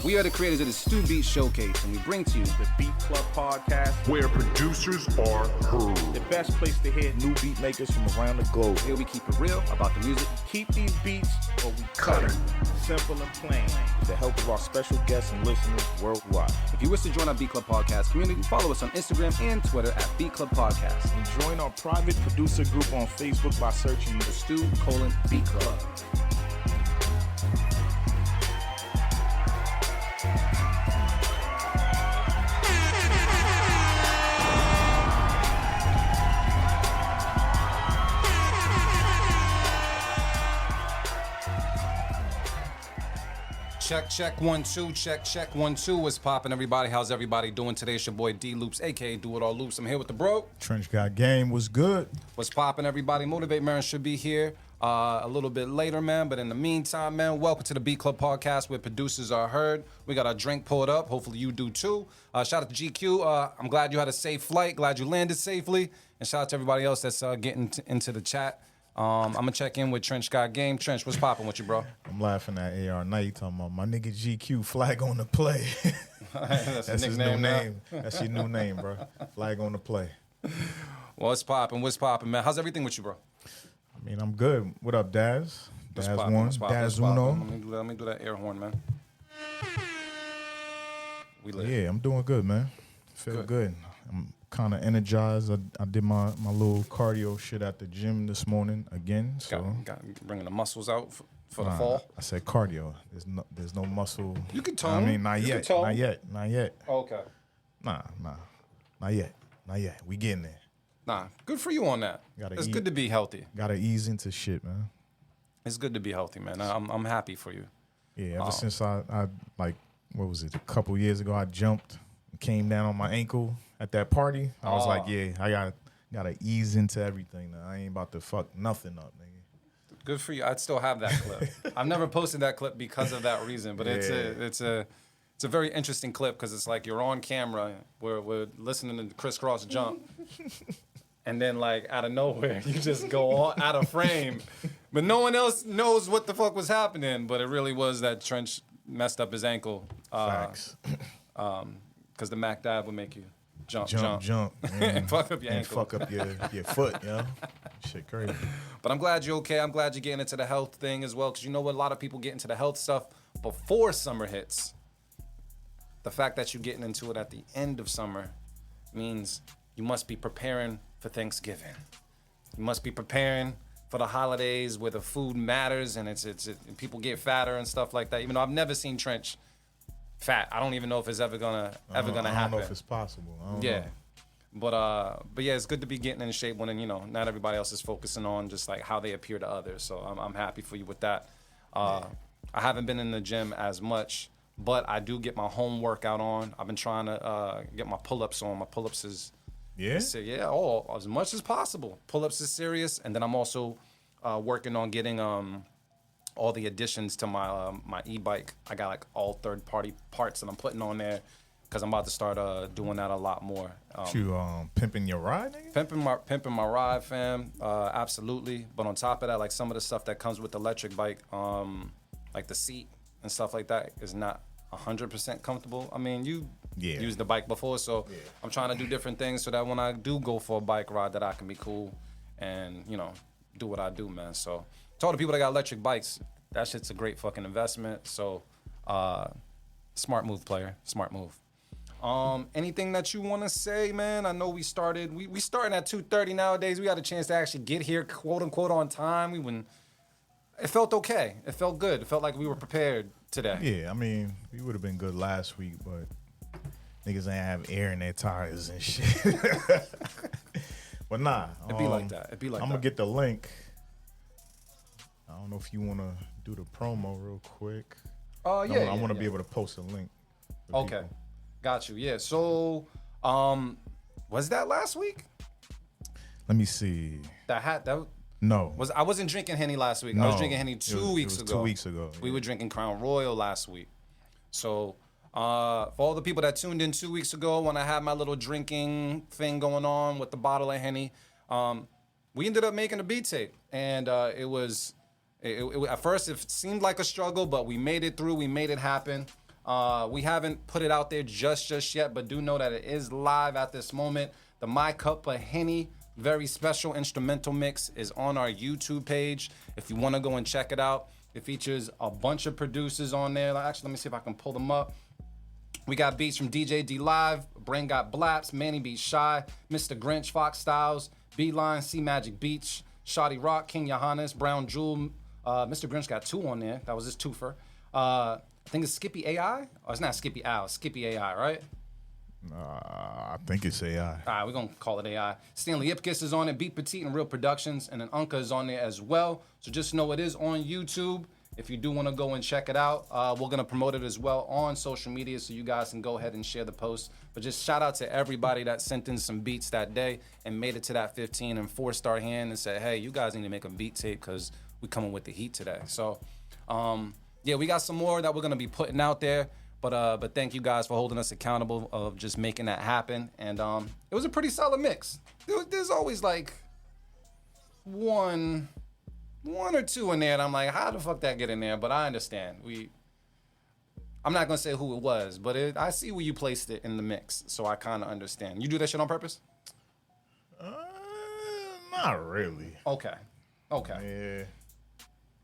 We are the creators of the Stu Beat Showcase, and we bring to you the Beat Club Podcast, where producers are heard. The best place to hear new beat makers from around the globe. Here we keep it real about the music. Keep these beats or we cut them. Simple and plain. With the help of our special guests and listeners worldwide. If you wish to join our Beat Club Podcast community, follow us on Instagram and Twitter at Beat Club Podcast. And join our private producer group on Facebook by searching the Stu:"Beat Club. Check 1 2, check 1 2. What's poppin', everybody? How's everybody doing today? It's your boy D Loops, aka Do It All Loops. I'm here with the bro. Trench Got Game was good. What's poppin', everybody? Motivate Marin should be here a little bit later, man. But in the meantime, man, welcome to the Beat Club Podcast, where producers are heard. We got our drink pulled up. Hopefully you do too. Shout out to GQ. I'm glad you had a safe flight. Glad you landed safely. And shout out to everybody else that's getting into the chat. I'm gonna check in with Trench Got Game. Trench, what's poppin' with you, bro? I'm laughing at AR Knight talking about my nigga GQ flag on the play. That's his new name. That's your new name, bro. Flag on the play. Well, what's poppin', man? How's everything with you, bro? I mean, I'm good. What up, Daz? What's Daz poppin', one, what's poppin', Daz what's uno. poppin'? Let me do that air horn, man. We lit. Yeah, I'm doing good, man. Feel good. I'm kind of energized. I did my little cardio shit at the gym this morning again. So Got bringing the muscles out for the fall. I said cardio. There's no muscle. You can tone. I mean, not You can yet. tone. Not yet. Okay. Nah. Not yet. We getting there. Nah, good for you on that. Gotta It's eat. good to be healthy. Gotta ease into shit, man. It's good to be healthy, man. I'm happy for you. Yeah, ever since I like, what was it, a couple years ago, I jumped and came down on my ankle at that party. I was like, yeah, I gotta ease into everything now. I ain't about to fuck nothing up, nigga. Good for you. I'd still have that clip. I've never posted that clip because of that reason, but it's a very interesting clip because it's like you're on camera, we're listening to Crisscross jump, and then like out of nowhere you just go all out of frame, but no one else knows what the fuck was happening. But it really was that Trench messed up his ankle. Facts. Because the Mac Dab would make you jump. And Fuck up your and ankle. fuck up your foot, yo. Shit crazy. But I'm glad you're okay. I'm glad you're getting into the health thing as well, because you know what? A lot of people get into the health stuff before summer hits. The fact that you're getting into it at the end of summer means you must be preparing for Thanksgiving. You must be preparing for the holidays where the food matters and and people get fatter and stuff like that. Even though I've never seen Trench fat, I don't even know if it's ever gonna happen. I don't know if it's possible. I don't know. But yeah, it's good to be getting in shape when, you know, not everybody else is focusing on just like how they appear to others. So I'm happy for you with that. I haven't been in the gym as much, but I do get my home workout on. I've been trying to get my pull-ups on. My pull-ups is as much as possible. Pull-ups is serious, and then I'm also working on getting all the additions to my my e-bike. I got like all third-party parts that I'm putting on there because I'm about to start doing that a lot more. You pimping your ride, nigga? Pimping my ride, fam. Absolutely. But on top of that, like some of the stuff that comes with the electric bike, like the seat and stuff like that, is not 100% comfortable. I mean, you used the bike before, so I'm trying to do different things so that when I do go for a bike ride, that I can be cool and, you know, do what I do, man. So to all the people that got electric bikes, that shit's a great fucking investment. So smart move, player. Smart move. Anything that you want to say, man? I know we starting at 2:30 nowadays. We got a chance to actually get here, quote unquote, on time. It felt okay. It felt good. It felt like we were prepared today. Yeah, I mean, we would have been good last week, but niggas ain't have air in their tires and shit. But nah. It'd be like that. I'm gonna get the link. I don't know if you want to do the promo real quick. I want to be able to post a link. Okay. People. Got you. Yeah. So, was that last week? Let me see. No. I wasn't drinking Henny last week. No. I was drinking Henny 2 weeks ago. 2 weeks ago. We were drinking Crown Royal last week. So, for all the people that tuned in 2 weeks ago when I had my little drinking thing going on with the bottle of Henny, we ended up making a beat tape. And it at first it seemed like a struggle, but we made it through. We made it happen. We haven't put it out there just yet, but do know that it is live at this moment. The My Cup of Henny very special instrumental mix is on our YouTube page. If you want to go and check it out, it features a bunch of producers on there. Actually, let me see if I can pull them up. We got beats from DJ D Live, Brain Got Blaps, Manny Beats Shy, Mr. Grinch, Fox Styles, B-Line, C Magic Beach, Shoddy Rock, King Johannes, Brown Jewel. Mr. Grinch got 2 on there. That was his twofer. I think it's Skippy AI. Oh, it's not Skippy Al. It's Skippy AI, right? I think it's AI. All right, we're going to call it AI. Stanley Ipkiss is on it, Beat Petite and Real Productions, and then Unka is on there as well. So just know it is on YouTube. If you do want to go and check it out, we're going to promote it as well on social media so you guys can go ahead and share the post. But just shout out to everybody that sent in some beats that day and made it to that 15 and 4-star hand and said, hey, you guys need to make a beat tape because we coming with the heat today. So, yeah, we got some more that we're going to be putting out there. But thank you guys for holding us accountable of just making that happen. And it was a pretty solid mix. There's always like one or two in there, and I'm like, how the fuck that get in there? But I understand. I'm not gonna say who it was, but I see where you placed it in the mix, so I kind of understand. You do that shit on purpose? Not really. Okay. Yeah.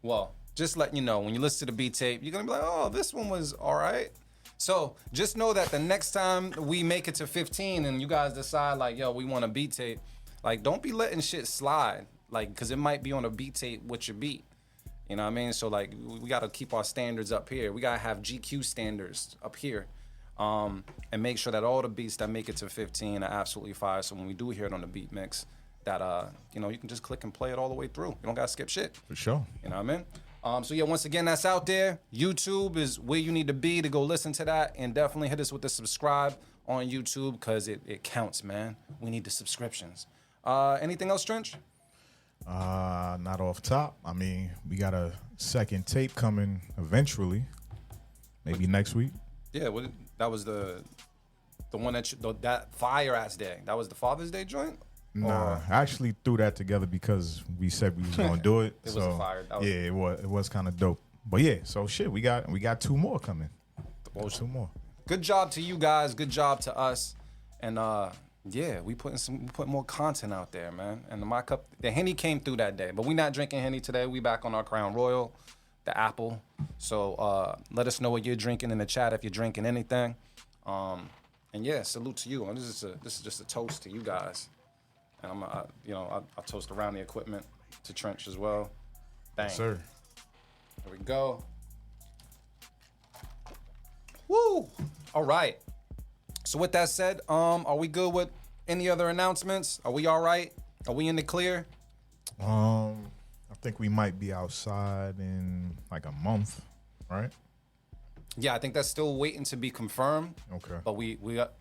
Well, just letting you know, when you listen to the beat tape, you're gonna be like, oh, this one was all right. So just know that the next time we make it to 15 and you guys decide like, yo, we want a beat tape, like don't be letting shit slide, like, cause it might be on a beat tape with your beat. You know what I mean? So like we gotta keep our standards up here. We gotta have GQ standards up here. And make sure that all the beats that make it to 15 are absolutely fire. So when we do hear it on the beat mix, that you can just click and play it all the way through. You don't gotta skip shit. For sure. You know what I mean? So yeah, once again, that's out there. YouTube is where you need to be to go listen to that, and definitely hit us with the subscribe on YouTube because it counts, man. We need the subscriptions. Anything else, Trench? Not off top. I mean, we got a second tape coming eventually, maybe next week. Yeah, that was the one that fire ass day. That was the Father's Day joint. Nah, I actually threw that together because we said we was gonna do it. It was a fire. It was kind of dope. But yeah, so shit, we got 2 more coming. 2 more. Good job to you guys. Good job to us. And yeah, we put more content out there, man. And My Cup, the Henny came through that day, but we not drinking Henny today. We back on our Crown Royal, the apple. So let us know what you're drinking in the chat if you're drinking anything. And yeah, salute to you. And this is just a toast to you guys. And I'll toast around the equipment to Trench as well. Bang. Yes, sir. There we go. Woo! All right. So with that said, are we good with any other announcements? Are we all right? Are we in the clear? I think we might be outside in like a month, right? Yeah, I think that's still waiting to be confirmed. Okay. But we got,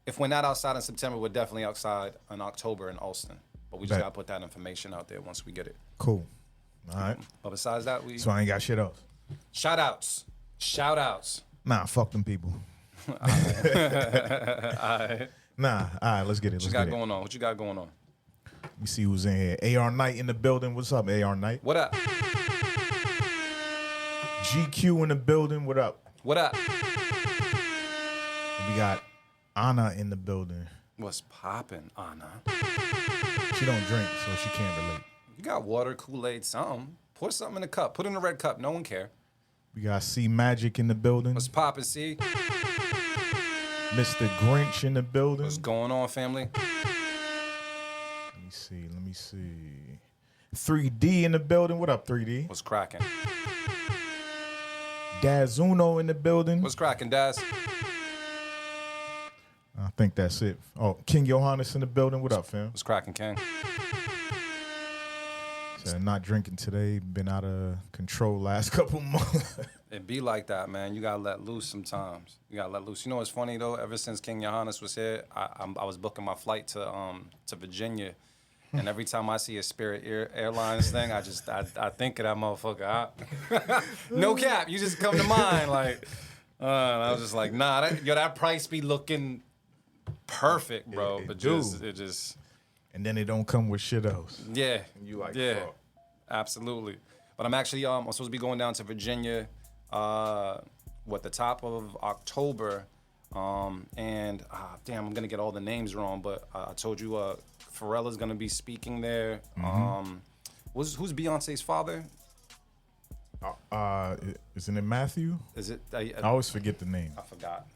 if we're not outside in September, we're definitely outside in October in Austin. But we just got to put that information out there once we get it. Cool. All right. But besides that, So I ain't got shit else. Shout outs. Nah, fuck them people. All right. Nah, all right, let's get it. What you got going on? Let me see who's in here. AR Knight in the building. What's up, AR Knight? What up? GQ in the building. What up? What up? We got Anna in the building. What's poppin', Anna? She don't drink, so she can't relate. You got water, Kool-Aid, something. Pour something in a cup. Put it in a red cup. No one care. We got C Magic in the building. What's poppin', C? Mr. Grinch in the building. What's going on, family? Let me see. 3D in the building. What up, 3D? What's cracking? Daz Uno in the building. What's cracking, Daz? I think that's it. Oh, King Johannes in the building. What up, fam? What's cracking, King? So not drinking today. Been out of control last couple months. It be like that, man. You gotta let loose sometimes. You know what's funny though? Ever since King Johannes was here, I was booking my flight to Virginia, and every time I see a Spirit Airlines thing, I think of that motherfucker. No cap, you just come to mind. Like, and I was just like, nah, that price be looking perfect, bro. But it just. And then it don't come with shit else. Yeah. And you like, yeah, fuck. absolutely. But I'm actually I'm supposed to be going down to Virginia the top of October. And damn, I'm gonna get all the names wrong, but I told you Pharrell's gonna be speaking there. Who's Beyonce's father? Isn't it Matthew? Is it? I always forget the name. I forgot.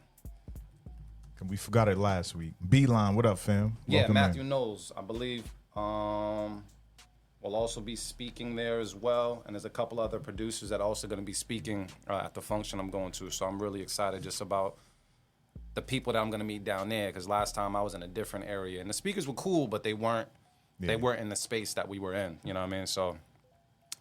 We forgot it last week. Beeline, what up, fam? Yeah, Welcome Matthew in. Knowles, I believe. Will also be speaking there as well, and there's a couple other producers that are also going to be speaking at the function I'm going to. So I'm really excited just about the people that I'm going to meet down there, because last time I was in a different area, and the speakers were cool, but they weren't in the space that we were in. You know what I mean? So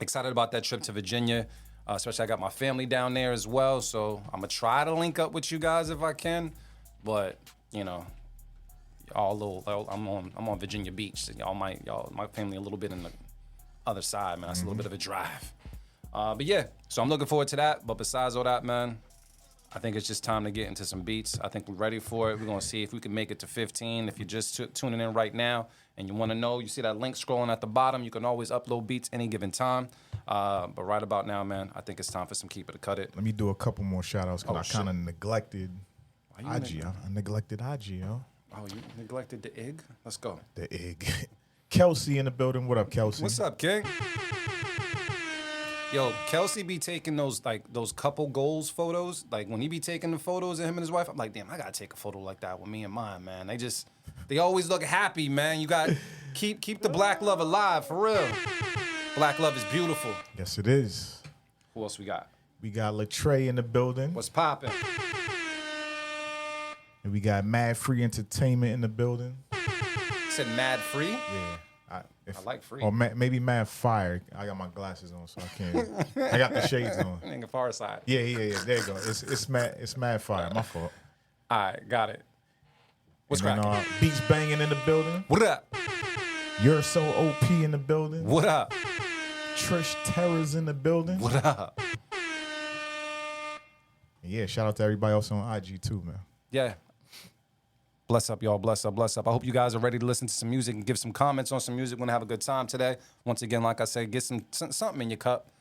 excited about that trip to Virginia. Especially I got my family down there as well, so I'm gonna try to link up with you guys if I can. But you know, I'm on Virginia Beach. So my family a little bit in the other side, man. It's a little bit of a drive. But yeah, so I'm looking forward to that. But besides all that, man, I think it's just time to get into some beats. I think we're ready for it. We're gonna see if we can make it to 15. If you're just tuning in right now and you want to know, you see that link scrolling at the bottom. You can always upload beats any given time. But right about now, man, I think it's time for some Keep It or Cut It. Let me do a couple more shout-outs because I kind of neglected IG. I neglected IG, yo. Oh, you neglected the egg? Let's go. The egg. Kelsey in the building. What up, Kelsey? What's up, King? Yo, Kelsey be taking those couple goals photos. Like when he be taking the photos of him and his wife, I'm like, damn, I gotta take a photo like that with me and mine, man. They always look happy, man. You got keep the black love alive, for real. Black love is beautiful. Yes, it is. Who else we got? We got Latray in the building. What's poppin'? And we got Mad Free Entertainment in the building. Said Mad Free? Yeah. I like Free. Or maybe Mad Fire. I got my glasses on, so I can't. I got the shades on. Nigga, far side. Yeah. There you go. It's Mad Fire. My fault. All right, got it. What's and cracking? then, Beats Banging in the building. What up? You're So OP in the building. What up? Trish Terror's in the building. What up? Yeah, shout out to everybody else on IG too, man. Yeah. Bless up, y'all. Bless up, bless up. I hope you guys are ready to listen to some music and give some comments on some music. We're going to have a good time today. Once again, like I said, get something in your cup.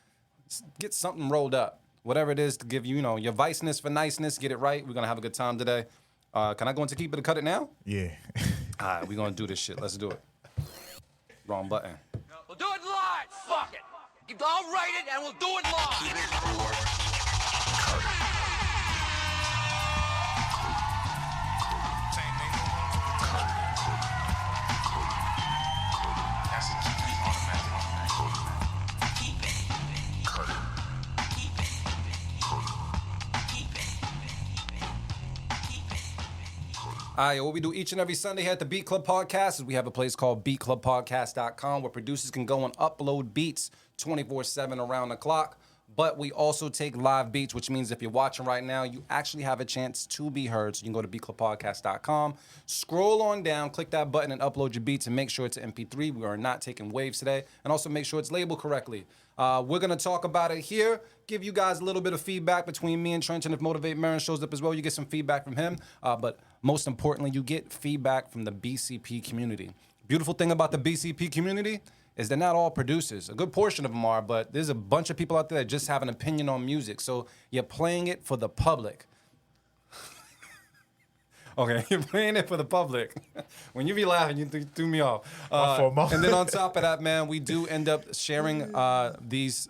Get something rolled up. Whatever it is to give you, your viceness for niceness. Get it right. We're going to have a good time today. Can I go into Keep It or Cut It now? Yeah. All right, we're going to do this shit. Let's do it. Wrong button. We'll do it live. Fuck it. I'll write it and we'll do it live. Keep it or cut it. All right, what we do each and every Sunday here at the Beat Club Podcast is we have a place called beatclubpodcast.com where producers can go and upload beats 24/7 around the clock. But we also take live beats, which means if you're watching right now, you actually have a chance to be heard. So you can go to beatclubpodcast.com, scroll on down, click that button, and upload your beats and make sure it's an MP3. We are not taking waves today. And also make sure it's labeled correctly. We're going to talk about it here, give you guys a little bit of feedback between me and Trench, and if Motivate Marin shows up as well, you get some feedback from him. But most importantly, you get feedback from the BCP community. Beautiful thing about the BCP community is they're not all producers. A good portion of them are, but there's a bunch of people out there that just have an opinion on music. So you're playing it for the public. Okay, you're playing it for the public. When you be laughing, you threw me off. And then on top of that, man, we do end up sharing these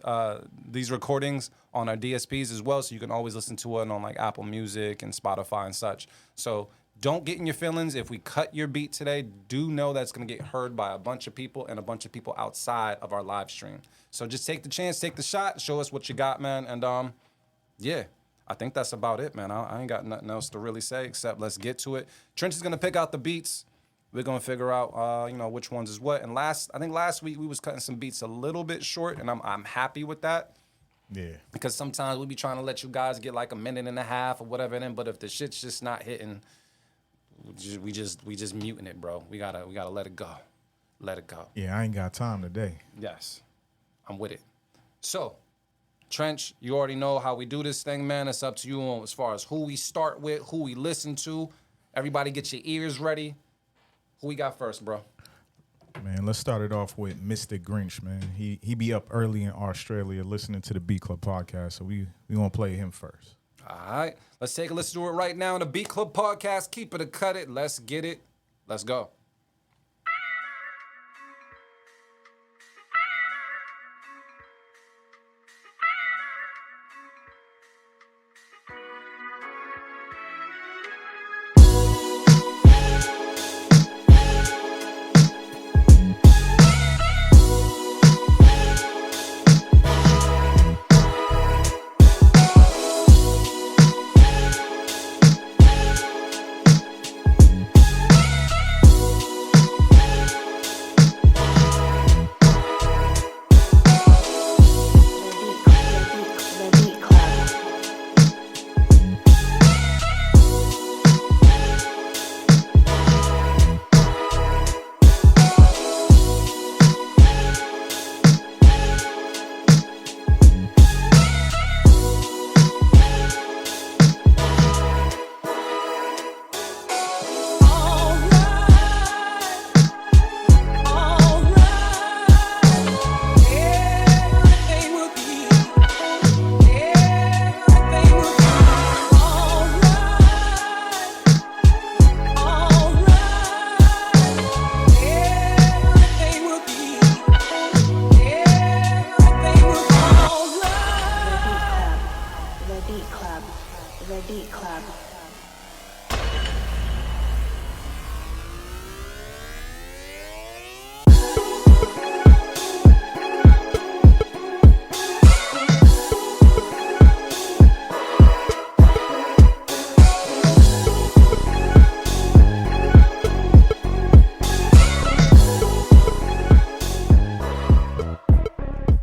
recordings on our DSPs as well, so you can always listen to it on like Apple Music and Spotify and such. So don't get in your feelings. If we cut your beat today, do know that's going to get heard by a bunch of people and a bunch of people outside of our live stream. So just take the chance, take the shot, show us what you got, man. And yeah, I think that's about it, man. I ain't got nothing else to really say except let's get to it. Trench is going to pick out the beats. We're going to figure out, which ones is what. And I think last week we was cutting some beats a little bit short, and I'm happy with that. Yeah. Because sometimes we be trying to let you guys get like a minute and a half or whatever in, but if the shit's just not hitting, we just muting it, bro. We gotta let it go. Let it go. Yeah, I ain't got time today. Yes. I'm with it. So, Trench, you already know how we do this thing, man. It's up to you on as far as who we start with, who we listen to. Everybody get your ears ready. Who we got first, bro? Man, let's start it off with Mr. Grinch, man. He be up early in Australia listening to the Beat Club podcast, so we gonna play him first. All right. Let's take a listen to it right now in the Beat Club podcast. Keep it or cut it. Let's get it. Let's go.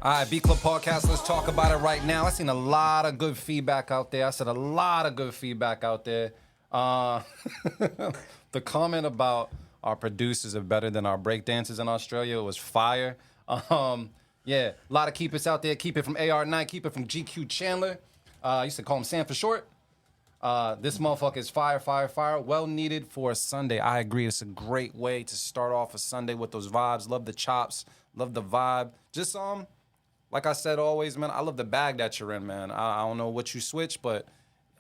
All right, Beat Club Podcast, let's talk about it right now. I seen a lot of good feedback out there. I said a lot of good feedback out there. The comment about our producers are better than our breakdancers in Australia was fire. Yeah, a lot of keepers out there. Keep it from AR9, keep it from GQ Chandler. I used to call him Sam for short. This motherfucker is fire, fire, fire. Well needed for a Sunday. I agree. It's a great way to start off a Sunday with those vibes. Love the chops. Love the vibe. Just like I said always, man, I love the bag that you're in, man. I don't know what you switch, but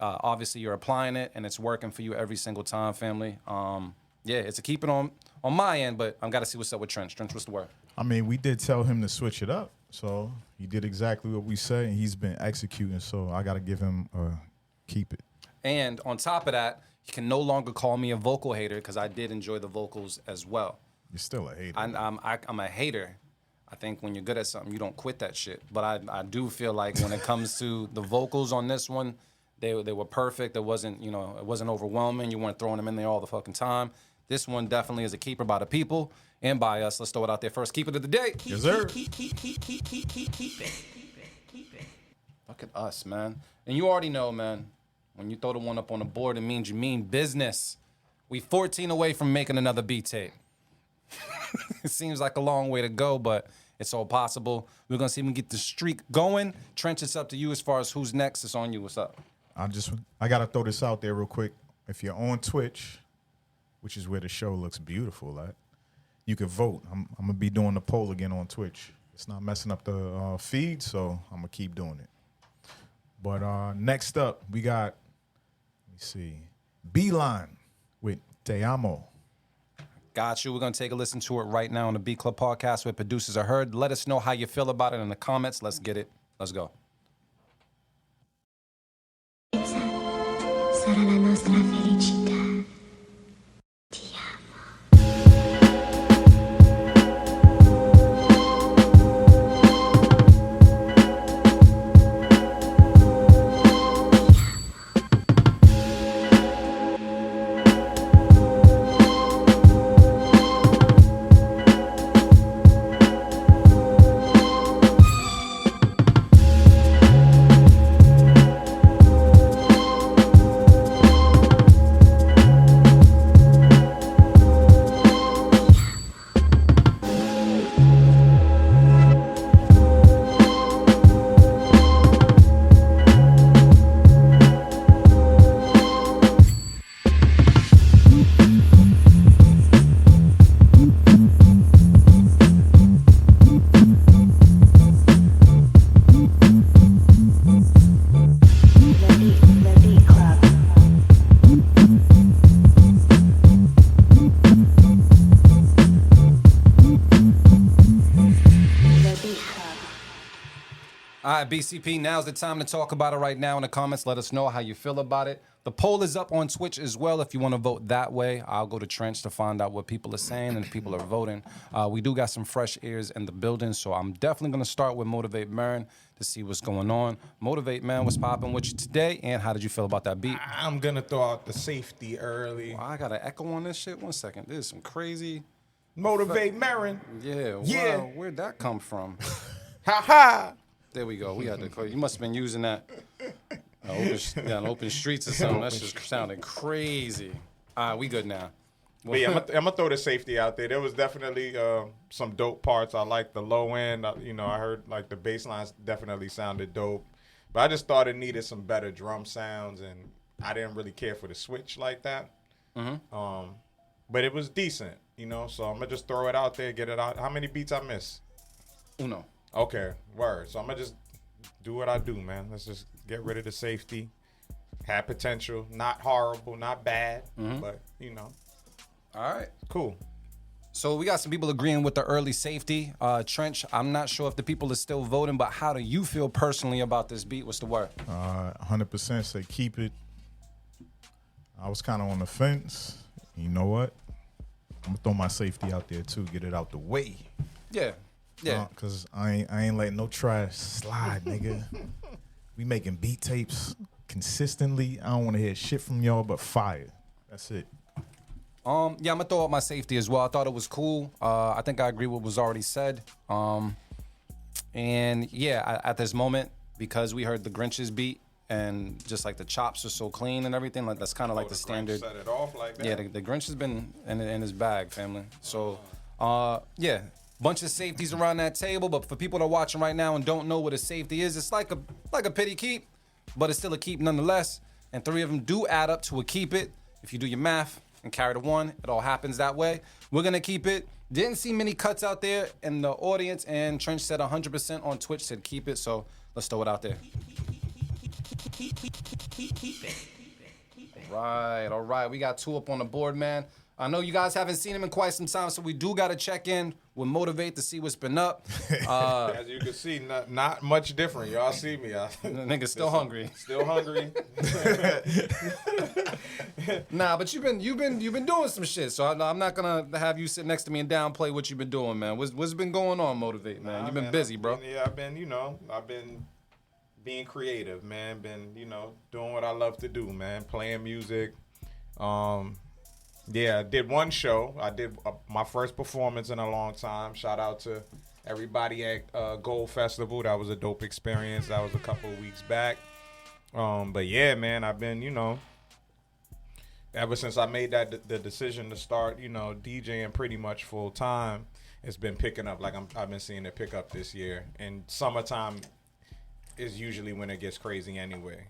obviously you're applying it and it's working for you every single time, family. Yeah, it's a keep it on my end, but I've got to see what's up with Trench. Trench, what's the word? I mean, we did tell him to switch it up, so he did exactly what we said, and he's been executing, so I got to give him keep it. And on top of that, you can no longer call me a vocal hater because I did enjoy the vocals as well. You're still a hater. I'm a hater. I think when you're good at something, you don't quit that shit. But I do feel like when it comes to the vocals on this one, they were perfect. It wasn't overwhelming. You weren't throwing them in there all the fucking time. This one definitely is a keeper by the people and by us. Let's throw it out there first. Keep it of the day. Yes, sir. Keep it. Look at us, man. And you already know, man, when you throw the one up on the board, it means you mean business. We 14 away from making another beat tape. It seems like a long way to go, but it's all possible. We're going to see if we can get the streak going. Trench, it's up to you as far as who's next. It's on you. What's up? I got to throw this out there real quick. If you're on Twitch, which is where the show looks beautiful at, you can vote. I'm going to be doing the poll again on Twitch. It's not messing up the feed, so I'm going to keep doing it. But next up, we got, let me see, Beeline with Te Amo. Got you. We're going to take a listen to it right now on the Beat Club Podcast where producers are heard. Let us know how you feel about it in the comments. Let's get it. Let's go. Sarà la nostra felicità. Ti amo. right, BCP, now's the time to talk about it right now in the comments. Let us know how you feel about it. The poll is up on Twitch as well. If you want to vote that way, I'll go to Trench to find out what people are saying and if people are voting. We do got some fresh ears in the building, so I'm definitely going to start with Motivate Marin to see what's going on. Motivate, man, what's popping with you today, and how did you feel about that beat? I'm going to throw out the safety early. Wow, I got an echo on this shit. 1 second. This is some crazy... Motivate Marin. Yeah, Yeah. wow, where'd that come from? Ha ha. There we go. We had to. You must have been using that open streets or something. That's just sounding crazy. All right, we good now. But yeah, I'm gonna throw the safety out there. There was definitely some dope parts. I like the low end. I heard like the bass lines definitely sounded dope. But I just thought it needed some better drum sounds, and I didn't really care for the switch like that. Mm-hmm. But it was decent, so I'm gonna just throw it out there, get it out. How many beats I miss? Uno. Okay, word. So I'm gonna just do what I do, man. Let's just get rid of the safety. Had potential, not horrible, not bad, but All right. cool. So we got some people agreeing with the early safety. Trench, I'm not sure if the people are still voting, but how do you feel personally about this beat? What's the word? 100% say keep it. I was kind of on the fence. You know what? I'm gonna throw my safety out there too. Get it out the way. Yeah. Yeah. Cause I ain't letting no trash slide, nigga. We making beat tapes consistently. I don't want to hear shit from y'all but fire. That's it. Yeah, I'm gonna throw out my safety as well. I thought it was cool. I think I agree with what was already said. And yeah, at this moment, because we heard the Grinch's beat and just like the chops are so clean and everything, like that's kind of like the standard. Set it off like that. Yeah, the Grinch has been in his bag, family. So, yeah, bunch of safeties around that table. But for people that are watching right now and don't know what a safety is, it's like a pity keep, but it's still a keep nonetheless. And 3 of them do add up to a keep it. If you do your math and carry the 1, it all happens that way. We're gonna keep it. Didn't see many cuts out there in the audience, and Trench said 100% on Twitch said keep it. So let's throw it out there. All right. We got 2 up on the board, man. I know you guys haven't seen him in quite some time, so we do got to check in with Motivate to see what's been up. As you can see, not much different. Y'all see me. Nigga's still hungry. Still hungry. Nah, but you've been doing some shit, so I'm not gonna have you sit next to me and downplay what you've been doing, man. What's been going on, Motivate, man? You've been busy, bro. I've been being creative, man. Been, doing what I love to do, man. Playing music. Yeah, I did one show. I did my first performance in a long time. Shout out to everybody at Gold Festival. That was a dope experience. That was a couple of weeks back. But yeah, man, I've been, ever since I made the decision to start, DJing pretty much full time, it's been picking up. Like I've been seeing it pick up this year. And summertime is usually when it gets crazy anyway.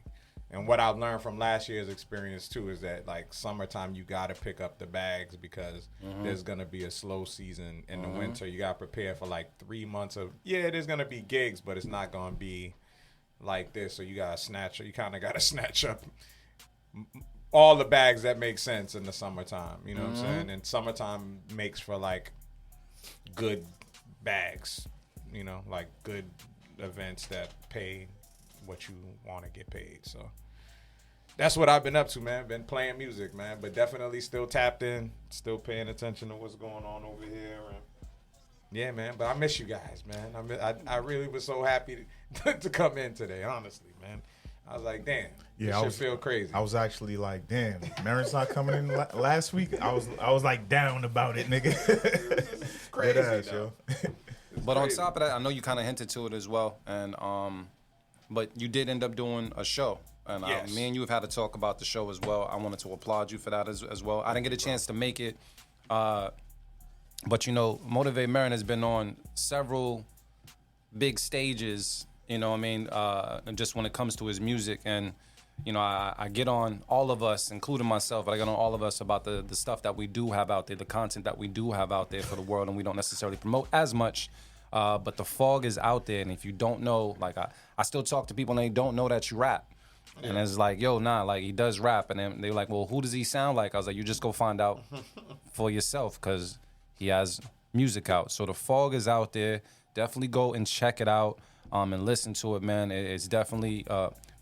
And what I've learned from last year's experience too is that like summertime you got to pick up the bags because there's gonna be a slow season in the winter. You got to prepare for like 3 months of there's gonna be gigs, but it's not gonna be like this. So you kind of gotta snatch up all the bags that make sense in the summertime. You know what I'm saying? And summertime makes for like good bags. Like good events that pay what you want to get paid. So that's what I've been up to, man. Been playing music, man, but definitely still tapped in, still paying attention to what's going on over here. And yeah, man, but I miss you guys, man. I really was so happy to come in today, honestly, man. I was like, damn, this shit feel crazy. I was actually like, damn, Marin's not coming in last week. I was like down about it, nigga. Crazy, Dead ass, yo. But on top of that, I know you kind of hinted to it as well, and but you did end up doing a show, and Yes. me and you have had to talk about the show as well. I wanted to applaud you for that as well. I didn't get a chance to make it, but Motivate Marin has been on several big stages. And just when it comes to his music, and I get on all of us, including myself, but I get on all of us about the stuff that we do have out there, the content that we do have out there for the world, and we don't necessarily promote as much. But the fog is out there, and if you don't know, like I still talk to people and they don't know that you rap. Yeah. And it's like, yo, nah, like he does rap. And then they're like, well, who does he sound like? I was like, you just go find out for yourself because he has music out. So the fog is out there. Definitely go and check it out. and listen to it, man. It's definitely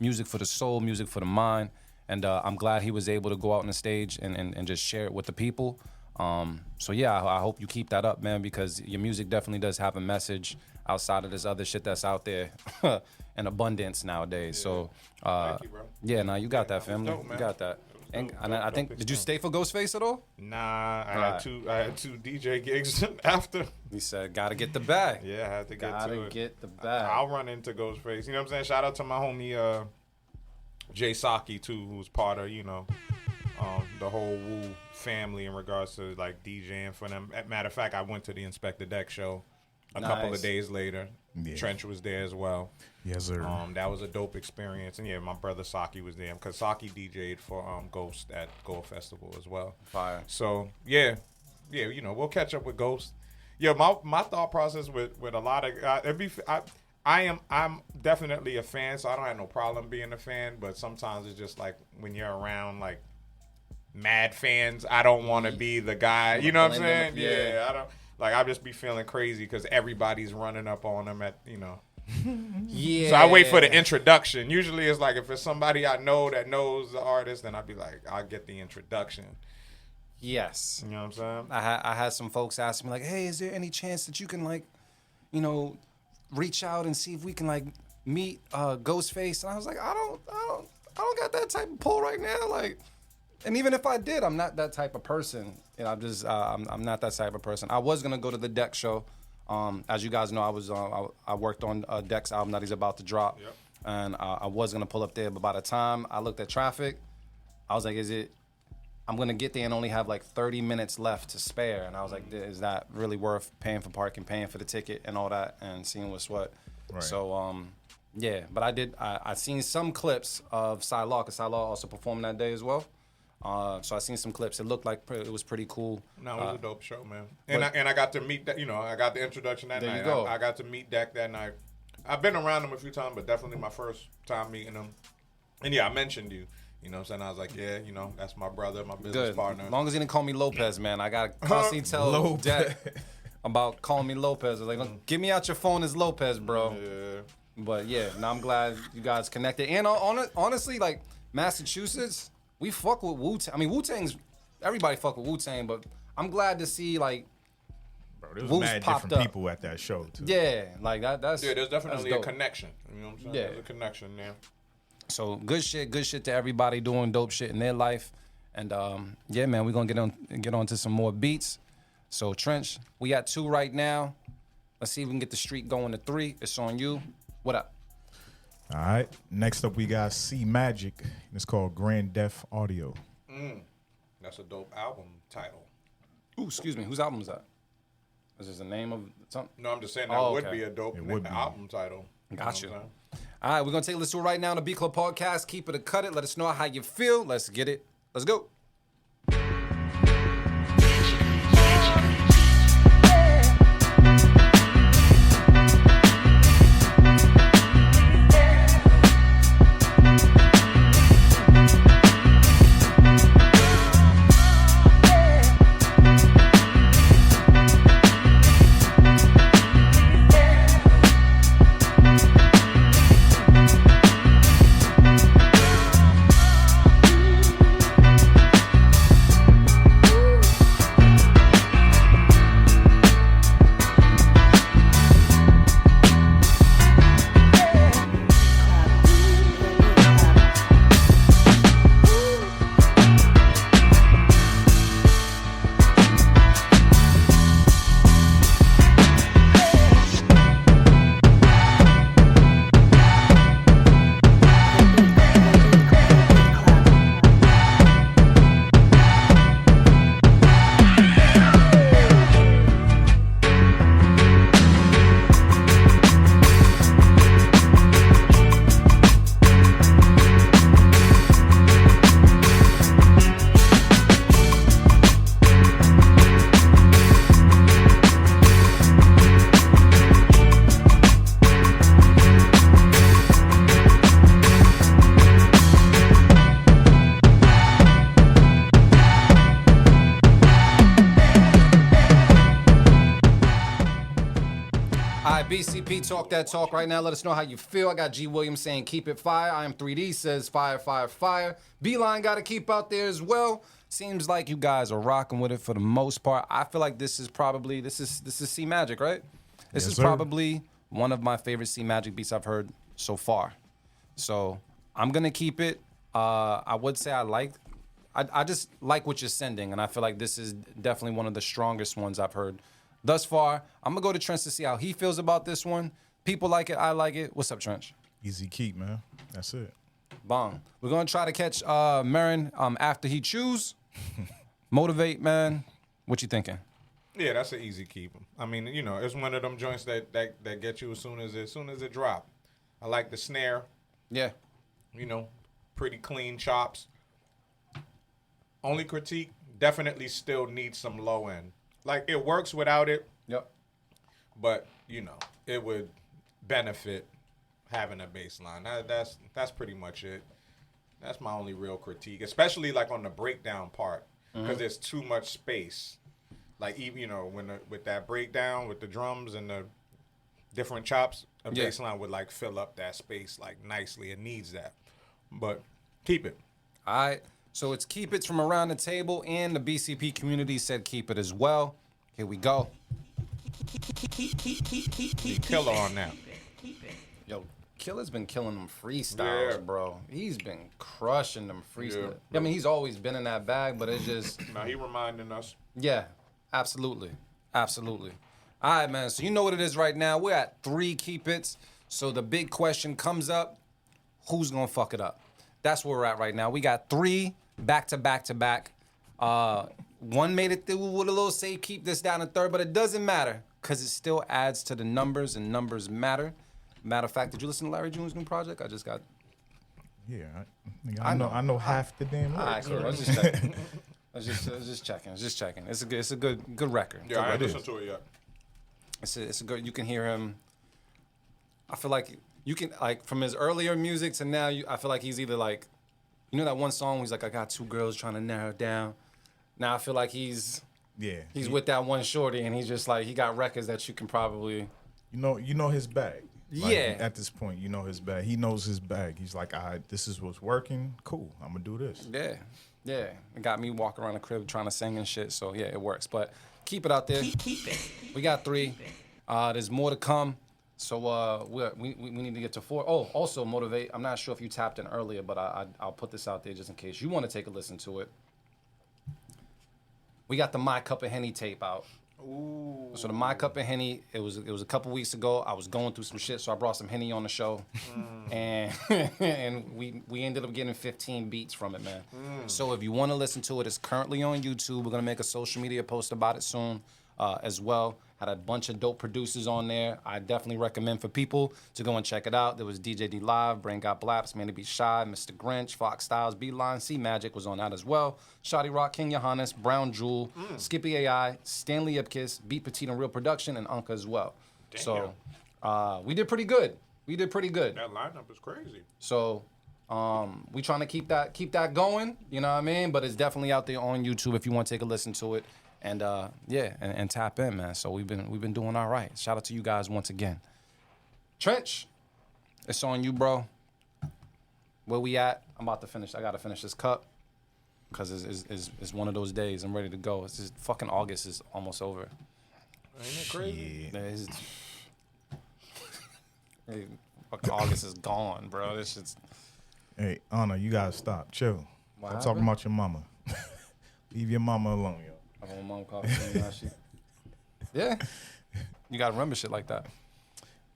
music for the soul, music for the mind. And I'm glad he was able to go out on the stage and just share it with the people. So yeah, I hope you keep that up, man, because your music definitely does have a message outside of this other shit that's out there in abundance nowadays. So Thank you, bro. yeah, nah, you got that, was family. dope, You man. got that. And dope, I think, dope did you stay for Ghostface at all? Nah, I Right. had two DJ gigs after. He said, gotta get the bag. Yeah, I had to get to Gotta it. get the bag. I'll run into Ghostface. You know what I'm saying? Shout out to my homie Jay Saki too, who's part of the whole Wu family in regards to like DJing for them. Matter of fact, I went to the Inspector Deck show a couple Nice. of days later. Yeah. Trench was there as well. Yes, sir. That was a dope experience, and yeah, my brother Saki was there because Saki DJ'd for Ghost at Gold Festival as well. Fire. So yeah, we'll catch up with Ghost. Yeah, my thought process with a lot of I'm definitely a fan, so I don't have no problem being a fan. But sometimes it's just like when you're around like mad fans, I don't want to be the guy. You know what I'm saying? Yeah, I don't. Like I just be feeling crazy because everybody's running up on them at Yeah. So I wait for the introduction. Usually it's like if it's somebody I know that knows the artist, then I'd be like, I'll get the introduction. Yes. You know what I'm saying? I had some folks ask me like, hey, is there any chance that you can like, reach out and see if we can like meet Ghostface? And I was like, I don't got that type of pull right now. Like, and even if I did, I'm not that type of person. I'm just I'm not that type of person. I was gonna go to the Deck show. As you guys know, I worked on Deck's album that he's about to drop, and I was gonna pull up there. But by the time I looked at traffic, I was like, I'm gonna get there and only have like 30 minutes left to spare. And I was like, is that really worth paying for parking, paying for the ticket and all that, and seeing what's what? Right. So yeah, but I seen some clips of Psy-Law, because Psy-Law also performed that day as well. So I seen some clips. It looked like it was pretty cool. No, it was a dope show, man. And I got to meet that. I got the introduction that There night. you go. I got to meet Deck that night. I've been around him a few times, but definitely my first time meeting him. And yeah, I mentioned you. You know what I'm saying? I was like, yeah, that's my brother, my business Good. partner. As long as he didn't call me Lopez, man. I gotta constantly tell Lopez. Deck about calling me Lopez. I was like, "Look, give me out your phone as Lopez, bro." Yeah. But yeah, now I'm glad you guys connected. And honestly, like Massachusetts, we fuck with Wu-Tang. I mean, Wu-Tang's, everybody fuck with Wu-Tang, but I'm glad to see like, Bro, there was Wu's mad popped different up. people at that show too. yeah, like that's Yeah, there's definitely that's a dope. connection. You know what I'm saying? Yeah. There's a connection there. So good shit to everybody doing dope shit in their life. And yeah, man, we're gonna get on to some more beats. So Trench, we at 2 right now. Let's see if we can get the streak going to 3. It's on you. What up? All right. Next up, we got C Magic. It's called Grand Def Audio. That's a dope album title. Ooh, excuse me. Whose album is that? Is this the name of something? No, I'm just saying that Oh, would okay. be a dope It would be. album title. Got you. know what I'm saying? All right, we're gonna take a listen to it right now on the B Club Podcast. Keep it or cut it. Let us know how you feel. Let's get it. Let's go. BCP Talk That Talk right now. Let us know how you feel. I got G. Williams saying keep it fire. I am 3D says fire, fire, fire. Beeline got to keep out there as well. Seems like you guys are rocking with it for the most part. I feel like this is C Magic, right? This is probably one of my favorite C Magic beats I've heard so far. So I'm gonna keep it. I would say I just like what you're sending, and I feel like this is definitely one of the strongest ones I've heard thus far. I'm gonna go to Trench to see how he feels about this one. People like it, I like it. What's up, Trench? Easy keep, man. That's it. Bong. We're gonna try to catch Marin after he chews. Motivate, man. What you thinking? Yeah, that's an easy keep. I mean, you know, it's one of them joints that get you as soon as it drop. I like the snare. Yeah. You know, pretty clean chops. Only critique, definitely still needs some low end. Like, it works without it. Yep. But, you know, it would benefit having a bass line. That's pretty much it. That's my only real critique, especially like on the breakdown part, because there's too much space. Like, even, you know, with that breakdown with the drums and the different chops, a bass line would like fill up that space like nicely. It needs that. But keep it. All right. So it's keep it from around the table, and the BCP community said keep it as well. Here we go. The killer on that. Yo, Killer's been killing them freestyles, bro. He's been crushing them freestyles. Yeah. I mean, he's always been in that bag, but it's just... Now he reminding us. Yeah, absolutely. Absolutely. All right, man. So you know what it is right now. We're at 3 keep its. So the big question comes up, who's going to fuck it up? That's where we're at right now. We got 3 back-to-back-to-back. One made it through with a little save, keep this down in third, but it doesn't matter because it still adds to the numbers, and numbers matter. Matter of fact, did you listen to Larry June's new project? I just got... Yeah, I know half the damn All right, lyrics. cool. I was just checking. I was just checking. It's a good record. Yeah, I haven't listened to it yet. It's a good. You can hear him. I feel like you can, like, from his earlier music to now. I feel like he's either like, you know that one song where he's like, I got 2 girls trying to narrow it down. Now I feel like he's with that one shorty, and he's just like, he got records that you can probably. You know his bag. Like, yeah. At this point, you know his bag. He knows his bag. He's like, all right, this is what's working. Cool. I'm gonna do this. Yeah. Yeah. It got me walking around the crib trying to sing and shit. So yeah, it works. But keep it out there. We got 3. There's more to come. So we need to get to 4. Oh, also Motivate. I'm not sure if you tapped in earlier, but I'll put this out there just in case you want to take a listen to it. We got the My Cup of Henny tape out. Ooh. So the My Cup of Henny, it was a couple weeks ago. I was going through some shit, so I brought some Henny on the show, and we ended up getting 15 beats from it, man. So if you want to listen to it, it's currently on YouTube. We're gonna make a social media post about it soon, as well. Had a bunch of dope producers on there. I definitely recommend for people to go and check it out. There was DJ D Live, Brain Got Blaps, Man to Be Shy, Mr. Grinch, Fox Styles, Beeline, C Magic was on that as well. Shotty Rock, King Johannes, Brown Jewel, Skippy AI, Stanley Ipkiss, Beat Petite and Real Production, and Unca as well. Damn. So we did pretty good. That lineup is crazy. So we trying to keep that going, you know what I mean? But it's definitely out there on YouTube if you want to take a listen to it. And and tap in, man. So we've been doing all right. Shout out to you guys once again. Trench, it's on you, bro. Where we at? I'm about to finish. I gotta finish this cup because it's one of those days. I'm ready to go. It's just fucking August is almost over. Ain't it crazy? Yeah. Fucking August is gone, bro. This shit's. Hey, Anna, you gotta stop. Chill. I'm talking about your mama. Leave your mama alone, yo. My mom called me. Yeah. You gotta remember shit like that.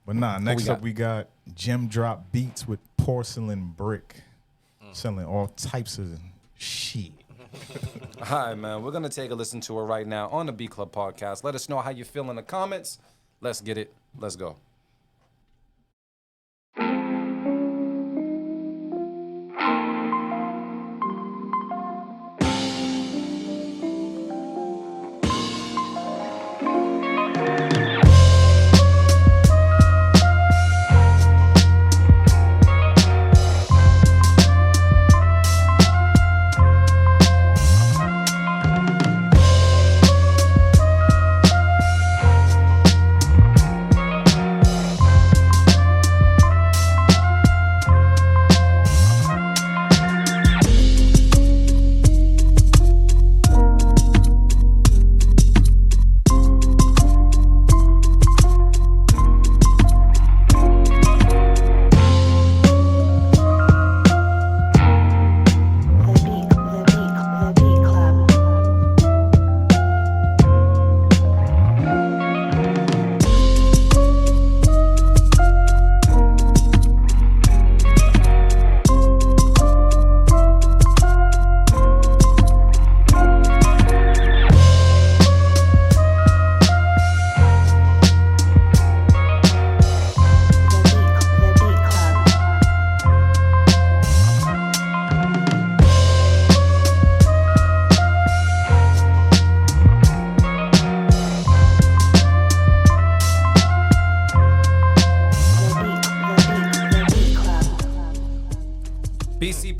But next up we got Gem Drop Beats with Porcelain Brick. Selling all types of shit. All right, man. We're gonna take a listen to it right now on the B Club Podcast. Let us know how you feel in the comments. Let's get it. Let's go.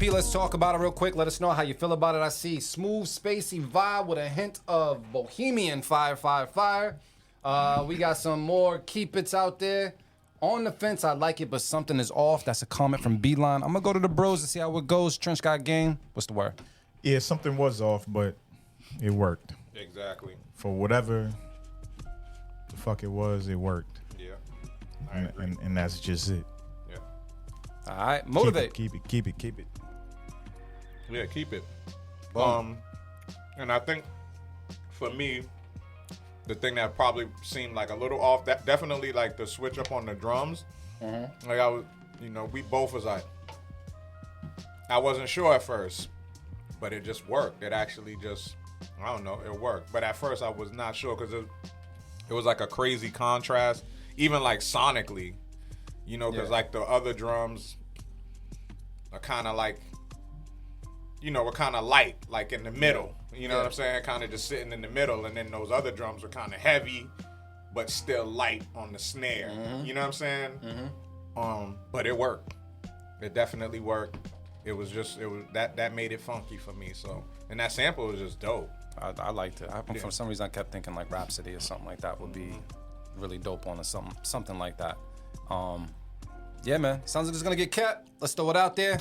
movie. Let's talk about it real quick. Let us know how you feel about it. I see smooth, spacey vibe with a hint of bohemian fire. We got some more keep it's out there. On the fence, I like it, but something is off. That's a comment from Beeline. I'm gonna go to the bros to see how it goes. Trench got game. What's the word? Yeah, something was off, but it worked. Exactly. For whatever the fuck it was, it worked. Yeah. I agree. And that's just it. Yeah. All right, motivate. Keep it. Yeah, keep it. Boom. And I think for me, the thing that probably seemed like a little off, that definitely like the switch up on the drums. Like I was, we both was like, I wasn't sure at first, but it just worked. It actually just, I don't know, it worked. But at first I was not sure because it was like a crazy contrast, even like sonically, because like the other drums are kind of like, were kind of light, like in the middle. You know what I'm saying? Kind of just sitting in the middle, and then those other drums were kind of heavy, but still light on the snare. You know what I'm saying? But it worked. It definitely worked. It was that made it funky for me. So, and that sample was just dope. I liked it. For some reason, I kept thinking like Rhapsody or something like that would be really dope on something like that. Yeah, man. Sounds like it's gonna get kept. Let's throw it out there.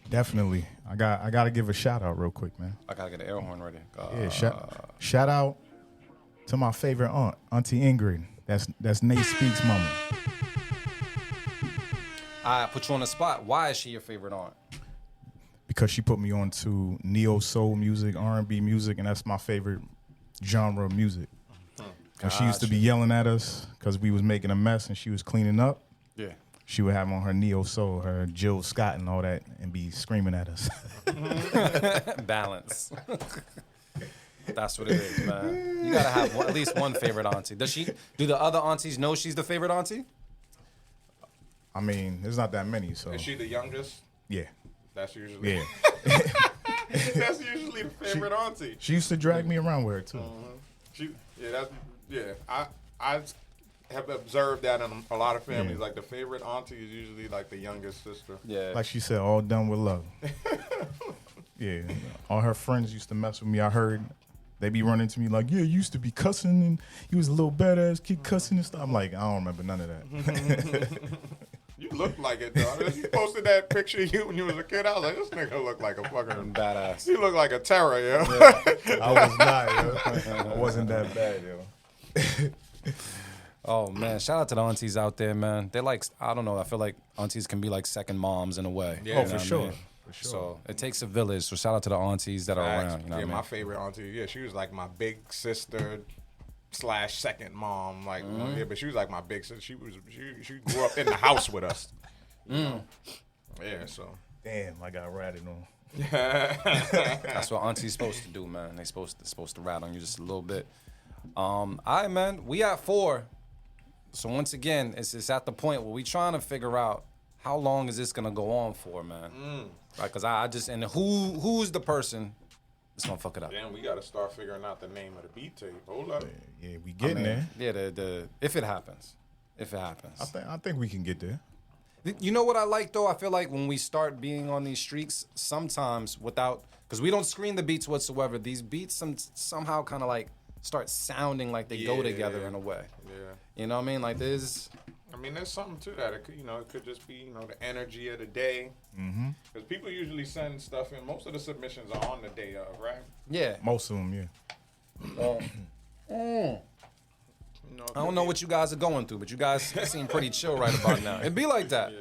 Definitely. I got to give a shout out real quick, man. I gotta get an air horn ready. Shout out to my favorite aunt, Auntie Ingrid. That's Nate Speaks' mama. I put you on the spot. Why is she your favorite aunt? Because she put me on to neo soul music, R&B music, and that's my favorite genre of music. And she used to be yelling at us because we was making a mess and she was cleaning up. Yeah. She would have on her neo soul, her Jill Scott and all that, and be screaming at us. Balance. That's what it is, man. You gotta have at least one favorite auntie. Do the other aunties know she's the favorite auntie? I mean, there's not that many, so. Is she the youngest? Yeah. That's usually. Yeah. That's usually the favorite auntie. She used to drag me around with her, too. I have observed that in a lot of families. Like the favorite auntie is usually like the youngest sister. Yeah. Like she said, all done with love. Yeah. All her friends used to mess with me. I heard they be running to me like, yeah, you used to be cussing and you was a little badass kid cussing and stuff. I'm like, I don't remember none of that. You look like it, though. I mean, you posted that picture of you when you was a kid. I was like, this nigga look like a fucking badass. You look like a terror, yo. Yeah. I was not, yo. I wasn't that bad, yo. Oh, man. Shout out to the aunties out there, man. They're like, I don't know. I feel like aunties can be like second moms in a way. Yeah, for sure. For sure. So it takes a village. So shout out to the aunties that are around. You know what I mean? My favorite auntie. Yeah, she was like my big sister / second mom. Like, but she was like my big sister. She grew up in the house with us. Yeah, so. Damn, I got ratted on. That's what auntie's supposed to do, man. They're supposed to rat on you just a little bit. All right, man. We at 4. So once again, it's at the point where we trying to figure out how long is this gonna go on for, man? Like, cause I just and who's the person that's gonna fuck it up? Damn, we gotta start figuring out the name of the beat tape. Hold up. Yeah, we getting there. Yeah, the if it happens. I think we can get there. You know what I like though? I feel like when we start being on these streaks, sometimes because we don't screen the beats whatsoever. These beats somehow kind of like start sounding like they go together in a way. Yeah. You know what I mean? Like there's something to that. It could, it could just be, the energy of the day. Because people usually send stuff in. Most of the submissions are on the day of, right? Yeah. Most of them, yeah. I don't know what you guys are going through, but you guys seem pretty chill right about now. It'd be like that. Yeah.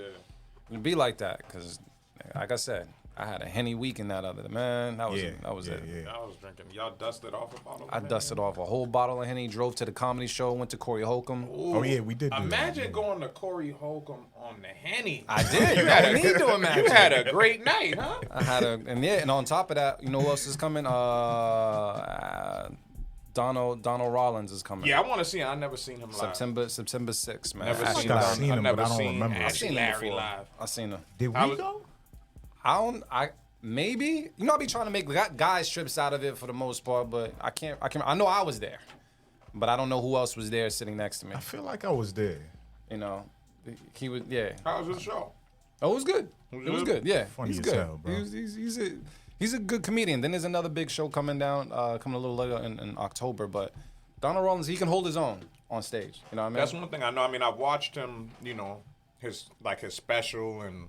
It'd be like that because, like I said, I had a Henny week in that other man. That was it. I was drinking. Y'all dusted off a bottle. I dusted off a whole bottle of Henny. Drove to the comedy show. Went to Corey Holcomb. Ooh, oh yeah, we did. Imagine going to Corey Holcomb on the Henny. I did. You had need to imagine. You had a great night, huh? And on top of that, you know who else is coming? Donald Rollins is coming. Yeah, I want to see him. I never seen him live. September 6th, man. Never seen him, but I don't remember. I've seen Larry him live. I've seen him. Did we go? Maybe. I be trying to make guys trips out of it for the most part, but I can't. I know I was there, but I don't know who else was there sitting next to me. I feel like I was there. He was. Yeah. How was the show? Oh, it was good. It was good. Yeah, Funny he's as good. hell, bro. He's a good comedian. Then there's another big show coming down, coming a little later in October. But Donald Rollins, he can hold his own on stage. You know what I mean? That's one thing I know. I mean, I've watched him, his special and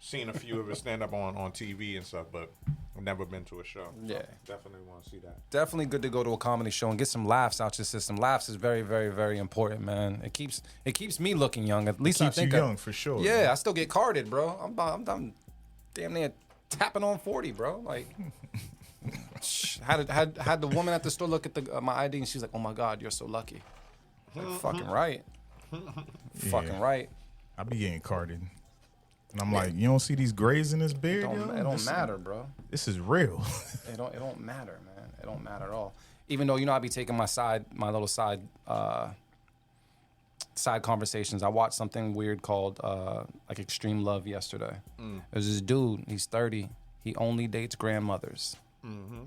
seen a few of his stand up on TV and stuff, but I've never been to a show. So Yeah. definitely want to see that. Definitely good to go to a comedy show and get some laughs out your system. Laughs is very, very, very important, man. It keeps me looking young. At least Keeps I you think young for sure. Yeah, man. I still get carded, bro. I'm damn near tapping on 40, bro. Like, had the woman at the store look at my ID and she's like, "Oh my God, you're so lucky." Like, fucking right. Fucking right. I be getting carded. And I'm like, you don't see these grays in this beard? It don't matter, bro. This is real. It don't matter, man. It don't matter at all. Even though I be taking my little side conversations. I watched something weird called like Extreme Love yesterday. There's this dude. He's 30. He only dates grandmothers.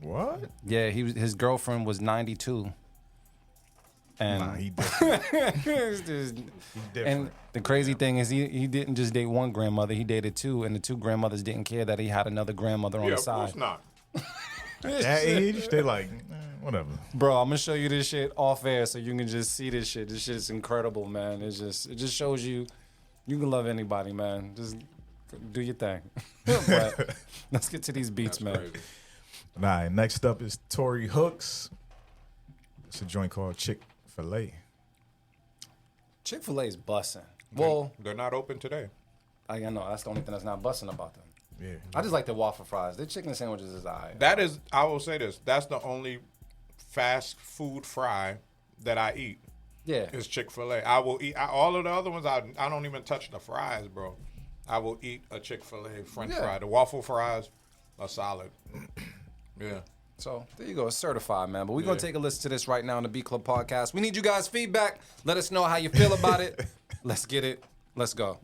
What? Yeah, his girlfriend was 92. And Nah, he different. He's different. And the crazy thing is he didn't just date one grandmother, he dated two, and the two grandmothers didn't care that he had another grandmother on Yeah, the of course side. not. That age, they like, whatever. Bro, I'm gonna show you this shit off air so you can just see this shit. This shit's incredible, man. It just shows you can love anybody, man. Just do your thing. But let's get to these beats, man. Crazy. All right, next up is Tory Hooks. It's a joint called Chick-fil-A. Chick-fil-A is busting. Well, They're not open today. I know that's the only thing that's not busting about them. Yeah. I just like the waffle fries. Their chicken sandwiches is alright. That is, I will say this. That's the only fast food fry that I eat. Yeah. Is Chick-fil-A. I will eat all of the other ones. I don't even touch the fries, bro. I will eat a Chick-fil-A French fry. The waffle fries are solid. Yeah. So there you go, it's certified, man. But we're gonna take a listen to this right now on the B Club Podcast. We need you guys' feedback. Let us know how you feel about it. Let's get it. Let's go.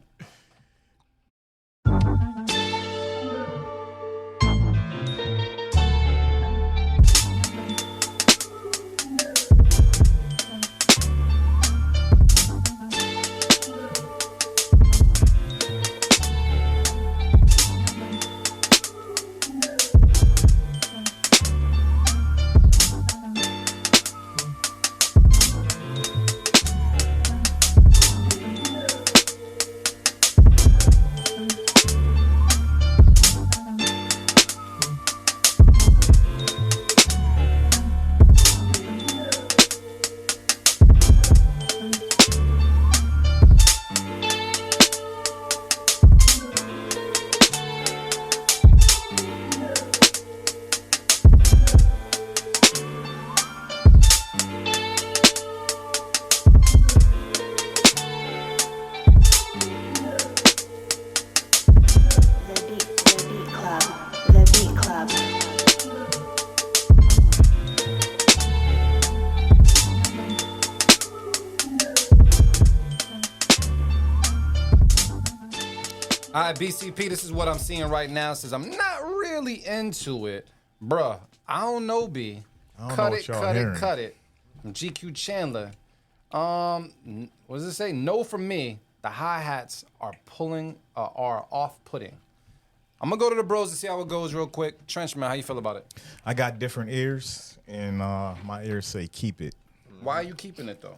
All right, BCP, this is what I'm seeing right now. Says I'm not really into it. Bruh, I don't know, B. I don't know Cut what it, y'all cut hearing. it, cut it. From GQ Chandler. What does it say? No from me. The hi-hats are off-putting. I'm gonna go to the bros to see how it goes real quick. Trenchman, how you feel about it? I got different ears, and my ears say keep it. Why are you keeping it though?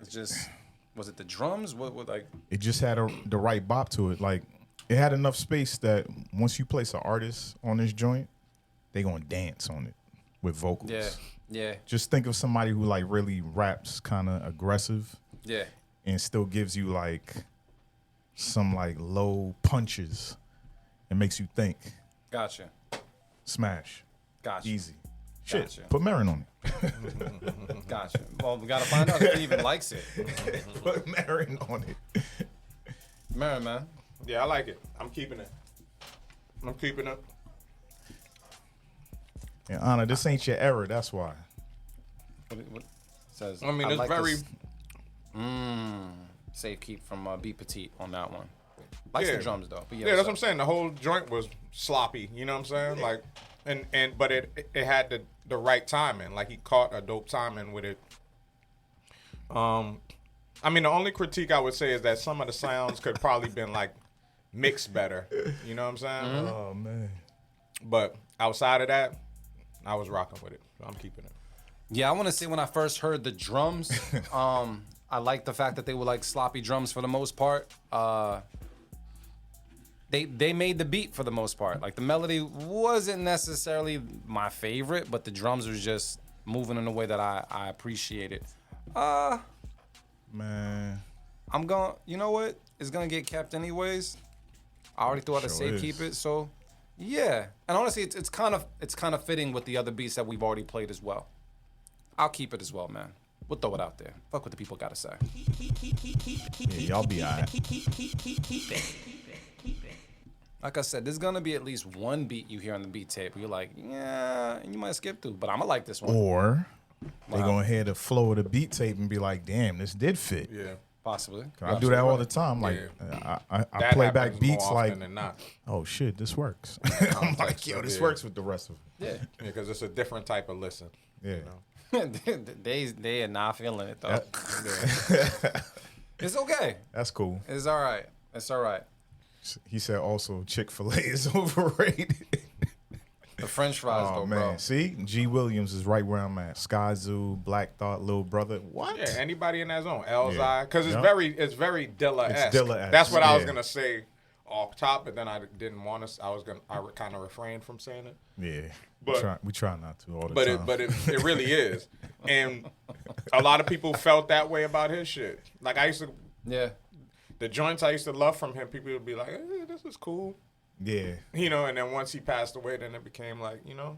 It's just, was it the drums? What like? It just had the right bop to it. Like, it had enough space that once you place an artist on this joint, they gonna dance on it with vocals. Yeah. Just think of somebody who like really raps kind of aggressive Yeah. and still gives you like some like low punches and makes you think. Gotcha. Smash. Gotcha. Easy. Shit. Gotcha. Put Marin on it. Gotcha. Well, we gotta find out if he even likes it. Put Marin on it. Marin, man. Yeah, I like it. I'm keeping it. I'm keeping it. And Anna, this ain't your era. That's why. What says? I mean, it's very. this. Safe keep from B Petite on that one. Likes Yeah. the drums though. But Yeah, that's what I'm saying. The whole joint was sloppy. You know what I'm saying? Like, but it had the right timing. Like, he caught a dope timing with it. I mean, the only critique I would say is that some of the sounds could probably been like mix better. You know what I'm saying? Oh man. But outside of that, I was rocking with it. So I'm keeping it. Yeah, I want to say when I first heard the drums, I liked the fact that they were like sloppy drums for the most part. They made the beat for the most part. Like the melody wasn't necessarily my favorite, but the drums was just moving in a way that I appreciated. Man. I'm going, you know what? It's going to get kept anyways. I already thought to say keep it, so yeah. And honestly, it's kind of fitting with the other beats that we've already played as well. I'll keep it as well, man. We'll throw it out there. Fuck what the people got to say. Yeah, y'all be alright. Like I said, there's going to be at least one beat you hear on the beat tape where you're like, yeah, and you might skip through, but I'm going to like this one. Or they gonna hear the flow of the beat tape and be like, damn, this did fit. Yeah. Possibly. I do that all the time. Like I play back beats like, oh shit, this works. I'm like, yo, this works with the rest of them. Yeah. Because it's a different type of listen. Yeah. You know? they are not feeling it though. It's okay. That's cool. It's all right. It's all right. He said also Chick-fil-A is overrated. The French fries though, man. bro. See, G Williams is right where I'm at. Sky Zoo, Black Thought, Lil Brother. What? Yeah, anybody in that zone. Elzai. Because Yeah. it's very Dilla-esque. It's Dilla-esque, That's what I was yeah. gonna say off top, but then I didn't want to. I kind of refrained from saying it. Yeah. But- we try not to all the But time. it really is. And a lot of people felt that way about his shit. Like I used to, Yeah. the joints I used to love from him, people would be like, hey, this is cool. Yeah. You know, and then once he passed away, then it became like, you know.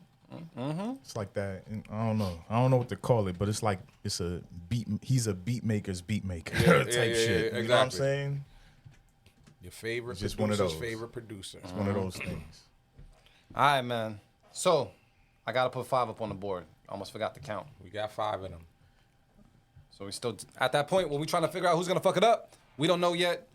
It's like that. And I don't know what to call it, but it's like it's a beat. He's a beat maker's beat maker type shit. yeah, You know what I'm exactly. saying? Your favorite Just producer's one of those. favorite producer. It's one of those things. All right, man. So I gotta put 5 up on the board. Almost forgot to count. We got 5 of them. So we still at that point when we trying to figure out who's gonna fuck it up. We don't know yet.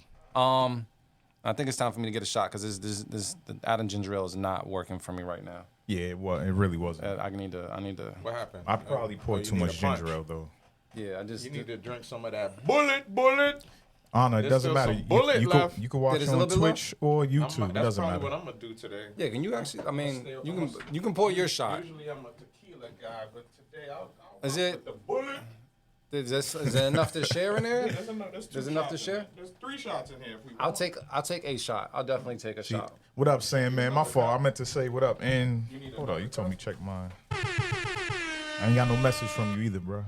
I think it's time for me to get a shot because this the Adam Ginger Ale is not working for me right now. Yeah, well, it really wasn't. I need to. What happened? I probably poured you too need much a punch. ginger ale though. Yeah, I just. You need to drink some of that bullet. Anna, it There's doesn't still matter. some bullet You left. can watch There's a on little bit Twitch or YouTube. That's It doesn't probably matter. what I'm gonna do today. Yeah, can you actually? I mean, stay- you can pour your shot. Usually I'm a tequila guy, but today I'll Is rock it- with the bullet. Is there enough to share in there? There's There's enough to share? There's 3 shots in here. If we I'll take a shot. I'll definitely take a shot. What up, Sam, man? My fault. I meant to say what up. And hold on, you told me check mine. I ain't got no message from you either, bro.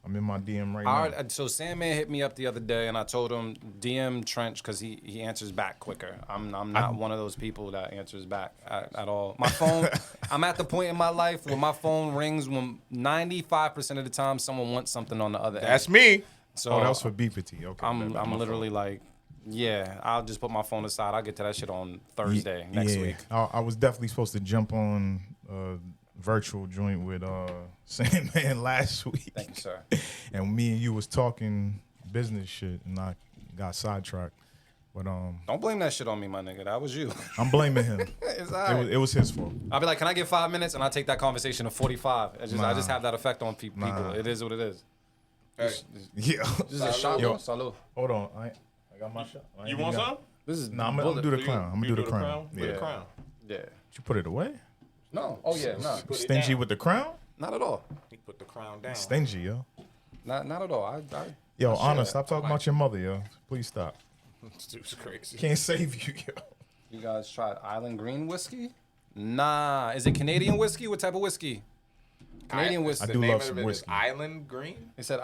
I'm in my DM right All now. right, so Sandman hit me up the other day, and I told him DM Trench because he answers back quicker. I'm not one of those people that answers back at all. My phone, I'm at the point in my life where my phone rings when 95% of the time someone wants something on the other end. That's me. So Oh, that was for Beepity. Okay. I'm my literally like, yeah, I'll just put my phone aside. I'll get to that shit on Thursday next week. I was definitely supposed to jump on virtual joint with Sandman last week. Thank you, sir. And me and you was talking business shit, and I got sidetracked. But Don't blame that shit on me, my nigga. That was you. I'm blaming him. It's all right. It was his fault. I'll be like, can I get 5 minutes? And I'll take that conversation to 45. I Nah. just have that effect on people. Nah. It is what it is. Hey, Yeah. This is a shot, Yo. bro. Salud. Hold on. I got my shot. I you ain't want got- some? This is Nah, I'm gonna do the crown. I'm gonna You do the crown. With Yeah. the crown. Yeah. Did you put it away? No. Oh yeah. No. Put it Stingy down. with the crown? Not at all. He put the crown down. Stingy, yo. Not at all. I Yo, share Anna, that. stop talking about your mother, yo. Please stop. This dude's crazy. Can't save you, yo. You guys tried Island Green whiskey? Nah. Is it Canadian whiskey? What type of whiskey? Canadian whiskey. I The do name love of some it is whiskey. Island Green. It said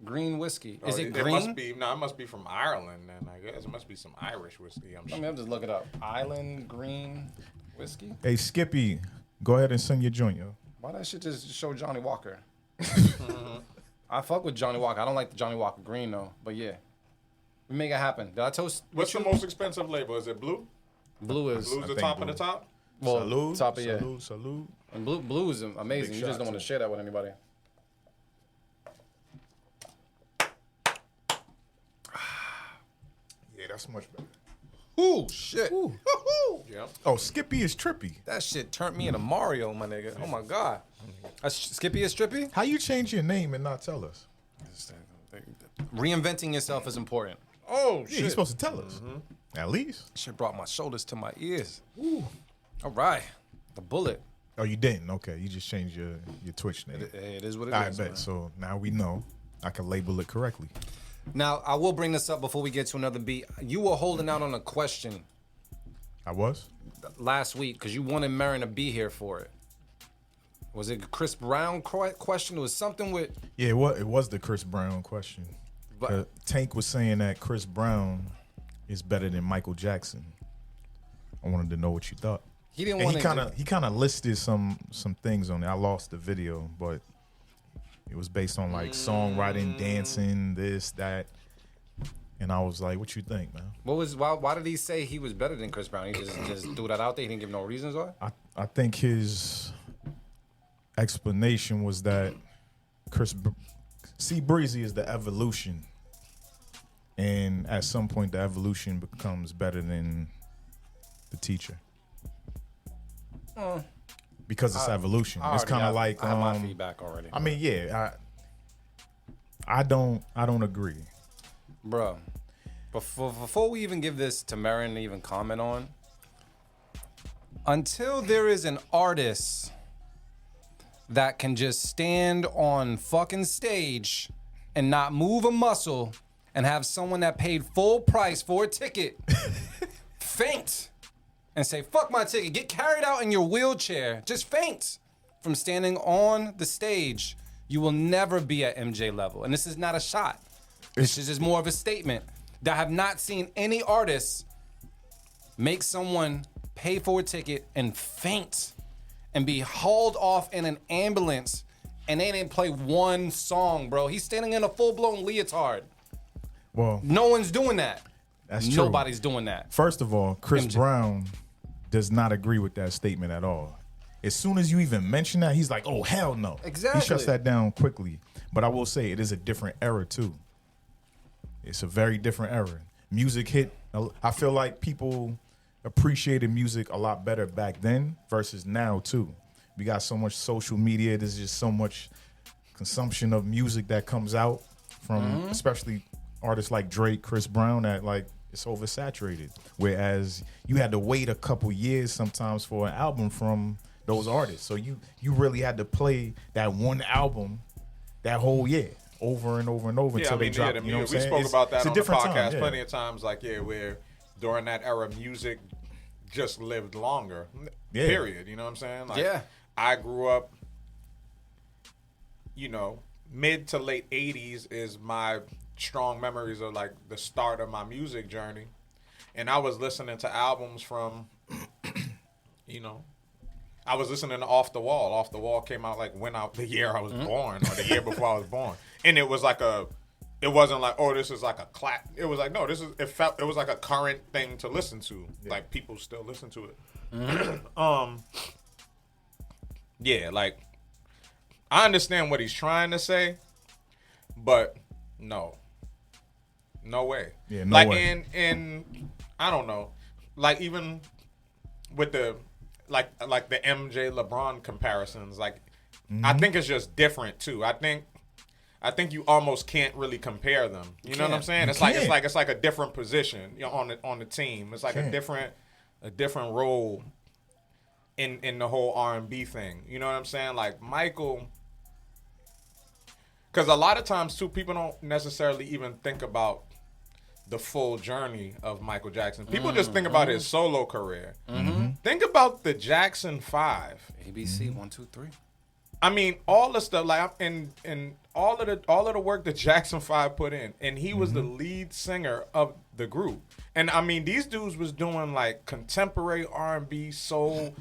Green whiskey. Is Oh, it It green? must be. No, it must be from Ireland. Then I guess it must be some Irish whiskey. I'm I sure. mean, I'm just look it up. Island Green whiskey. Hey, Skippy, go ahead and sing your joint, yo. Why that shit just show Johnny Walker? I fuck with Johnny Walker. I don't like the Johnny Walker Green though. But yeah, we make it happen. Did I toast? What's the most expensive label? Is it blue? Blue is Blue's the think top blue. of the top. well, Salud, top of yeah. salud, salud. And blue is amazing. Big You just shot, don't want to too. share that with anybody. Yeah, that's much better. Ooh, shit. Yeah. Oh, Skippy is trippy. That shit turned me into Mario, my nigga. Oh my god. Skippy is trippy? How you change your name and not tell us? Reinventing yourself is important. Oh Yeah, you're supposed to tell us. At least. Shit brought my shoulders to my ears. Ooh. All right. The bullet. Oh, you didn't? Okay. You just changed your Twitch name. It is what it I is. bet. Man. So now we know. I can label it correctly. Now, I will bring this up before we get to another beat. You were holding out on a question I was? last week because you wanted Marin to be here for it. Was it Chris Brown question? It was something with... Yeah, it was the Chris Brown question. But Tank was saying that Chris Brown is better than Michael Jackson. I wanted to know what you thought. he didn't And want he kind of listed some things on it. I lost the video, but it was based on like songwriting, dancing, this, that. And I was like, "What you think, man?" Why did he say he was better than Chris Brown? He just threw that out there. He didn't give no reasons why. I think his explanation was that C Breezy is the evolution, and at some point the evolution becomes better than the teacher because it's evolution. It's kind of like I have my feedback already. I mean, yeah, I don't agree. Bro, before we even give this to Marin to even comment on, until there is an artist that can just stand on fucking stage and not move a muscle and have someone that paid full price for a ticket faint and say, fuck my ticket, get carried out in your wheelchair, just faint from standing on the stage, you will never be at MJ level. And this is not a shot. This is just more of a statement that I have not seen any artist make someone pay for a ticket and faint and be hauled off in an ambulance and they didn't play one song, bro. He's standing in a full-blown leotard. Well, No one's doing that. that's true. Nobody's doing that. First of all, Chris MJ. Brown does not agree with that statement at all. As soon as you even mention that, he's like, "Oh, hell no." Exactly. He shuts that down quickly. But I will say it is a different era too. It's a very different era. Music hit. I feel like people appreciated music a lot better back then versus now too. We got so much social media. There's just so much consumption of music that comes out from especially artists like Drake, Chris Brown, that like it's oversaturated. Whereas you had to wait a couple years sometimes for an album from those artists. So you really had to play that one album that whole year over and over and over until they dropped. The You know what I'm we saying? spoke about that it's a on the different podcast time, yeah. plenty of times. Like, where during that era, music just lived longer. Yeah. Period. You know what I'm saying? Like, Yeah. I grew up, mid to late 80s is my strong memories of like the start of my music journey. And I was listening to albums from, I was listening to Off the Wall. Off the Wall came out like the year I was born or the year before I was born. And it was like it wasn't like, oh, this is like a clap. It was like, no, it was like a current thing to listen to. Yeah. Like people still listen to it. Yeah, like I understand what he's trying to say, but no way. Yeah, no like, way. And I don't know, like even with the like the MJ LeBron comparisons, like I think it's just different too. I think you almost can't really compare them. You know what I'm saying? It's like a different position on the team. It's like a different role in the whole R&B thing. You know what I'm saying? Like Michael, because a lot of times too, people don't necessarily even think about the full journey of Michael Jackson. People just think about his solo career. Think about the Jackson 5. ABC 1, 2, 3. I mean, all the stuff like and all of the work that Jackson 5 put in, and he was the lead singer of the group. And I mean, these dudes was doing like contemporary R&B, soul,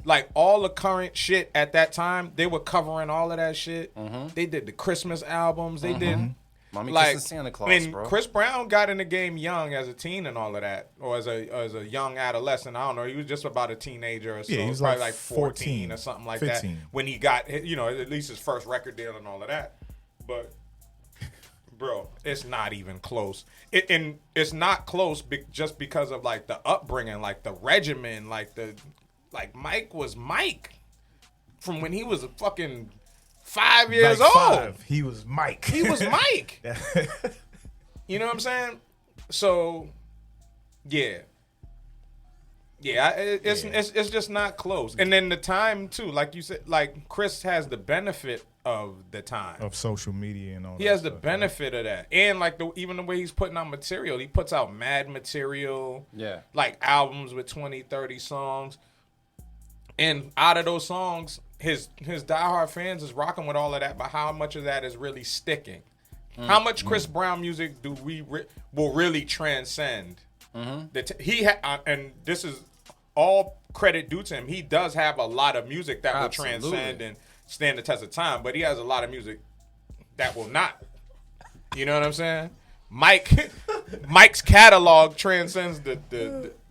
like all the current shit at that time. They were covering all of that shit. They did the Christmas albums. They did. Mommy Like, Kissing Santa Claus, I mean, bro. Chris Brown got in the game young as a teen and all of that, or as a young adolescent. I don't know. He was just about a teenager or so. Yeah, he was probably like 14 or something like 15. that when he got, at least his first record deal and all of that. But, bro, it's not even close. And it's not close just because of like the upbringing, like the regimen, like Mike was Mike from when he was a fucking 5 years Like old. 5, he was Mike. He was Mike. You know what I'm saying? So It's just not close. And then the time too, like you said, like Chris has the benefit of the time of social media and all. He has the benefit of that, and like even the way he's putting out material, he puts out mad material. Yeah, like albums with 20, 30 songs, and out of those songs, his diehard fans is rocking with all of that. But how much of that is really sticking? How much Chris Brown music do we will really transcend? And this is all credit due to him. He does have a lot of music that will transcend and stand the test of time, but he has a lot of music that will not. You know what I'm saying? Mike's catalog transcends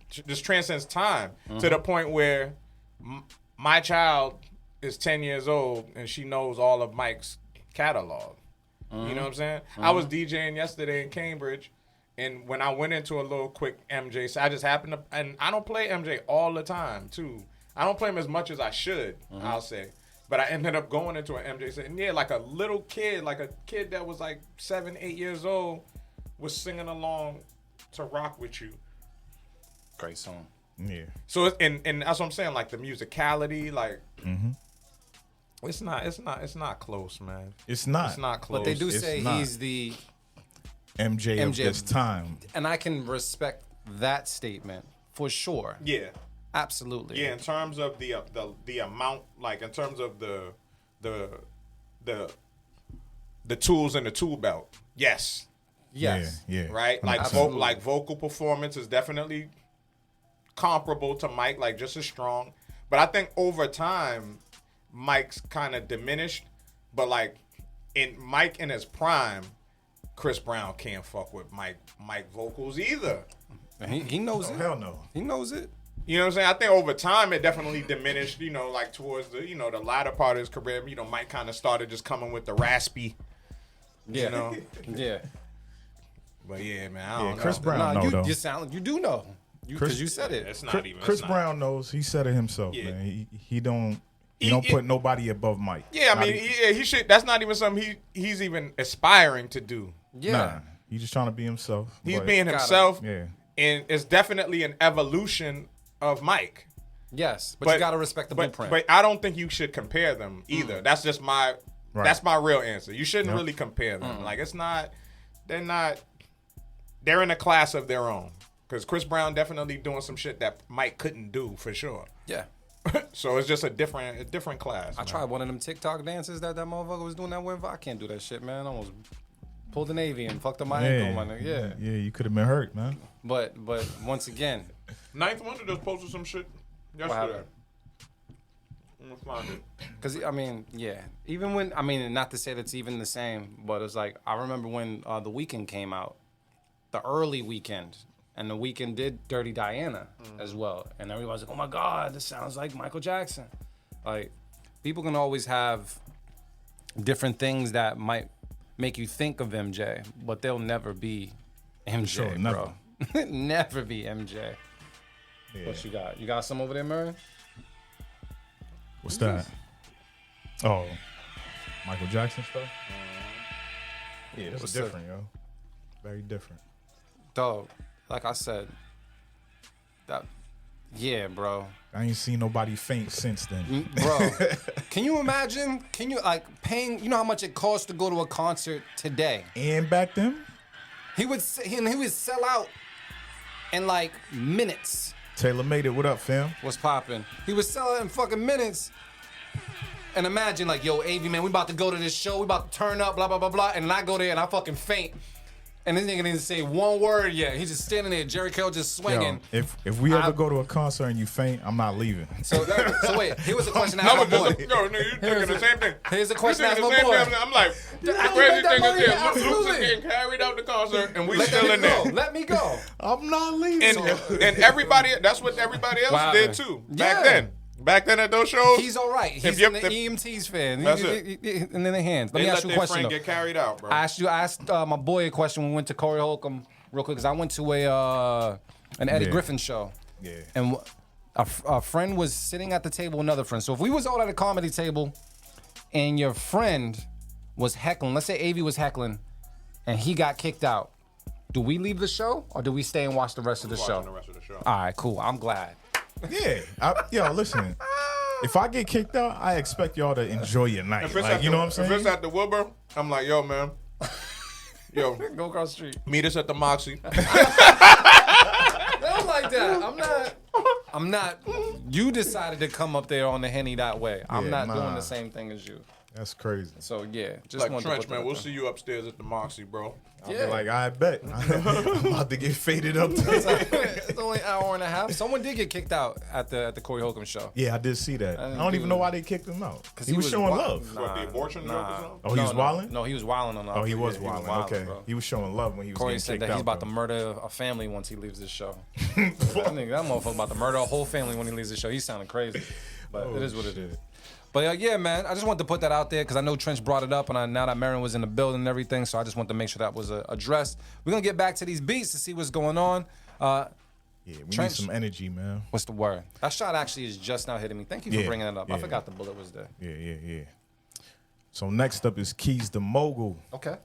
just transcends time to the point where my child is 10 years old and she knows all of Mike's catalog. You know what I'm saying? I was DJing yesterday in Cambridge, and when I went into a little quick MJ, so I just happened to, and I don't play MJ all the time, too. I don't play him as much as I should, I'll say. But I ended up going into an MJ set, and yeah, like a little kid, like a kid that was like 7, 8 years old, was singing along to Rock With You. Great song. Yeah. So, and that's what I'm saying, like the musicality, like, It's not close, man. It's not. It's not close. But they do say he's the MJ of this time. And I can respect that statement for sure. Yeah. Absolutely. Yeah, in terms of the amount, like in terms of the tools in the tool belt. Yes. Yes. Yeah. Right? Like vocal performance is definitely comparable to Mike, like just as strong. But I think over time Mike's kind of diminished, but like in Mike in his prime, Chris Brown can't fuck with Mike vocals either. He knows it. Hell no. He knows it. You know what I'm saying? I think over time it definitely diminished, like towards the, the latter part of his career, Mike kind of started just coming with the raspy, Yeah. Yeah. But yeah, man, I don't know. Chris Brown though. You sound like you do know. Because you said it. It's not even. Chris Brown knows. He said it himself, man. He don't put nobody above Mike. Yeah, I mean, he should. That's not even something he's even aspiring to do. Yeah. Nah, he's just trying to be himself. He's being himself. Yeah. And it's definitely an evolution of Mike. Yes, but you got to respect the blueprint. But I don't think you should compare them either. That's just that's my real answer. You shouldn't really compare them. Like they're in a class of their own. Because Chris Brown definitely doing some shit that Mike couldn't do for sure. Yeah. So it's just a different class. I tried one of them TikTok dances that motherfucker was doing that with. I can't do that shit, man. I almost pulled an Navy and fucked up my ankle, my nigga. Yeah. Yeah, you could have been hurt, man. But once again, Ninth Wonder just posted some shit yesterday. I'm gonna find it. Because, even when, not to say that's even the same, but it's like, I remember when The Weeknd came out, the early Weeknd, and The Weeknd did Dirty Diana as well. And everybody's like, oh my God, this sounds like Michael Jackson. Like, people can always have different things that might make you think of MJ, but they'll never be MJ, Sure, bro. Never be MJ. Yeah. What you got? You got some over there, Murray? What's that? Oh, Michael Jackson stuff? Yeah, this is What's different, yo. Very different. Dog, like I said, bro. I ain't seen nobody faint since then. Bro, can you imagine? Can you paying? You know how much it costs to go to a concert today? And back then? He would sell out in like minutes. Taylor made it. What up, fam? What's popping? He would sell it in fucking minutes. And imagine yo, AV man, we about to go to this show. We about to turn up, blah blah blah blah. And I go there and I fucking faint. And this nigga didn't say one word yet. He's just standing there, Jerry Curl just swinging. Yo, if we ever go to a concert and you faint, I'm not leaving. So wait, here was a question I asked my boy. Yo, nigga, you thinking the same thing. Here's a question I You asked thinking my the boy. same thing. I'm like, the crazy thing is this. Luke's is getting carried out the concert, and we still in there. Let me go. I'm not leaving. And everybody, that's what everybody else did too. Back then at those shows. He's all right. He's an EMT's fan. That's it. And in their hands. Let me ask you a question. Friend get carried out, bro. I asked my boy a question when we went to Corey Holcomb real quick because I went to an Eddie Griffin show. Yeah. And a friend was sitting at the table with another friend. So if we was all at a comedy table and your friend was heckling, let's say AV was heckling, and he got kicked out, Do we leave the show or do we stay and watch the rest of the show? Watching the rest of the show. All right, cool. I'm glad. Yeah. Listen. If I get kicked out, I expect y'all to enjoy your night. If it's Like, at you the, know what I'm saying? If it's at the Wilbur, I'm like, yo, man. Yo, Go across the street. meet us at the Moxie. Don't like that. I'm not. You decided to come up there on the Henny that way. I'm Yeah, not doing nah. the same thing as you. That's crazy. So yeah, just Like, wanted Trench, to put man, that we'll out see you upstairs at the Moxie, bro. I'll be like, I bet. I'm about to get faded up there. It's only an hour and a half. Someone did get kicked out at the Corey Holcomb show. Yeah, I did see that. I don't even know why they kicked him out. He was showing love. What, the abortion joke or something? Oh, he was wilding? No, he was wilding on. Oh, he was yeah, wilding. wilding, Okay. bro. He was showing love when he was Corey getting said kicked that out. he's about to though. murder a family once he leaves this show. That motherfucker about to murder a whole family when he leaves the show. He's sounding crazy, but it is what it is. But yeah, man, I just wanted to put that out there because I know Trench brought it up, and now that Marion was in the building and everything, so I just wanted to make sure that was addressed. We're gonna get back to these beats to see what's going on. Yeah, we Trench. need some energy, man. What's the word? That shot actually is just now hitting me. Thank you for Yeah, bringing it up. I yeah. forgot the bullet was there. Yeah. So next up is Keys the Mogul. Okay.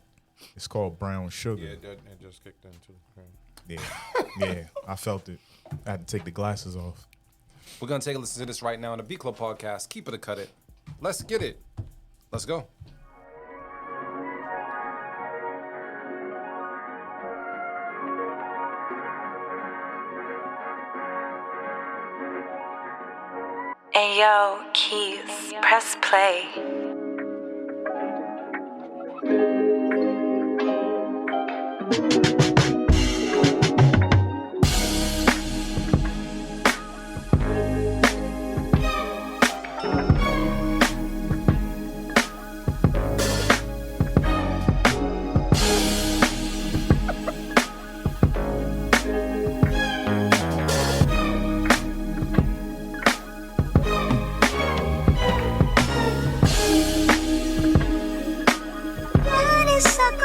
It's called Brown Sugar. Yeah, it just kicked in, too. Yeah, I felt it. I had to take the glasses off. We're gonna take a listen to this right now on the Beat Club podcast. Keep it or cut it. Let's get it. Let's go. Ayo, Keys, press play.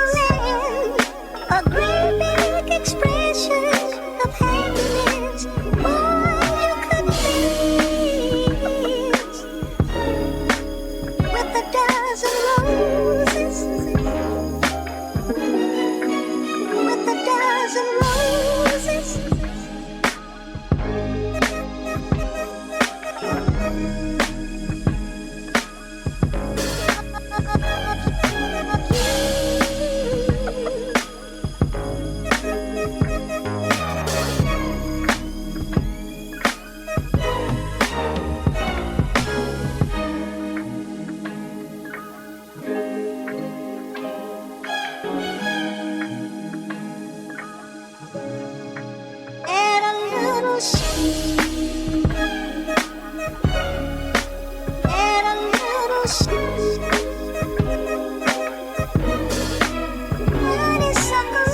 Honeysuckle, a great big expression of happiness. Boy, you could dance with a dozen roses, with a dozen roses. Add a little sweet. Add a little sweet. Honeysuckle,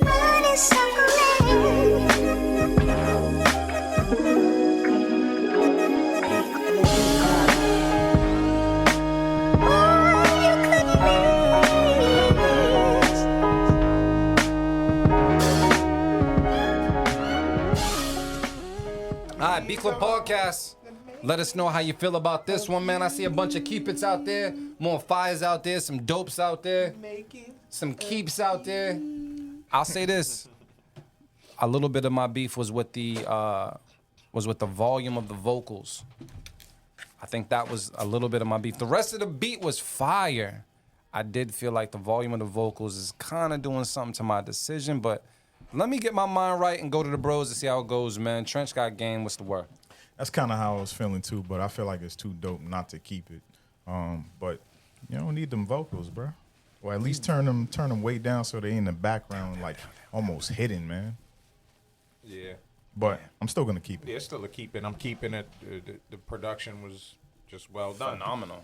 honeysuckle. Oh, you could dance. All right, Beat Club podcast. Let us know how you feel about this one, man. I see a bunch of keep it's out there, more fires out there, some dopes out there, some keeps out there. I'll say this: a little bit of my beef was with the volume of the vocals. I think that was a little bit of my beef. The rest of the beat was fire. I did feel like the volume of the vocals is kind of doing something to my decision, but let me get my mind right and go to the bros to see how it goes, man. Trench got game. What's the word? That's kind of how I was feeling too, but I feel like it's too dope not to keep it. But you don't need them vocals, bro. Or at least turn them way down so they in the background, like almost hidden, man. Yeah. But I'm still gonna keep it. Yeah, it's still a keep it. I'm keeping it. The production was just well done. Phenomenal.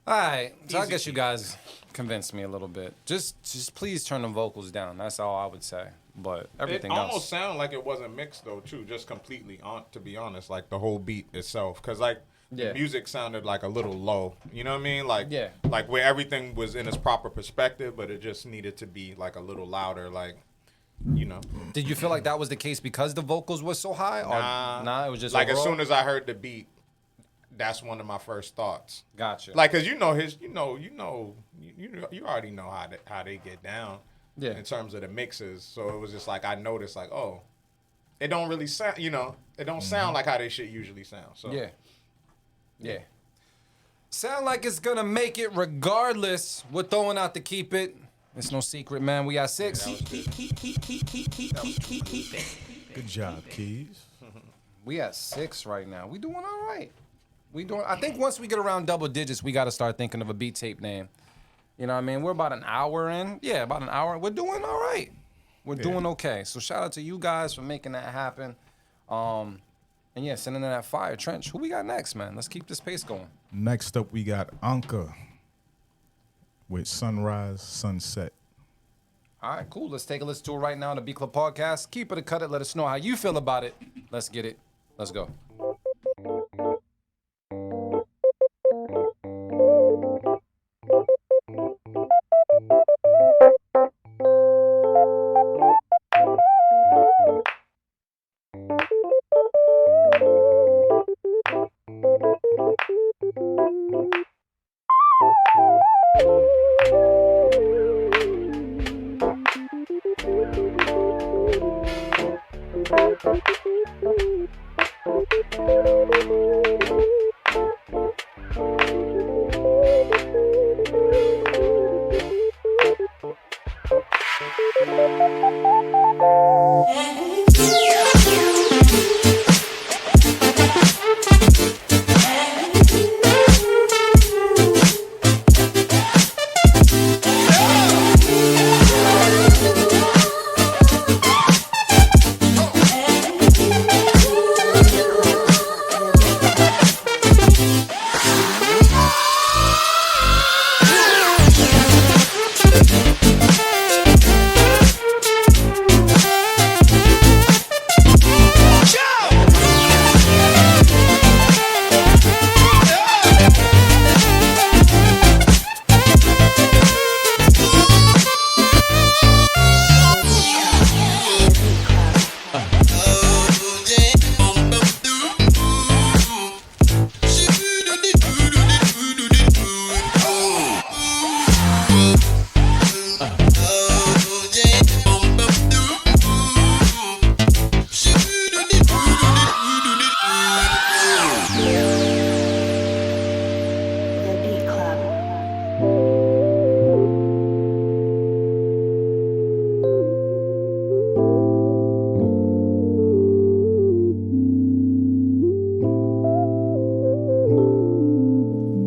All right, so I Easy guess you keep. guys convinced me a little bit. Just please turn the vocals down. That's all I would say. But It everything almost else. sounded like it wasn't mixed though, too. Just completely on. To be honest, like the whole beat itself, because like Yeah. the music sounded like a little low. You know what I mean? Like Yeah. like where everything was in its proper perspective, but it just needed to be like a little louder. Like, you know. Did you feel like that was the case because the vocals were so high? Or nah, it was just like overall? as soon as I heard the beat, that's one of my first thoughts. Gotcha. Like, cause you already know how they get down. Yeah. In terms of the mixes, so it was just like I noticed, like, oh, it don't really sound, it don't sound like how they shit usually sound. So yeah. Sound like it's gonna make it regardless. We're throwing out the keep it. It's no secret, man. We got 6. Good job, Keys. We at 6 right now. We doing all right. I think once we get around double digits, we got to start thinking of a beat tape name. You know what I mean? We're about an hour in. Yeah, about an hour. We're doing all right. We're doing okay. So shout out to you guys for making that happen. And yeah, sending in that fire. Trench, who we got next, man? Let's keep this pace going. Next up, we got Anka with Sunrise Sunset. All right, cool. Let's take a listen to it right now on the Beat Club Podcast. Keep it or cut it. Let us know how you feel about it. Let's get it. Let's go.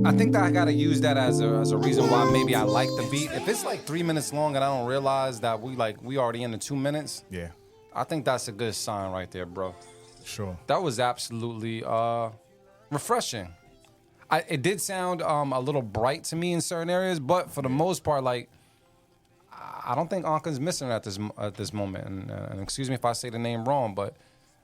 I think that I gotta use that as a reason why maybe I like the beat. If it's like 3 minutes long and I don't realize that we already in the 2 minutes, Yeah, I think that's a good sign right there, bro. sure. That was absolutely refreshing. It did sound a little bright to me in certain areas, but for the most part, like I don't think Anka's missing at this moment. And excuse me if I say the name wrong, but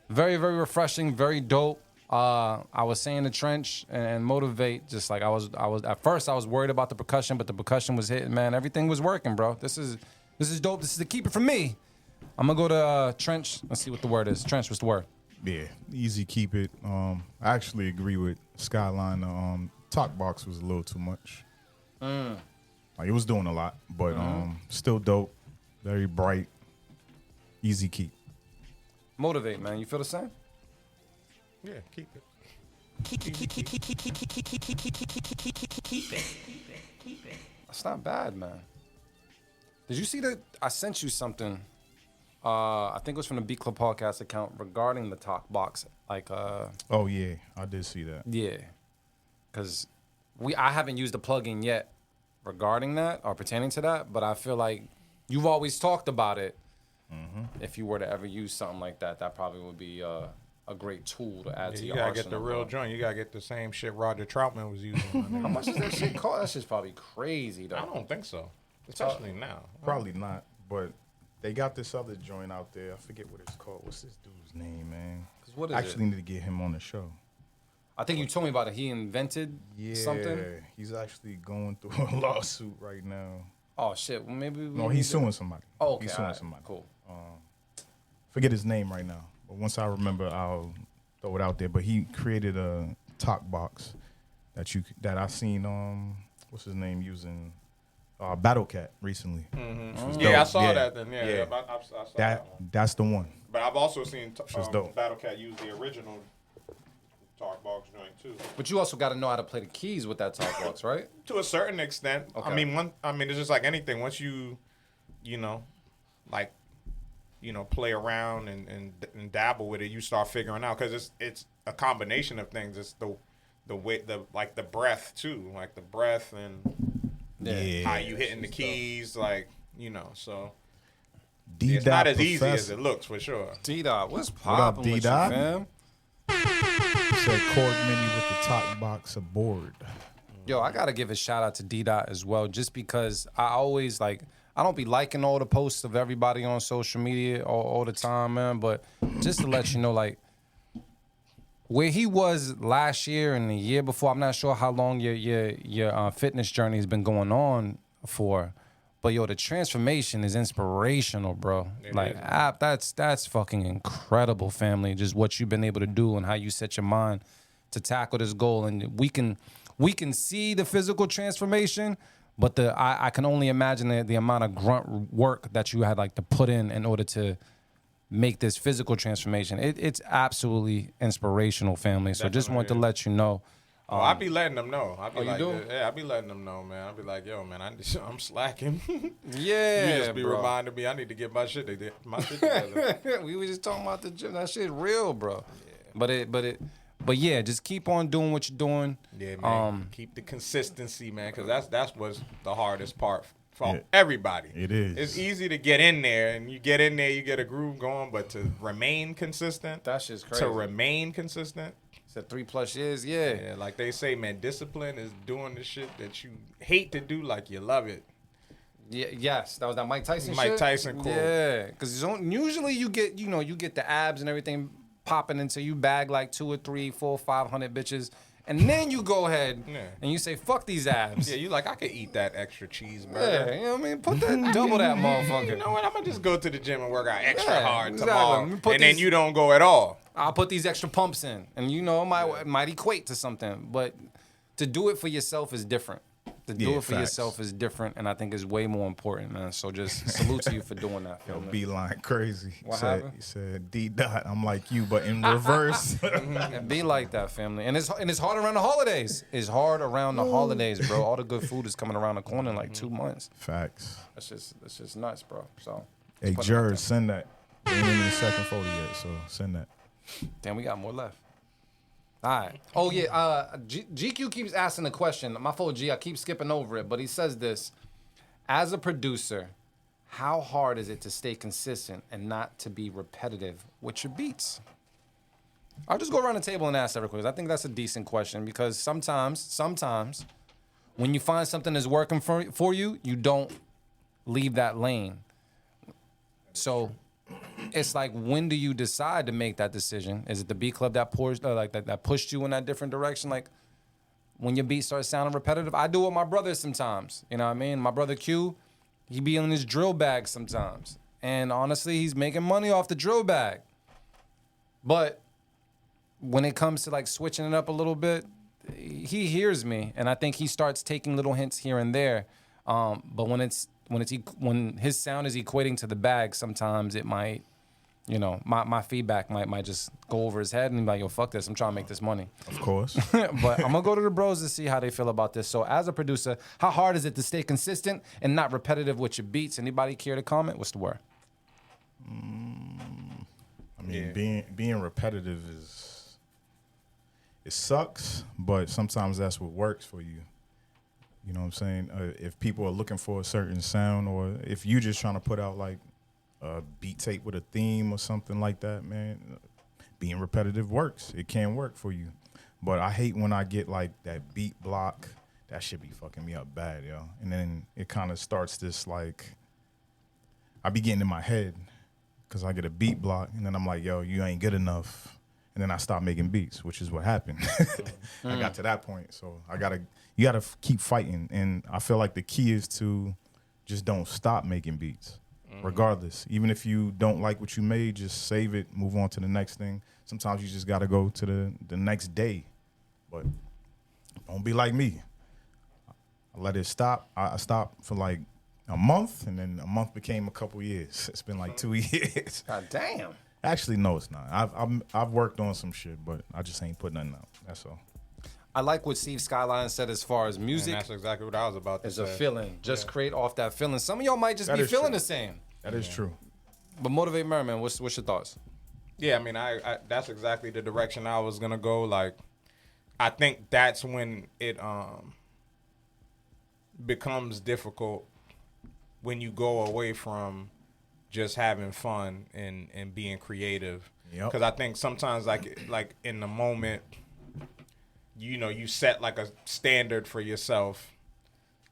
very, very refreshing, very dope. I was saying the Trench and Motivate, just like I was at first I was worried about the percussion, but the percussion was hitting, man. Everything was working, bro. This is dope. This is the keeper for me. I'm gonna go to Trench. Let's see what the word is. Trench, what's the word? Yeah, easy, keep it. I actually agree with Skyline. Talk box was a little too much. Like it was doing a lot, but still dope. Very bright. Easy keep. Motivate, man. You feel the same? yeah, keep it. That's not bad, man. Did you see that? I sent you something. I think it was from the Beat Club Podcast account regarding the talk box. Like, Oh yeah, I did see that. yeah, because I haven't used the plugin yet regarding that or pertaining to that, but I feel like you've always talked about it. If you were to ever use something like that, that probably would be a great tool to add to You your gotta arsenal. get the real joint. You gotta get the same shit Roger Troutman was using. my How nigga. much does that shit cost? That shit's probably crazy, though. I don't think so, especially now. Probably not, but they got this other joint out there. I forget what it's called. What's this dude's name, man? 'Cause what is Actually it? need to get him on the show. I think you told me about it. He invented something. He's actually going through a lawsuit right now. Oh, shit. Well, maybe we No, need he's to- suing somebody. Oh, okay. He's suing alright, somebody. Cool. Forget his name right now, but once I remember, I'll throw it out there. But he created talk box that I seen what's his name using Battle Cat recently. Mm-hmm. Yeah, I saw that then. Yeah. I saw that one. That's the one. But I've also seen dope. Battle Cat use the original talk box joint too. But you also got to know how to play the keys with that talk box, right? To a certain extent. Okay. I mean, it's just like anything. Once you play around and dabble with it, you start figuring out because it's a combination of things. It's the way the breath too, like the breath and how you hitting the keys, so. It's not as easy as it looks, for sure. D-Dot, what's poppin' with you, D-Dot? fam? Said chord menu with the talk box aboard. Yo, I gotta give a shout out to D-Dot as well, just because I always I don't be liking all the posts of everybody on social media all the time, man. But just to let you know, where he was last year and the year before, I'm not sure how long your fitness journey has been going on for. But yo, the transformation is inspirational, bro. That's fucking incredible, family. Just what you've been able to do and how you set your mind to tackle this goal. And we can see the physical transformation, but I can only imagine the amount of grunt work that you had to put in order to make this physical transformation. It's absolutely inspirational, family. So just want to let you know. I be letting them know. I be you do? I be letting them know, man. I be like, yo, man, I'm slacking. Yeah, you just be reminding me I need to get my shit together. We were just talking about the gym. That shit real, bro. Yeah. But yeah, just keep on doing what you're doing. Yeah, man. Keep the consistency, man, because that's what's the hardest part for everybody. It is. It's easy to get in there, and you get in there, you get a groove going, but to remain consistent. That shit's crazy. To remain consistent. Said 3+ years, yeah. Yeah, like they say, man, discipline is doing the shit that you hate to do like you love it. Yeah, yes, that was that Mike Tyson shit? Mike Tyson quote. Yeah, because usually you get the abs and everything popping until you bag 200 or 300, 400, 500 bitches. And then you go ahead and you say, fuck these abs. Yeah, you I could eat that extra cheeseburger. Yeah, you know what I mean? Put that, double that motherfucker. You know what? I'm going to just go to the gym and work out extra hard exactly. tomorrow. And then you don't go at all. I'll put these extra pumps in. And it might equate to something. But to do it for yourself is different. To do it for yourself is different, and I think is way more important, man. So just salute to you for doing that. Yo, Beeline crazy. What happened? He said D-Dot. I'm like you, but in reverse. Be like that, family. And it's hard around the holidays. It's hard around the holidays, bro. All the good food is coming around the corner in 2 months. Facts. That's just nuts, bro. So hey, Jers, send that. We ain't in the second photo yet, so send that. Damn, we got more left. All right. Oh, yeah. GQ keeps asking the question. My fault, G. I keep skipping over it. But he says this. As a producer, how hard is it to stay consistent and not to be repetitive with your beats? I'll just go around the table and ask everyone. I think that's a decent question because sometimes when you find something that's working for you, you don't leave that lane. So it's when do you decide to make that decision? Is it the beat club that that pushed you in that different direction? When your beat starts sounding repetitive, I do it with my brothers sometimes. You know what I mean? My brother Q, he be in his drill bag sometimes, and honestly, he's making money off the drill bag. But when it comes to switching it up a little bit, he hears me, and I think he starts taking little hints here and there. But when his sound is equating to the bag, sometimes it might, my feedback might just go over his head and be like, yo, fuck this, I'm trying to make this money. Of course. But I'm gonna go to the bros to see how they feel about this. So as a producer, how hard is it to stay consistent and not repetitive with your beats? Anybody care to comment? What's the word? I mean, being repetitive it sucks, but sometimes that's what works for you. You know what I'm saying? If people are looking for a certain sound, or if you just trying to put out a beat tape with a theme or something like that, man, being repetitive works. It can work for you. But I hate when I get that beat block. That shit be fucking me up bad, yo. And then it kind of starts this I be getting in my head because I get a beat block, and then I'm like, yo, you ain't good enough. And then I stop making beats, which is what happened. I got to that point, so you gotta keep fighting. And I feel like the key is to just don't stop making beats, regardless. Even if you don't like what you made, just save it, move on to the next thing. Sometimes you just gotta go to the next day But don't be like me. I let it stop. I stopped for like a month, and then a month became a couple years. It's been like 2 years. God damn. Actually, no, it's not. I've worked on some shit, but I just ain't put nothing out. That's all. I like what Steve Skyline said as far as music. And that's exactly what I was about to is say. a feeling. Just create off that feeling. Some of y'all might just That be is feeling true. the same. That is true. But Motivate Merriman, what's your thoughts? Yeah, I mean, I that's exactly the direction I was gonna go. Like, I think that's when it becomes difficult when you go away from just having fun and being creative. Yep. Because I think sometimes, like in the moment, you know, you set like a standard for yourself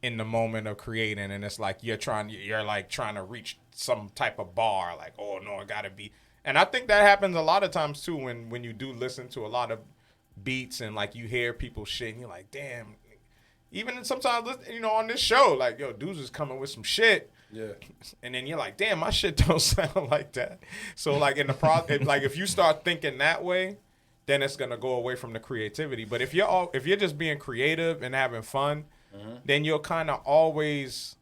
in the moment of creating, and it's like you're trying to reach some type of bar. Like, oh no, it gotta be. And I think that happens a lot of times too when you do listen to a lot of beats and like you hear people shit and you're like, damn. Even sometimes, you know, on this show, like, yo, dudes is coming with some shit. Yeah. And then you're like, damn, my shit don't sound like that. So like in the like if you start thinking that way, then it's gonna go away from the creativity. But if you're just being creative and having fun, then you'll kind of always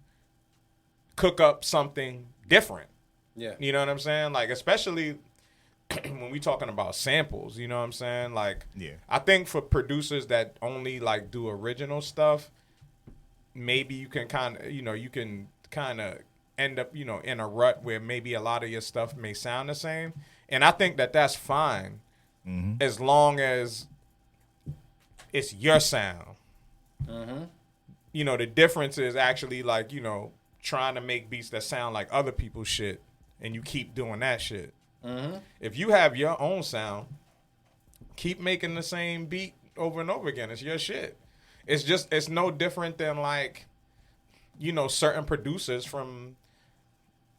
cook up something different. Yeah. You know what I'm saying? Like, especially when we talking about samples, you know what I'm saying? Like, Yeah. I think for producers that only like do original stuff, maybe you can kind of end up, you know, in a rut where maybe a lot of your stuff may sound the same. And I think that that's fine as long as it's your sound. You know, the difference is actually like, you know, trying to make beats that sound like other people's shit and you keep doing that shit. If you have your own sound, keep making the same beat over and over again. It's your shit. It's no different than like, you know, certain producers from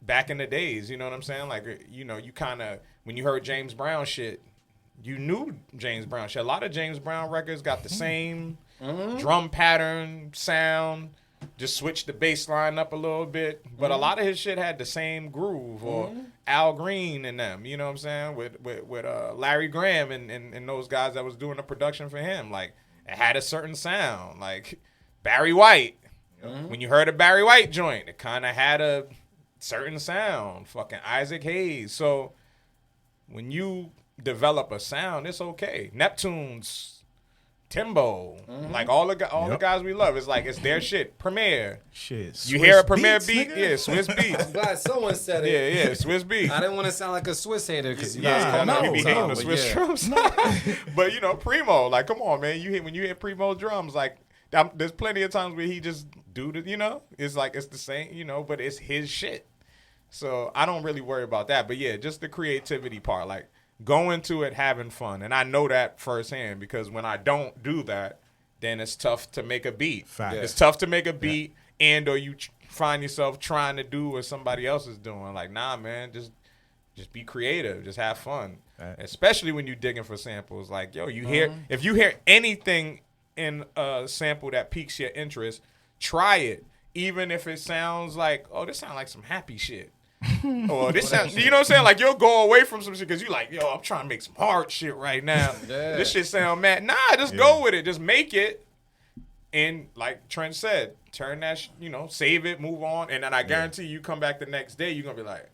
back in the days, you know what I'm saying? Like, you know, you kind of, when you heard James Brown shit, you knew James Brown shit. A lot of James Brown records got the same drum pattern, sound, just switch the bass line up a little bit. But a lot of his shit had the same groove, or Al Green and them, you know what I'm saying? With Larry Graham and those guys that was doing the production for him. Like, it had a certain sound. Like, Barry White. When you heard a Barry White joint, it kind of had a certain sound. Fucking Isaac Hayes. So when you develop a sound, it's okay. Neptune's, Timbo, like all the guys we love, it's like it's their shit. Premier. Shit. You Swiss hear a Premier Beats, beat? nigga? Yeah, Swiss Beats. Glad someone said it. Yeah, Swiss Beats. I didn't want to sound like a Swiss hater because you Yeah, guys call no, me We be all hating the the time, Swiss but yeah. drums. But you know, Primo, like, come on, man. When you hear Primo drums, like, there's plenty of times where he just do the, you know, it's like it's the same, you know, but it's his shit. So I don't really worry about that. But yeah, just the creativity part, like go into it having fun. And I know that firsthand because when I don't do that, then it's tough to make a beat. Fact. It's tough to make a beat and or you find yourself trying to do what somebody else is doing. Like, nah, man, just be creative. Just have fun. Right. Especially when you're digging for samples. Like, yo, you hear, if you hear anything in a sample that piques your interest, try it. Even if it sounds like, oh, this sounds like some happy shit. Or this sounds, you know what I'm saying? Like, you'll go away from some shit because you like, yo, I'm trying to make some hard shit right now. Yeah. This shit sound mad. Nah, just go with it. Just make it. And like Trent said, turn that, you know, save it, move on. And then I guarantee you come back the next day, you're going to be like,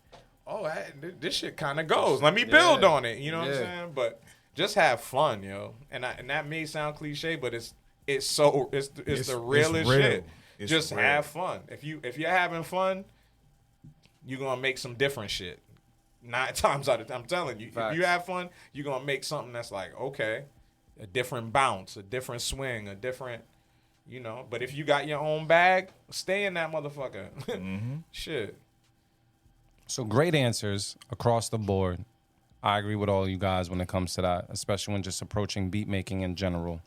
oh, this shit kind of goes. Let me build on it. You know what I'm saying? But just have fun, yo. And that may sound cliche, but it's the realest real. shit. It's Just real. have fun. If you're having fun, you're gonna make some different shit. 9 times out of 10, I'm telling you. Facts. If you have fun, you're gonna make something that's like, okay, a different bounce, a different swing, a different, you know. But if you got your own bag, stay in that motherfucker. Shit. So great answers across the board. I agree with all you guys when it comes to that, especially when just approaching beat making in general.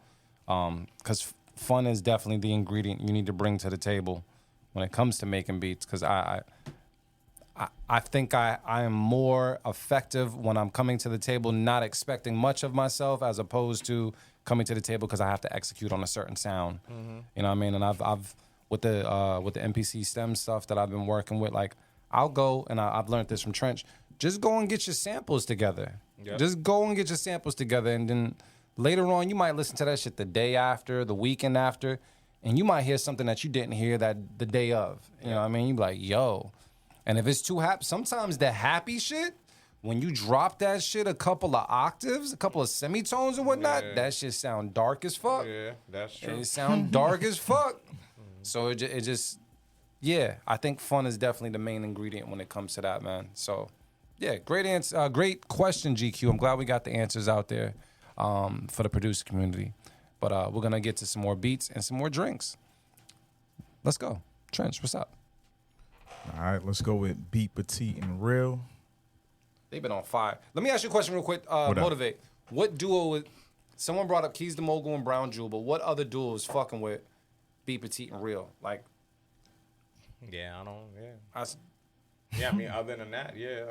Because fun is definitely the ingredient you need to bring to the table when it comes to making beats. Because I think I am more effective when I'm coming to the table not expecting much of myself as opposed to coming to the table because I have to execute on a certain sound. You know what I mean? And I've with the MPC STEM stuff that I've been working with, like I'll go and I've learned this from Trench. Just go and get your samples together. Yep. Just go and get your samples together, and then later on, you might listen to that shit the day after, the weekend after, and you might hear something that you didn't hear that the day of. You know what I mean? You be like, yo. And if it's too happy, sometimes the happy shit, when you drop that shit a couple of octaves, a couple of semitones and whatnot, that shit sound dark as fuck. Yeah, that's true. It sound dark as fuck. So it just, yeah, I think fun is definitely the main ingredient when it comes to that, man. So, yeah, great answer, great question, GQ. I'm glad we got the answers out there for the producer community. But we're gonna get to some more beats and some more drinks. Let's go, Trench. What's up? All right, let's go with Beat Petite and Real. They've been on fire. Let me ask you a question real quick. Motivate. What duo would... Someone brought up Keys the Mogul and Brown Jewel, but what other duo is fucking with Beat Petite and Real? Like... Yeah, I don't... Yeah. I mean, other than that, yeah.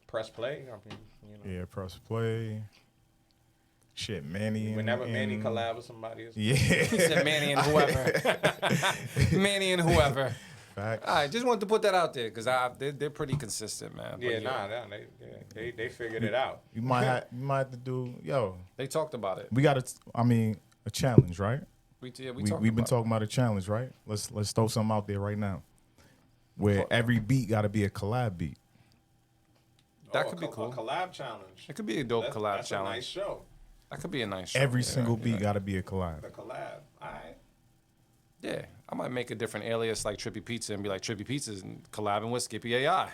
Press play. I mean, you know. Yeah, Press Play. Shit, Manny. Whenever Manny collab with somebody. Yeah. He said Manny and whoever. Manny and whoever. Facts. All right, just wanted to put that out there because they're pretty consistent, man. Yeah, they figured it out. You might have to do, They talked about it. we got a challenge, right? We've been talking about a challenge, right? Let's throw something out there right now. Where every beat got to be a collab beat. That could be cool. A collab challenge. It could be a dope collab that's challenge. A nice show. That could be a nice show. Every single beat got to be a collab. The collab. All right. Yeah, I might make a different alias like Trippy Pizza and be like Trippy Pizza's collabing with Skippy AI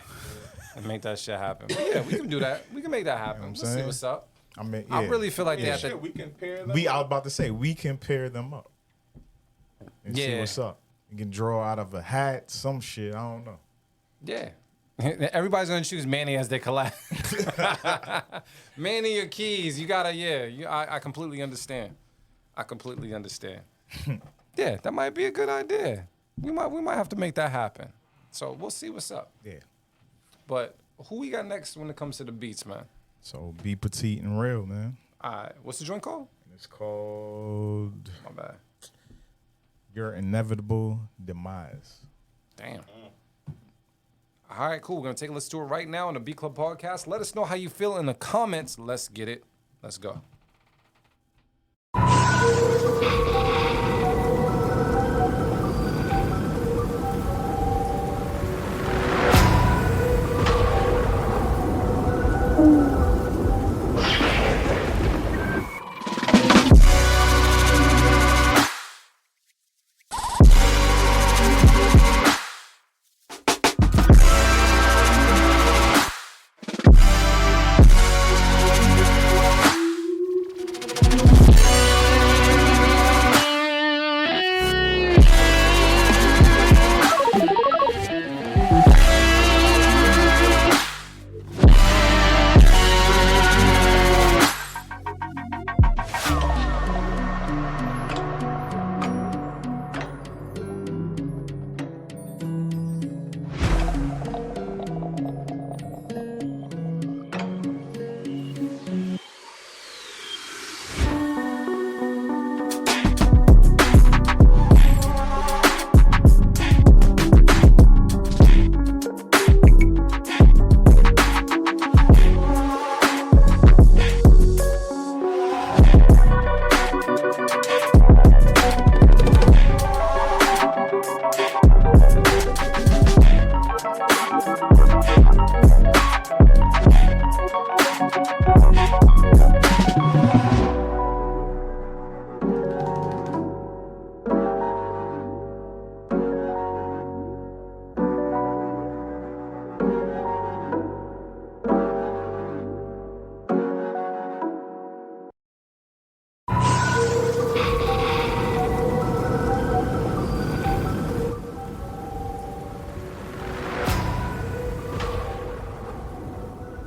and make that shit happen. But yeah, we can do that. We can make that happen. We'll see what's up. I mean, I really feel like they have Shit, to. we can pair them. I was about to say we can pair them up and see what's up. You can draw out of a hat, some shit. I don't know. Yeah. Everybody's gonna choose Manny as their collab. Manny or Keys, you gotta, I completely understand. Yeah, that might be a good idea. We might have to make that happen. So we'll see what's up. Yeah. But who we got next when it comes to the beats, man? So Be Petite and Real, man. All right, what's the joint called? It's called My bad. Your Inevitable Demise. Damn. All right, cool. We're going to take a listen to it right now on the Beat Club podcast. Let us know how you feel in the comments. Let's get it. Let's go.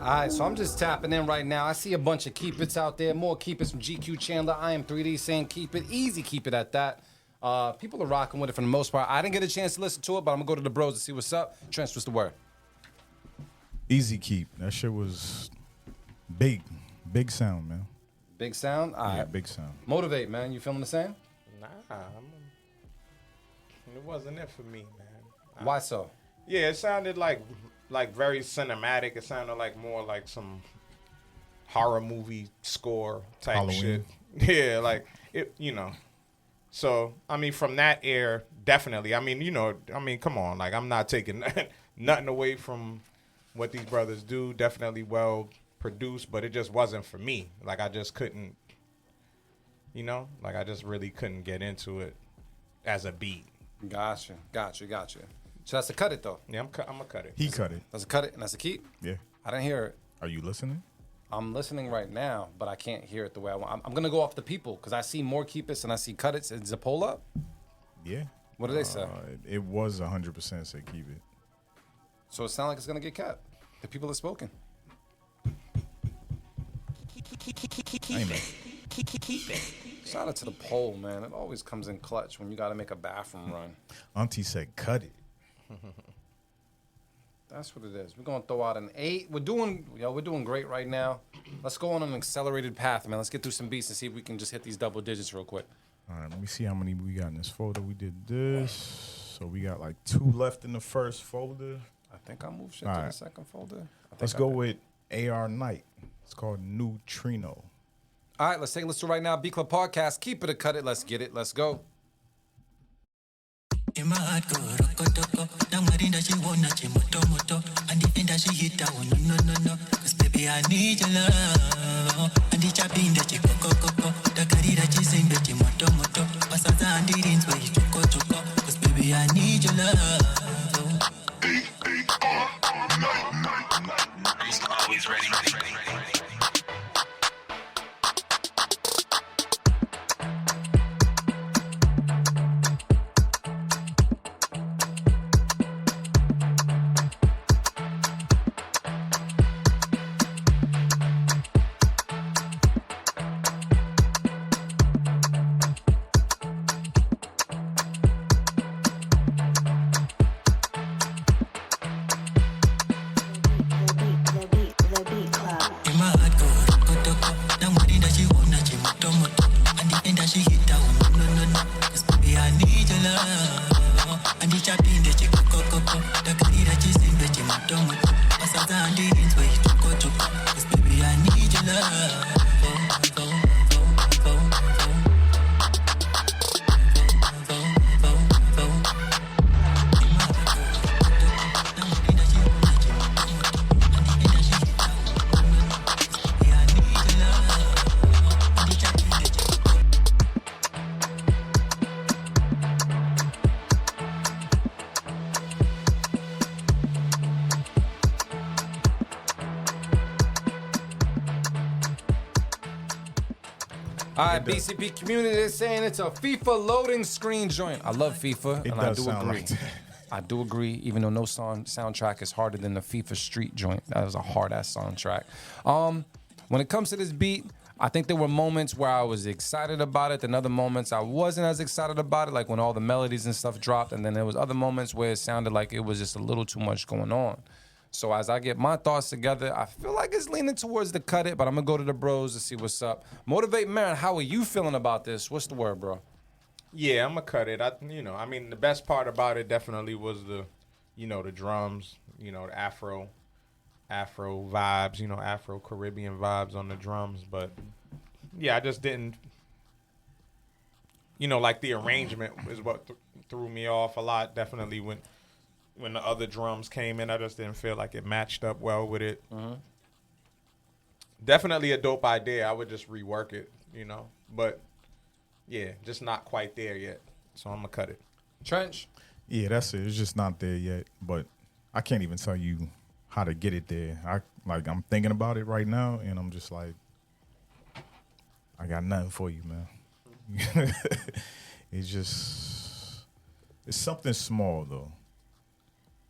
All right, so I'm just tapping in right now. I see a bunch of keep it's out there. More keep it's from GQ Chandler. I am 3D saying keep it. Easy keep it at that. People are rocking with it for the most part. I didn't get a chance to listen to it, but I'm going to go to the bros to see what's up. Trent, what's the word? Easy Keep. That shit was big. Big sound, man. Big sound? All right. Big sound. Motivate, man. You feeling the same? Nah, it wasn't it for me, man. Why so? Yeah, it sounded like very cinematic. It sounded like more like some horror movie score type Halloween. shit. Yeah, like it, you know. So I mean, from that air, definitely. I mean, you know, I mean, come on, like I'm not taking nothing away from what these brothers do. Definitely well produced, but it just wasn't for me. Like I just couldn't, you know, like I just really couldn't get into it as a beat. Gotcha. So that's a cut it though. Yeah, I'm gonna cut it. He cut it. That's a cut it, and that's a keep. Yeah. I didn't hear it. Are you listening? I'm listening right now, but I can't hear it the way I want. I'm gonna go off the people because I see more keep it and I see cut it. Is the poll up? Yeah. What did they say? It was 100% say keep it. So it sounds like it's gonna get cut. The people have spoken. Amen. Shout out to the poll, man. It always comes in clutch when you got to make a bathroom run. Auntie said cut it. That's what it is. We're gonna throw out an 8. We're doing great right now. Let's go on an accelerated path, man. Let's get through some beats and see if we can just hit these double digits real quick. All right, let me see how many we got in this folder. We did this. So we got like 2 left in the first folder. I think I moved shit All to the right. second folder. Let's go with AR Knight. It's called Neutrino. All right, let's take a listen right now. B Club Podcast. Keep it or cut it. Let's get it. Let's go. In my heart go rock-a-doco. Now Marinda she wanna moto. And the end that she hit that one, no. Cause baby I need your love. And the chapping that you go. The carry that you sing that you moto. Pasata and the rings where you choco. Cause baby I need your love. I'm always ready. The beat club. In my heart go rock-a-doco. Now Marinda she wanna moto. And the end that she hit that one, no. Cause baby I need your love. And the chapping that you go. The carry that you sing that you moto. Pasata and the rings where you choco. Cause baby I need your love. All right, BCP community is saying it's a FIFA loading screen joint. I love FIFA, It and I does do sound agree. like that. I do agree, even though no soundtrack is harder than the FIFA Street joint. That was a hard-ass soundtrack. When it comes to this beat, I think there were moments where I was excited about it, and other moments I wasn't as excited about it, like when all the melodies and stuff dropped, and then there was other moments where it sounded like it was just a little too much going on. So as I get my thoughts together, I feel like it's leaning towards the cut it, but I'm going to go to the bros to see what's up. Motivate Marin, how are you feeling about this? What's the word, bro? Yeah, I'm gonna cut it. I mean, the best part about it definitely was the drums, the Afro vibes, Afro Caribbean vibes on the drums. But yeah, I just didn't, like the arrangement is what threw me off a lot. Definitely when the other drums came in, I just didn't feel like it matched up well with it. Mm-hmm. Definitely a dope idea. I would just rework it, but. Yeah, just not quite there yet. So I'm going to cut it. Trench? Yeah, that's it. It's just not there yet. But I can't even tell you how to get it there. I'm thinking about it right now, and I'm just like, I got nothing for you, man. It's something small, though.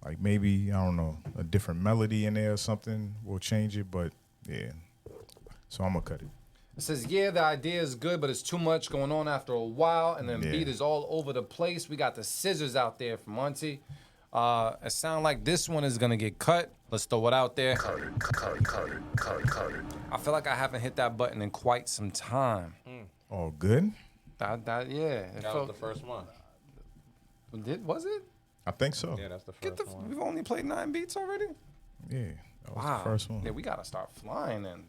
Like maybe, I don't know, a different melody in there or something will change it. But, yeah. So I'm going to cut it. It says, yeah, the idea is good, but it's too much going on after a while, and then beat is all over the place. We got the scissors out there from Auntie. It sounds like this one is going to get cut. Let's throw it out there. Cut it. I feel like I haven't hit that button in quite some time. All good? Yeah. That was the first one. Was it? I think so. Yeah, that's the first one. We've only played 9 beats already? Yeah, that was Wow. the first one. Yeah, we got to start flying then.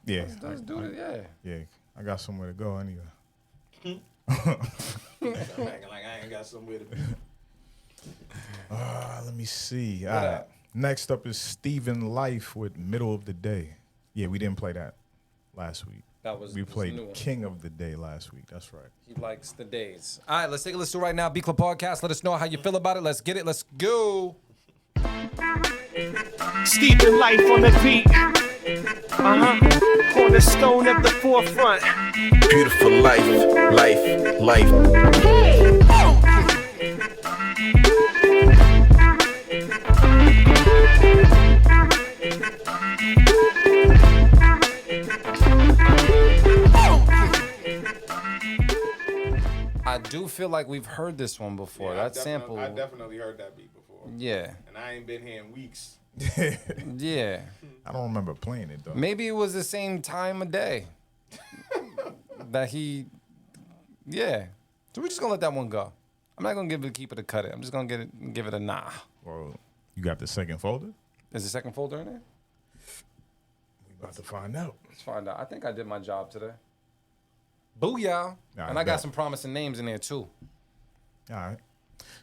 Yeah. Let's do it. Yeah. Yeah. I got somewhere to go anyway. I'm acting like I ain't got somewhere to be. Let me see. All right. Next up is Stephen Life with Middle of the Day. Yeah, we didn't play that last week. We played King of the Day last week. That's right. He likes the days. All right, let's take a listen right now. B Club Podcast. Let us know how you feel about it. Let's get it. Let's go. Stephen Life on the beat. Cornerstone at the forefront. Beautiful life. I do feel like we've heard this one before. Yeah, that sample. I definitely heard that beat before. Yeah. And I ain't been here in weeks. Yeah. I don't remember playing it, though. Maybe it was the same time of day that he. Yeah. So we're just going to let that one go. I'm not going to keep it a cut it. I'm just going to give it a nah. Well, you got the second folder? Is the second folder in there? We about to find out. Let's find out. I think I did my job today. Booyah. Nah, And I got some promising names in there, too. All right.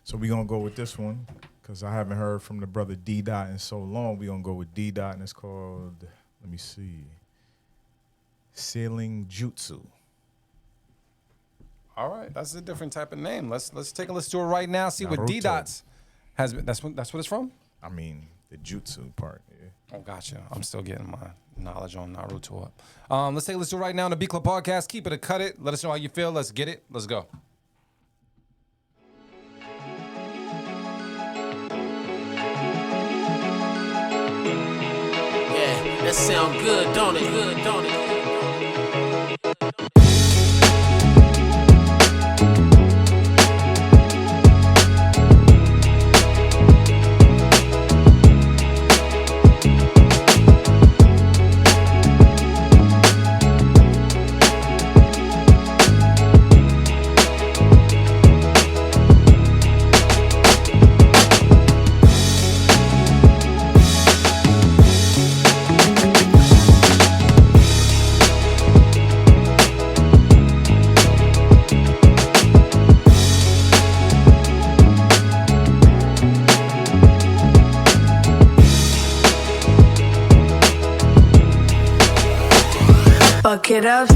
So we're going to go with this one because I haven't heard from the brother D-Dot in so long. We're going to go with D-Dot, and it's called, let me see, Sailing Jutsu. All right. That's a different type of name. Let's take a listen to it right now, see what Naruto. D-Dots has been. That's what it's from? I mean, the jutsu part. Yeah. Oh, gotcha. I'm still getting my knowledge on Naruto up. Let's take a listen right now on the B Club Podcast. Keep it or cut it. Let us know how you feel. Let's get it. Let's go. Yeah, that sound good, don't it? Good, don't it? Fuck it up.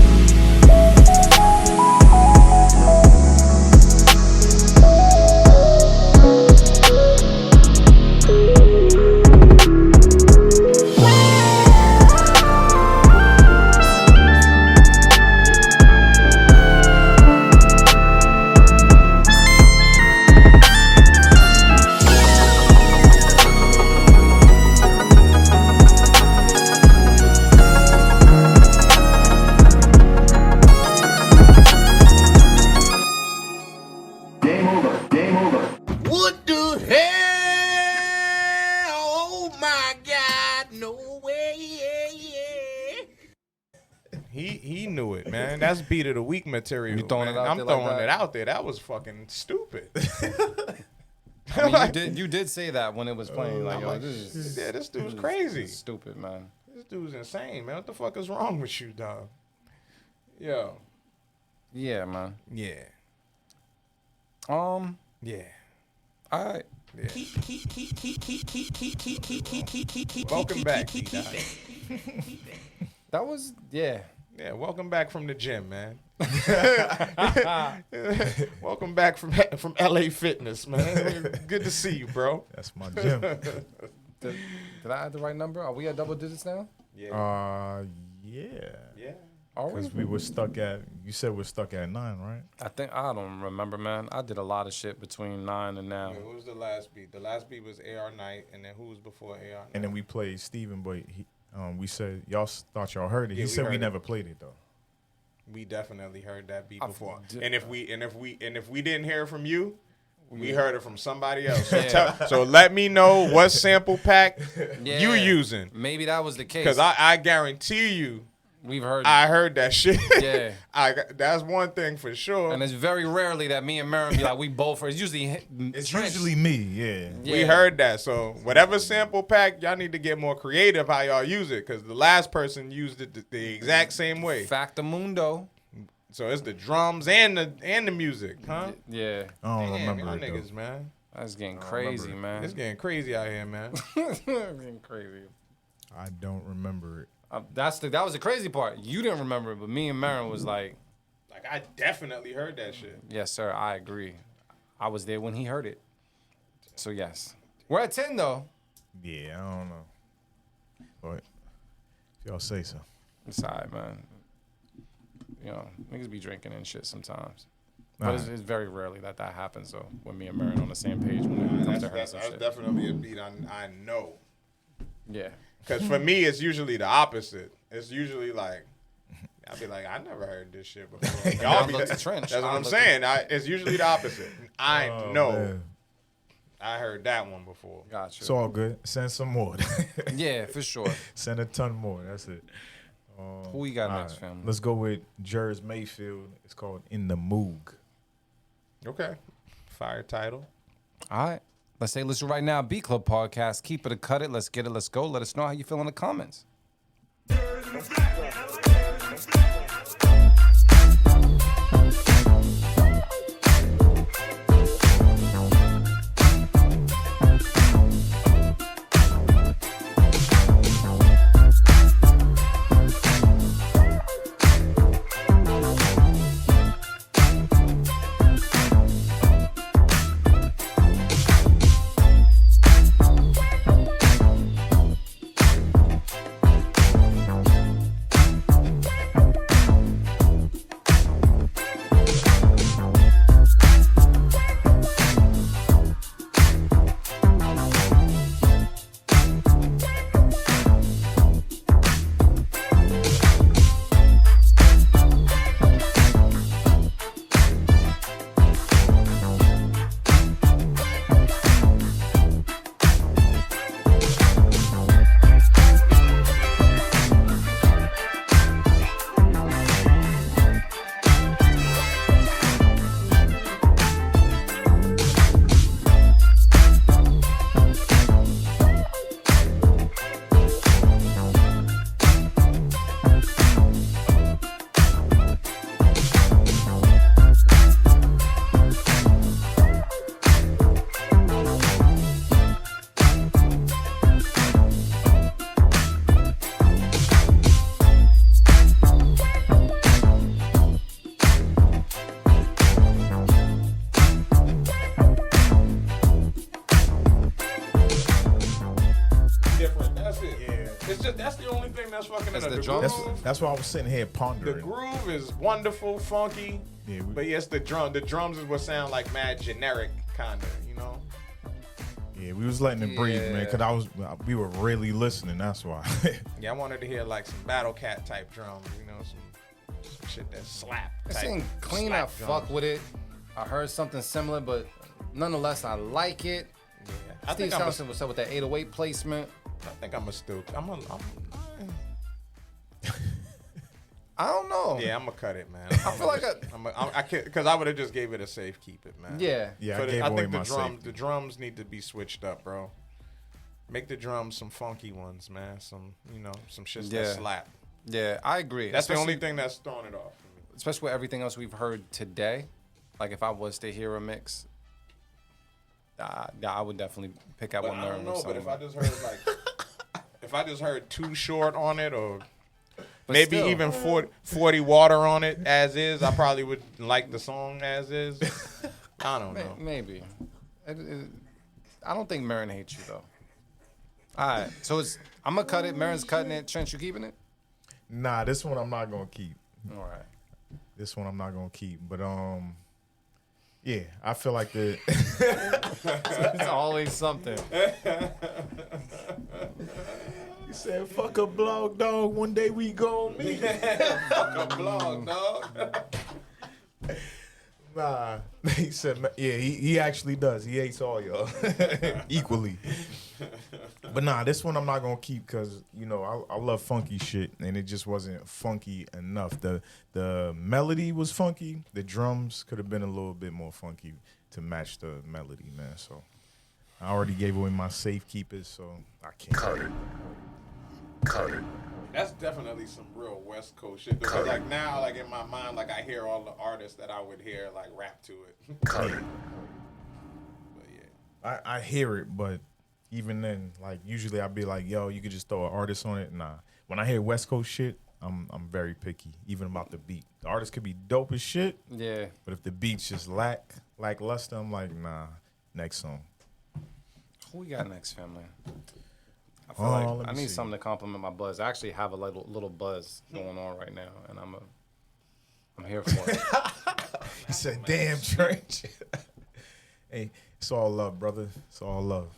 What the hell? Oh my God, no way. He knew it, man. That's beat of the week material. You throwing man. it out I'm there like throwing that? it out there. That was fucking stupid. I mean, you did say that when it was playing. Like, yo, this dude's crazy. Stupid, man. This dude's insane, man. What the fuck is wrong with you, dog? Yo. Yeah, man. Yeah. Yeah. All right. Yeah. Welcome back, D-Dot. That was, yeah. Yeah, welcome back from the gym, man. Welcome back from LA Fitness, man. Good to see you, bro. That's my gym. Did I add the right number? Are we at double digits now? Yeah. Yeah. Yeah. Are we? Because we were stuck at, you said we're stuck at 9, right? I don't remember, man. I did a lot of shit between 9 and now. Yeah, who was the last beat? The last beat was AR Knight, and then who was before AR Knight? And then we played Steven, but we said, y'all thought y'all heard it. Yeah, He said heard we it. never played it, though. We definitely heard that beat I before. did- And if we didn't hear it from you, we heard it from somebody else. Yeah. So let me know what sample pack Yeah. you using. Maybe that was the case. Because I guarantee you We've heard. I heard that shit. Yeah. That's one thing for sure. And it's very rarely that me and Marin be like, we both. It's usually usually me. Yeah. We heard that. So whatever sample pack, y'all need to get more creative how y'all use it, because the last person used it the exact same way. Factamundo. So it's the drums and the music, huh? Yeah. I don't Damn, remember y'all it, niggas, man. That's getting crazy, man. It's getting crazy out here, man. It's getting crazy. I don't remember it. That was the crazy part. You didn't remember it, but me and Marin was like, I definitely heard that shit. yes, sir. I agree. I was there when he heard it. So yes, we're at 10 though. Yeah, I don't know. But if y'all say so. It's all right, man. You know, niggas be drinking and shit sometimes. But it's very rarely that happens, though, when me and Marin on the same page when it comes to her That's some shit. definitely a beat I know. Yeah. Because for me, it's usually the opposite. It's usually like, I'll be like, I never heard this shit before. Y'all be, look the trench. That's what I'm saying. It's usually the opposite. I know. Man. I heard that one before. Gotcha. It's all good. Send some more. Yeah, for sure. Send a ton more. That's it. Who we got All next, right. family? Let's go with Jers Mayfield. It's called In the Moog. Okay. Fire title. All right. Let's say listen right now. B Club Podcast. Keep it or cut it. Let's get it. Let's go. Let us know how you feel in the comments. That's the only thing that's fucking in the the drums? groove. That's why I was sitting here pondering. The groove is wonderful, funky. Yeah, but yes, the drums is what sound like mad generic, kinda, you know. Yeah, we was letting it breathe, man, because we were really listening. That's why. Yeah, I wanted to hear like some Battle Cat type drums, you know, some shit that slap. It type seemed clean. I slap fuck drums. with it. I heard something similar, but nonetheless, I like it. Yeah. I Steve think Townsend was up with that 808 placement. I don't know. Yeah, I'm gonna cut it, man. I feel like I can't, because I would have just gave it a safe keep it, man. Yeah. Yeah, For I the- gave I away think my the drums need to be switched up, bro. Make the drums some funky ones, man. Some shits that slap. Yeah, I agree. That's the only Especially- thing that's throwing it off for me. Especially with everything else we've heard today. Like if I was to hear a mix, I would definitely pick out But one I there. don't know, but if I just heard if I just heard Too Short on it, or maybe still. even 40 Water on it as is, I probably would like the song as is. I don't know. Maybe. I don't think Marin hates you though. All right, so I'm gonna cut it. Marin's cutting it. Trent, you keeping it? Nah, this one I'm not gonna keep. All right. This one I'm not gonna keep. But yeah, I feel like the It's always something. You said fuck a blog dog. One day we gon' meet. Fuck a blog, dog. Nah, he said, yeah, he actually does. He hates all y'all equally. But nah, this one I'm not gonna keep because you know I love funky shit, and it just wasn't funky enough. The melody was funky. The drums could have been a little bit more funky to match the melody, man. So I already gave away my safekeepers, so I can't. Cut it. That's definitely some real West Coast shit. Because like now, like in my mind, like I hear all the artists that I would hear like rap to it. Cut it. But yeah. I hear it, but even then, like usually I'd be like, yo, you could just throw an artist on it. Nah. When I hear West Coast shit, I'm very picky, even about the beat. The artist could be dope as shit. Yeah. But if the beats just lackluster, I'm like, nah, next song. Who we got next, family? I feel like I need see. something to compliment my buzz. I actually have a little buzz going on right now, and I'm here for it. He said, damn, Trench. Hey, it's all love, brother. It's all love.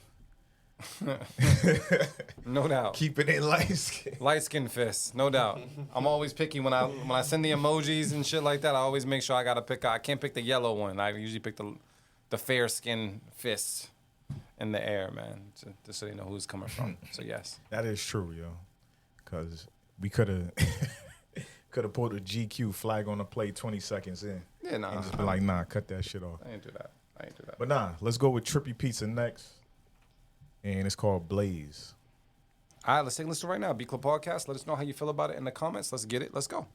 No doubt. Keep it in light skin. Light skin fists, no doubt. I'm always picky when I send the emojis and shit like that. I always make sure I gotta pick. I can't pick the yellow one. I usually pick the fair skin fists in the air, man, just so they know who's coming from. So yes, that is true, yo. Cause we could have pulled a GQ flag on the play 20 seconds in. Yeah, nah. And just be like, nah, cut that shit off. I ain't do that. But nah, let's go with Trippy Pizza next, and it's called Blaze. All right, let's take a listen right now. B Club Podcast. Let us know how you feel about it in the comments. Let's get it. Let's go.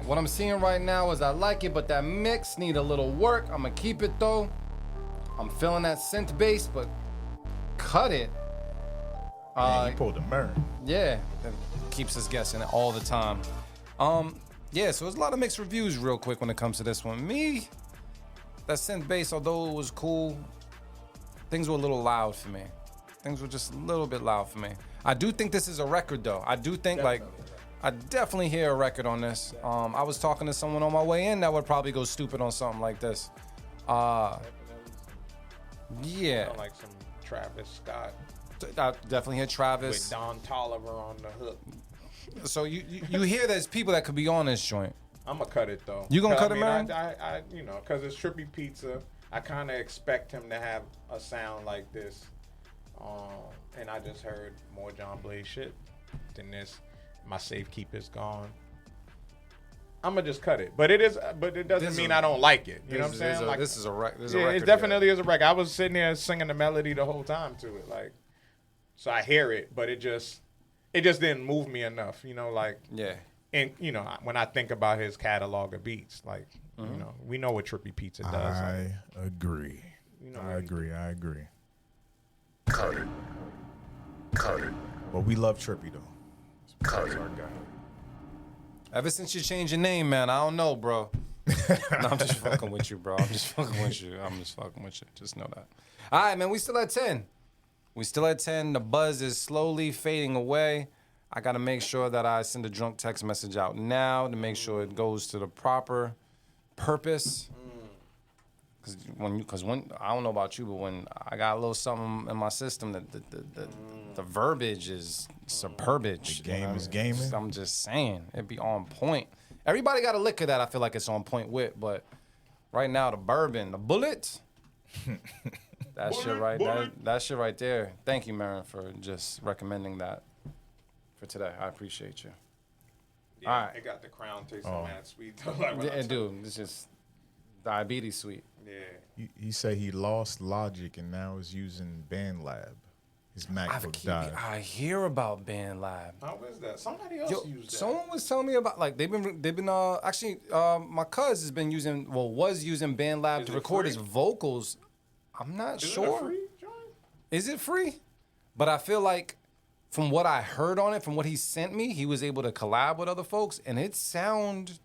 What I'm seeing right now is I like it, but that mix need a little work. I'm gonna keep it though. I'm feeling that synth bass, but cut it. He pulled a Merrin. Yeah, that keeps us guessing all the time. Yeah, so there's a lot of mixed reviews real quick when it comes to this one. Me, that synth bass, although it was cool, things were a little loud for me. Things were just a little bit loud for me. I do think this is a record though. I do think I definitely hear a record on this. I was talking to someone on my way in that would probably go stupid on something like this. Yeah. Like some Travis Scott. I definitely hear Travis. With Don Toliver on the hook. So you hear there's people that could be on this joint. I'm gonna cut it though. You gonna cut it, man? I you know, cause it's Trippy Pizza. I kind of expect him to have a sound like this. And I just heard more John Blaze shit than this. My safekeeper's gone. I'm gonna just cut it, but it doesn't mean I don't like it. You know what I'm saying? This is a record. Yeah, it definitely is a record. I was sitting there singing the melody the whole time to it, like, so I hear it, but it just didn't move me enough. You know, like, yeah. And you know, when I think about his catalog of beats, like, you know, we know what Trippy Pizza does. I agree. You know, I agree. Cut it. But we love Trippy though. Cut it. Our guy. Ever since you changed your name, man, I don't know, bro. No, I'm just fucking with you, bro. I'm just fucking with you. Just know that. All right, man, we still at 10. The buzz is slowly fading away. I gotta make sure that I send a drunk text message out now to make sure it goes to the proper purpose. Because when I don't know about you, but when I got a little something in my system, that the verbiage is superbage. The game is gaming. I'm just saying, it be on point. Everybody got a liquor that I feel like it's on point with, but right now the bourbon, the bullet, that shit right there. Thank you, Marin, for just recommending that for today. I appreciate you. Yeah, all right. It got the crown tasting mad sweet. Like Yeah, dude, it's just diabetes sweet. Yeah. He said he lost Logic and now is using BandLab. His MacBook died. I hear about BandLab. How is that? Somebody else used that. Someone was telling me about, like, they've been actually my cuz has been using was using BandLab to record his vocals. I'm not sure. Is it a free joint? Is it free? But I feel like from what I heard on it, from what he sent me, he was able to collab with other folks, and it sounded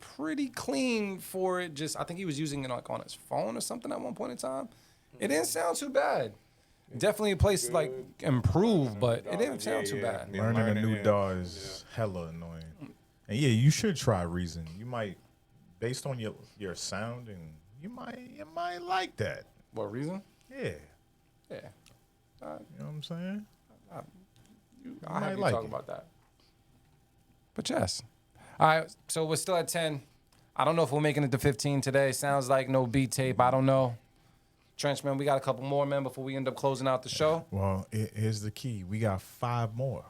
pretty clean for it. Just I think he was using it like on his phone or something at one point in time. It didn't sound too bad. Definitely a place to like improve, but it didn't sound too bad. Learning a new DAW is hella annoying. And yeah, you should try Reason. You might, based on your sound, and you might like that. What Reason? Yeah. Yeah. You know what I'm saying? I have you like talk it. about that. But yes. All right, so we're still at 10. I don't know if we're making it to 15 today. Sounds like no beat tape. I don't know. Trenchman, we got a couple more, man, before we end up closing out the show. Well, here's the key. We got 5 more.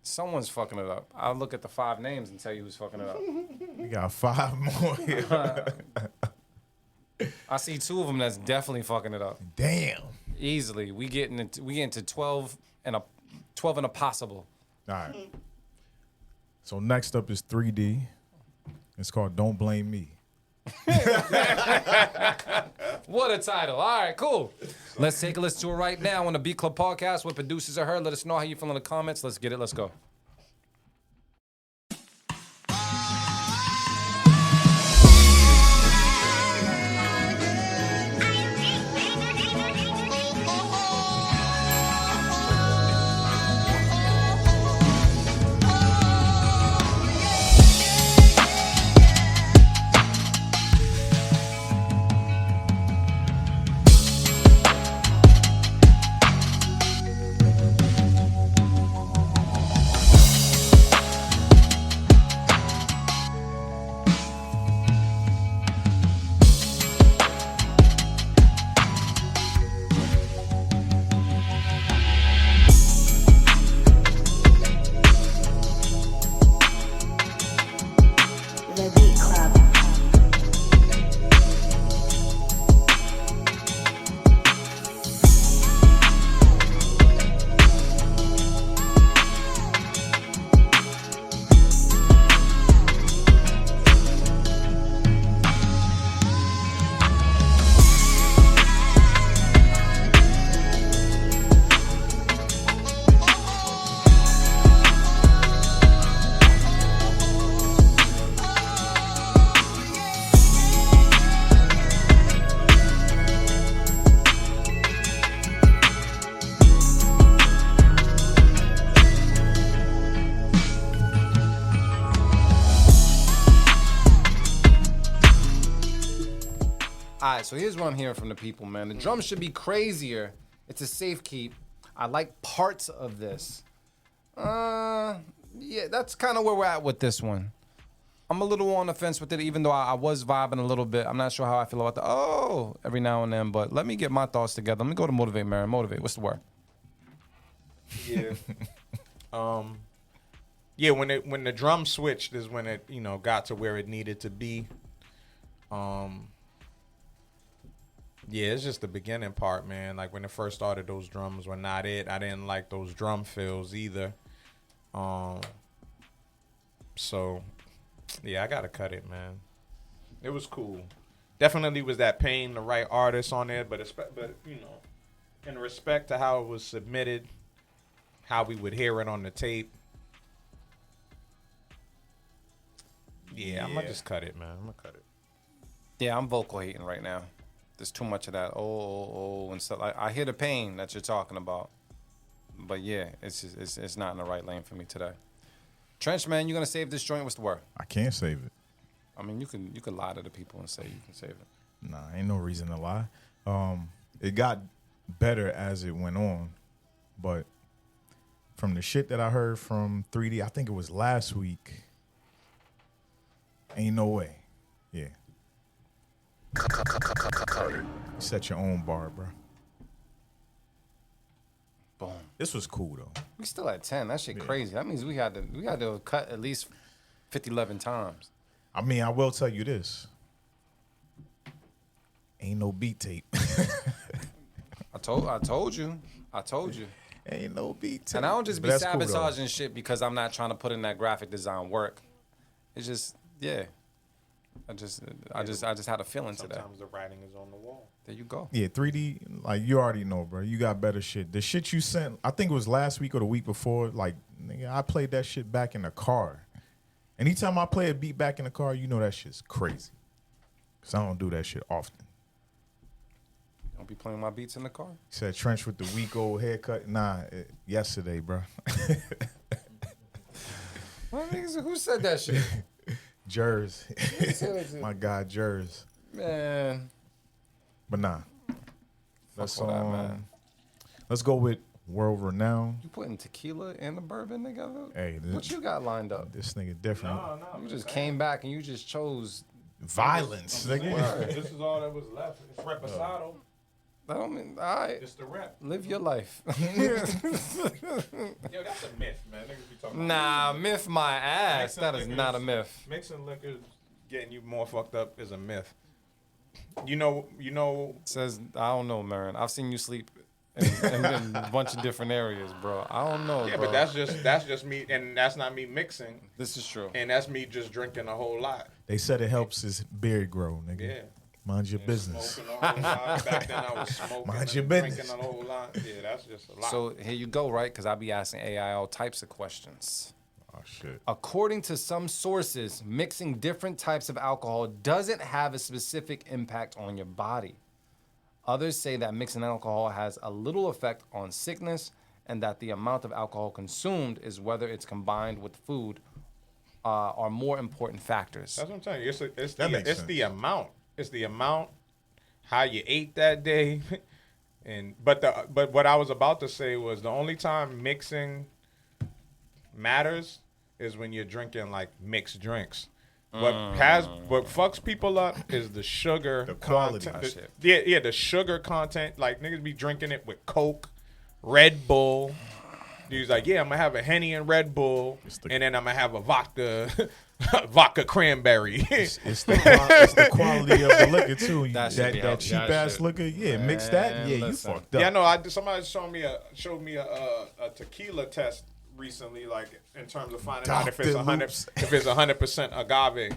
Someone's fucking it up. I'll look at the 5 names and tell you who's fucking it up. We got 5 more here. I see 2 of them that's definitely fucking it up. Damn. Easily. We get into 12 and a possible. All right. So next up is 3D. It's called Don't Blame Me. What a title. All right, cool. Let's take a listen to it right now on the Beat Club podcast where producers are heard. Let us know how you feel in the comments. Let's get it. Let's go. The Beat Club. All right, so here's what I'm hearing from the people, man. The drums should be crazier. It's a safe keep. I like parts of this. Yeah, that's kind of where we're at with this one. I'm a little on the fence with it, even though I was vibing a little bit. I'm not sure how I feel about every now and then, but let me get my thoughts together. Let me go to Motivate, Marin. Motivate. What's the word? Yeah. Yeah, when the drum switched is when it, got to where it needed to be. Yeah, it's just the beginning part, man. Like when it first started, those drums were not it. I didn't like those drum fills either. So yeah, I gotta cut it, man. It was cool. Definitely was that Pain the right artist on it, but in respect to how it was submitted, how we would hear it on the tape. Yeah, I'm gonna just cut it, man. I'm gonna cut it. Yeah, I'm vocal hating right now. There's too much of that and stuff. I hear the pain that you're talking about. But yeah, it's just, it's not in the right lane for me today. Trench, man, you gonna save this joint? What's the word? I can't save it. I mean, you can lie to the people and say you can save it. Nah, ain't no reason to lie. It got better as it went on, but from the shit that I heard from 3D, I think it was last week. Ain't no way. Yeah. Set your own bar, bro. Boom. This was cool though. We still at 10. That shit crazy. That means we had to cut at least 11 times. I mean, I will tell you this. Ain't no beat tape. I told you. Ain't no beat tape. And I don't just be But that's cool, though. sabotaging shit because I'm not trying to put in that graphic design work. It's just, yeah. I just had a feeling today. Sometimes the writing is on the wall. There you go. Yeah, 3D, like you already know, bro. You got better shit. The shit you sent, I think it was last week or the week before, like, nigga, I played that shit back in the car. Anytime I play a beat back in the car, you know that shit's crazy. Because I don't do that shit often. Don't be playing my beats in the car. He said Trench with the week old haircut. Nah, yesterday, bro. What niggas? Who said that shit? Jers. My guy, Jers. Man. But nah. Fuck all that, man. Let's go with world renowned. You putting tequila and the bourbon together? Hey, what you got lined up? This nigga different. You just came back and you just chose violence. Nigga. This is all that was left. It's reposado. That don't mean, all right. It's the rep. Live your life. Yo, that's a myth, man. Niggas be talking Nah, about myth my ass. Mixing That is liquors- not a myth. Mixing liquors getting you more fucked up is a myth. You know. Says, I don't know, man. I've seen you sleep in a bunch of different areas, bro. I don't know, Yeah, bro. but that's just me, and that's not me mixing. This is true. And that's me just drinking a whole lot. They said it helps his beard grow, nigga. Yeah. Mind your And business. Smoking a whole lot. Back then I was smoking. Mind your and business. Drinking a whole lot. Yeah, that's just a lot. So here you go, right? Because I be asking AI all types of questions. Oh, shit. According to some sources, mixing different types of alcohol doesn't have a specific impact on your body. Others say that mixing alcohol has a little effect on sickness and that the amount of alcohol consumed is whether it's combined with food are more important factors. That's what I'm telling you. It's makes the sense. amount. It's the amount, how you ate that day, but what I was about to say was the only time mixing matters is when you're drinking like mixed drinks. What fucks people up is the sugar, The quality. content. The sugar content. Like niggas be drinking it with Coke, Red Bull. Dude's like, yeah, I'm gonna have a Henny and Red Bull, and then I'm gonna have a vodka cranberry. It's the quality of the liquor too. That should be That out. cheap That ass shit. liquor, yeah. Mix that, Man, yeah. You listen. fucked up. Yeah, no. Somebody showed me a tequila test recently, like in terms of finding out if it's Dr. 100 Loops. if it's 100% agave,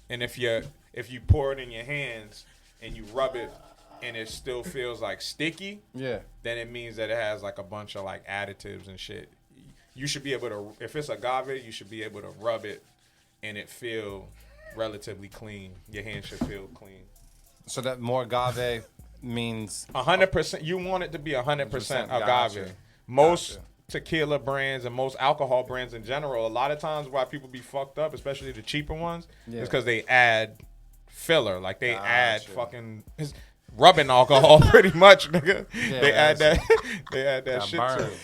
and if you pour it in your hands and you rub it and it still feels like sticky, Yeah. then it means that it has like a bunch of like additives and shit. You should be able to, if it's agave, you should be able to rub it and it feel relatively clean. Your hands should feel clean. So that more agave means 100%. You want it to be 100% agave. Gotcha. Most Gotcha. tequila brands and most alcohol brands in general, a lot of times why people be fucked up, especially the cheaper ones, is because they add filler. Like they add fucking rubbing alcohol pretty much, nigga. Yeah, they add that. They add that shit burn. to it.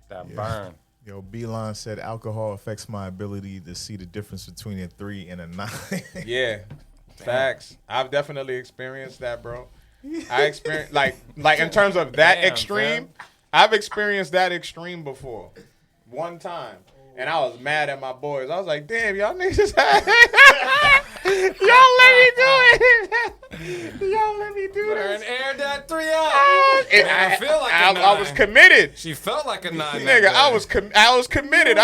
That burn. Yo, Beeline said alcohol affects my ability to see the difference between a 3 and a 9. Yeah. Facts. I've definitely experienced that, bro. I experienced like in terms of that Damn, extreme. fam. I've experienced that extreme before. One time. And I was mad at my boys. I was like, damn, y'all niggas y'all let me do it. Y'all let me do And this. air that 3 out. And I feel like a I was 9. committed. She felt like a 9. that Nigga, day. I was committed. I was committed,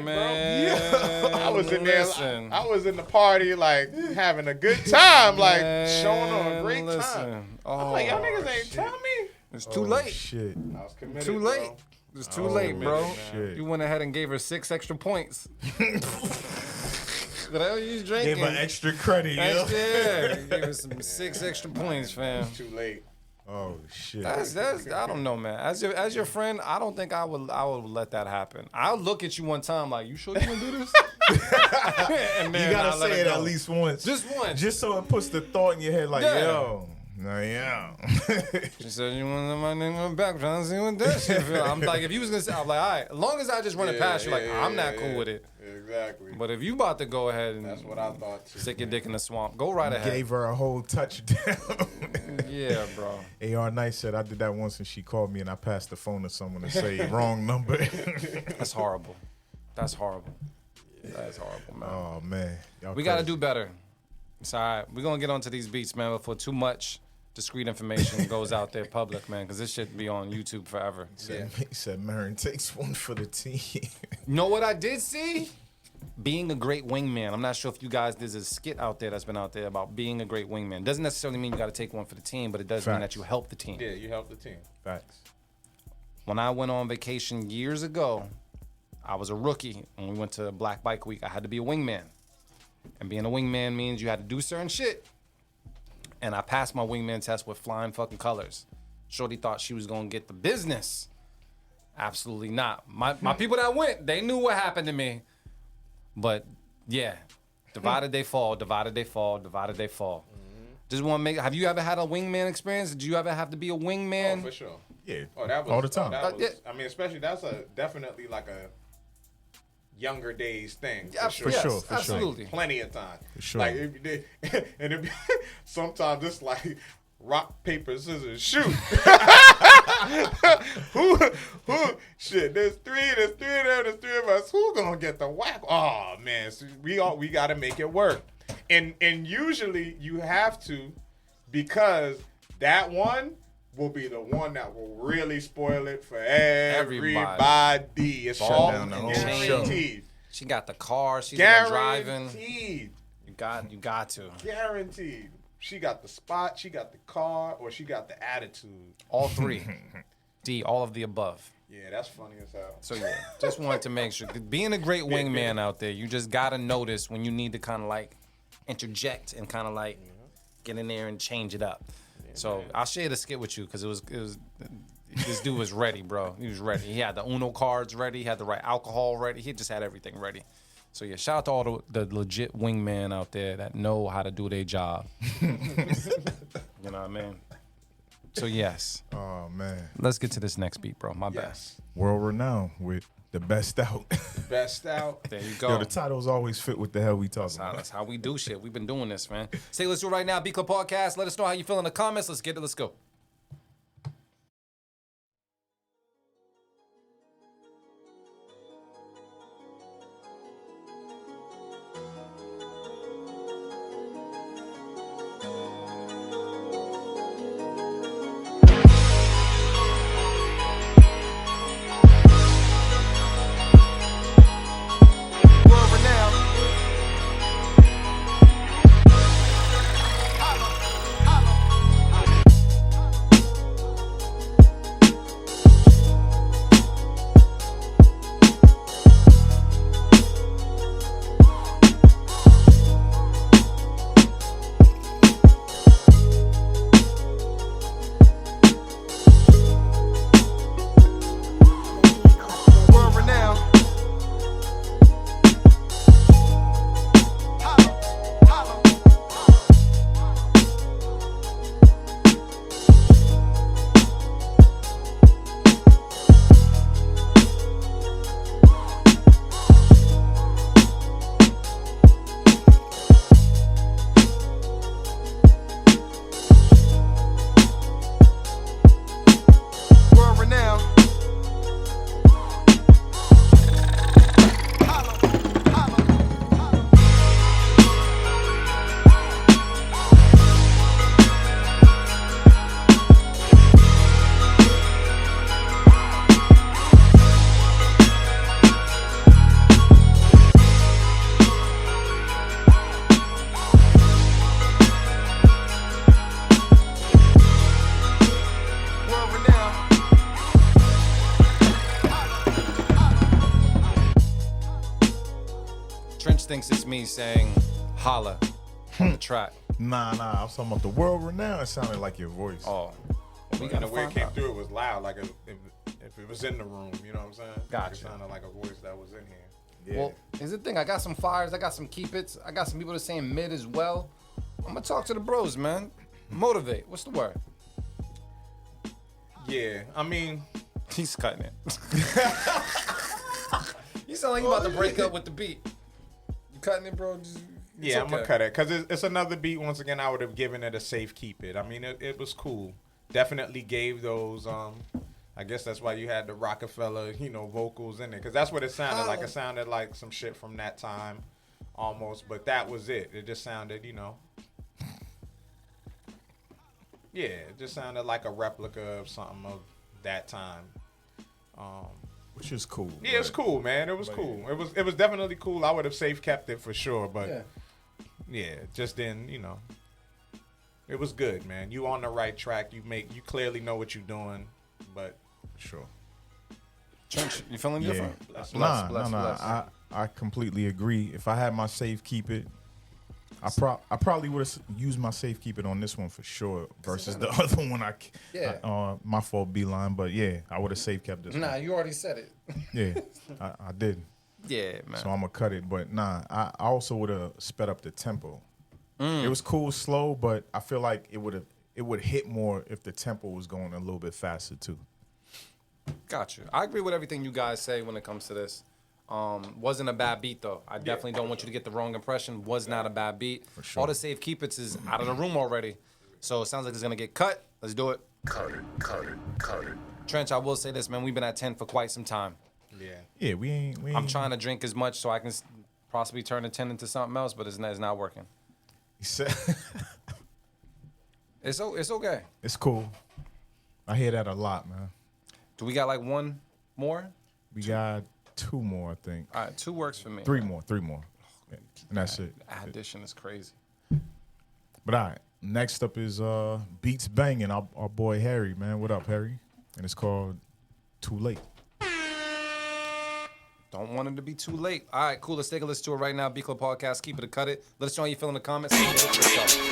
Man, bro. I was in there. listen. I was in the party, like having a good time, like showing on a great listen. time. Oh, I'm like, y'all niggas ain't tell me. it's too late. Shit. I was committed. Too late. It's too late, bro. Shit. You went ahead and gave her 6 extra points. What the hell you drinking? Gave her extra credit, yo. Yeah, gave her some 6 extra points, fam. Too late. Oh shit. That's I don't know, man. As your friend, I don't think I would let that happen. I'll look at you one time like, you sure you gonna do this? And You then gotta I'll let say it go. at least once. Just once. Just so it puts the thought in your head like, Yeah. yo, no, yeah. She said, you want to know my name on back, trying to see what that shit feel. I'm like, if you was gonna say, I'm like, all right, as long as I just run it past you, like, I'm not cool with it. Exactly. But if you about to go ahead and That's what I thought too. stick your dick in the swamp, go right ahead. Gave her a whole touchdown. Yeah, bro. AR Knight said I did that once and she called me and I passed the phone to someone to say wrong number. That's horrible. That's horrible. That's horrible, man. Oh man. Y'all We got to crazy. do better. It's all right. We're going to get onto these beats, man, before too much discreet information goes out there public, man, because this shit be on YouTube forever. He said Marin takes one for the team. You know what I did see? Being a great wingman. I'm not sure if you guys, there's a skit out there that's been out there about being a great wingman. Doesn't necessarily mean you got to take one for the team, but it does mean Facts. that you help the team. Yeah, you help the team. Facts. When I went on vacation years ago, I was a rookie. When we went to Black Bike Week, I had to be a wingman. And being a wingman means you had to do certain shit. And I passed my wingman test with flying fucking colors. Shorty thought she was going to get the business. Absolutely not. My people that went, they knew what happened to me. But yeah, divided they fall, divided they fall, divided they fall. Just want to make, have you ever had a wingman experience? Did you ever have to be a wingman? Oh, for sure. Yeah. Oh, that was all the time. that was, Yeah. I mean, especially that's definitely like a younger days thing. Yeah, For sure. yes, sure, for sure. absolutely. Plenty of time. For sure. Like sometimes it's like rock, paper, scissors, shoot. who shit, there's three of them, there's three of us. Who gonna get the whack? Oh man, so we gotta make it work. And usually you have to, because that one will be the one that will really spoil it for everybody. It's Shut all down the whole guaranteed. She got the car. She's not driving. Guaranteed. You got to. Guaranteed. She got the spot, she got the car, or she got the attitude. All three. D, all of the above. Yeah, that's funny as hell. So yeah, just wanted to make sure. Being a great wingman out there, you just gotta notice when you need to kind of like interject and kind of like get in there and change it up. So I'll share the skit with you because it was this dude was ready, bro. He was ready. He had the Uno cards ready. He had the right alcohol ready. He just had everything ready. So yeah, shout out to all the legit wingman out there that know how to do their job. You know what I mean? So yes. Oh man. Let's get to this next beat, bro. My bad. World renowned with the best out. Best out. There you go. Yo, the titles always fit what the hell we talking about. That's how we do shit. We've been doing this, man. Say, let's do it right now. B Club Podcast. Let us know how you feel in the comments. Let's get it. Let's go. Trench thinks it's me saying holla on the track. Nah, I was talking about the world renowned. It sounded like your voice. Oh, we And gotta the way it find came out. through, it was loud, like if it was in the room. You know what I'm saying? Like Gotcha. it sounded like a voice that was in here. Well, here's the thing. I got some fires. I got some keep its. I got some people that saying mid as well. I'm gonna talk to the bros, man. Motivate. What's the word? Yeah, I mean, He's cutting it. You sound like you about to break up with the beat. You cutting it, bro? It's I'm gonna okay. cut it because it's another beat. Once again, I would have given it a safe keep it. I mean, it was cool. Definitely gave those. I guess that's why you had the Rockefeller, vocals in it, because that's what it sounded like. It sounded like some shit from that time, almost. But that was it. It just sounded, yeah, it just sounded like a replica of something of that time. Which is cool. Yeah, it was cool, man. It was cool. It was definitely cool. I would have safe kept it for sure, but yeah, just didn't, it was good, man. You on the right track. You clearly know what you're doing, but Sure. Trench, you feeling Yeah. different? Bless. I completely agree. If I had my safe keep it, I probably would have used my safe keep it on this one for sure versus the other one. My fault, Beeline, but yeah, I would have safe kept this. Nah, one. you already said it. Yeah, I did. Yeah, man. So I'm gonna cut it, but I also would have sped up the tempo. It was cool, slow, but I feel like it would hit more if the tempo was going a little bit faster too. Got you. I agree with everything you guys say when it comes to this. Wasn't a bad beat though. I definitely don't want you to get the wrong impression. Was not a bad beat. For sure. All the safe keep it's is out of the room already. So it sounds like it's gonna get cut. Let's do it. Cut it. Trench, I will say this, man. We've been at 10 for quite some time. Yeah, we ain't. I'm trying to drink as much so I can possibly turn the 10 into something else, but it's not working. It's okay. It's cool. I hear that a lot, man. Do we got like one more? We got 2 more, I think. All right, 2 works for me. 3 more. Yeah, and that's it. Addition is crazy. But all right, next up is Beats Banging, our boy Harry, man. What up, Harry? And it's called Too Late. Don't want it to be too late. All right, cool. Let's take a listen to it right now. B Club Podcast. Keep it or cut it. Let us know how you feel in the comments. Let's go.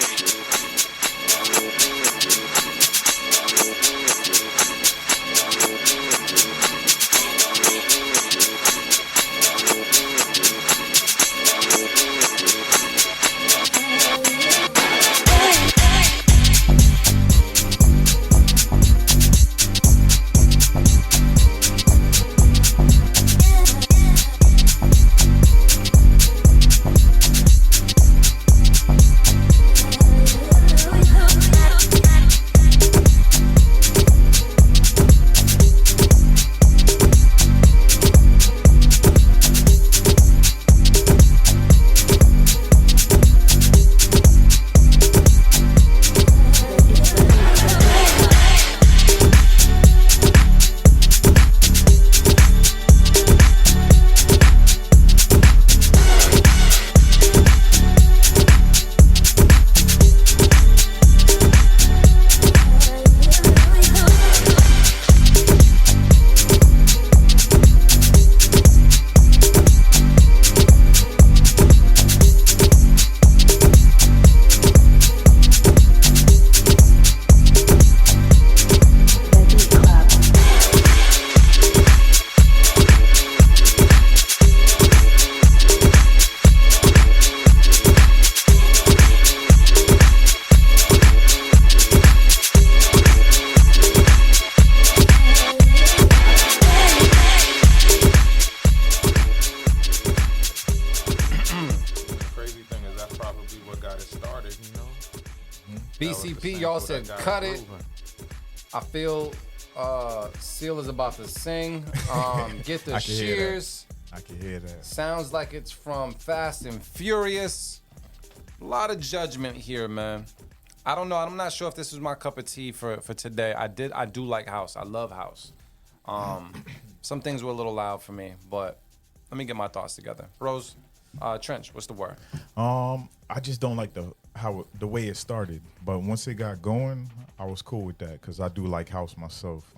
BCP, y'all said cut it. I feel Seal is about to sing. Get the I can hear that. shears. I can hear that. Sounds like it's from Fast and Furious. A lot of judgment here, man. I don't know. I'm not sure if this is my cup of tea for today. I do like house. I love house. Some things were a little loud for me, but let me get my thoughts together. Rose, Trench, what's the word? I just don't like the way it started, but once it got going, I was cool with that because I do like house myself.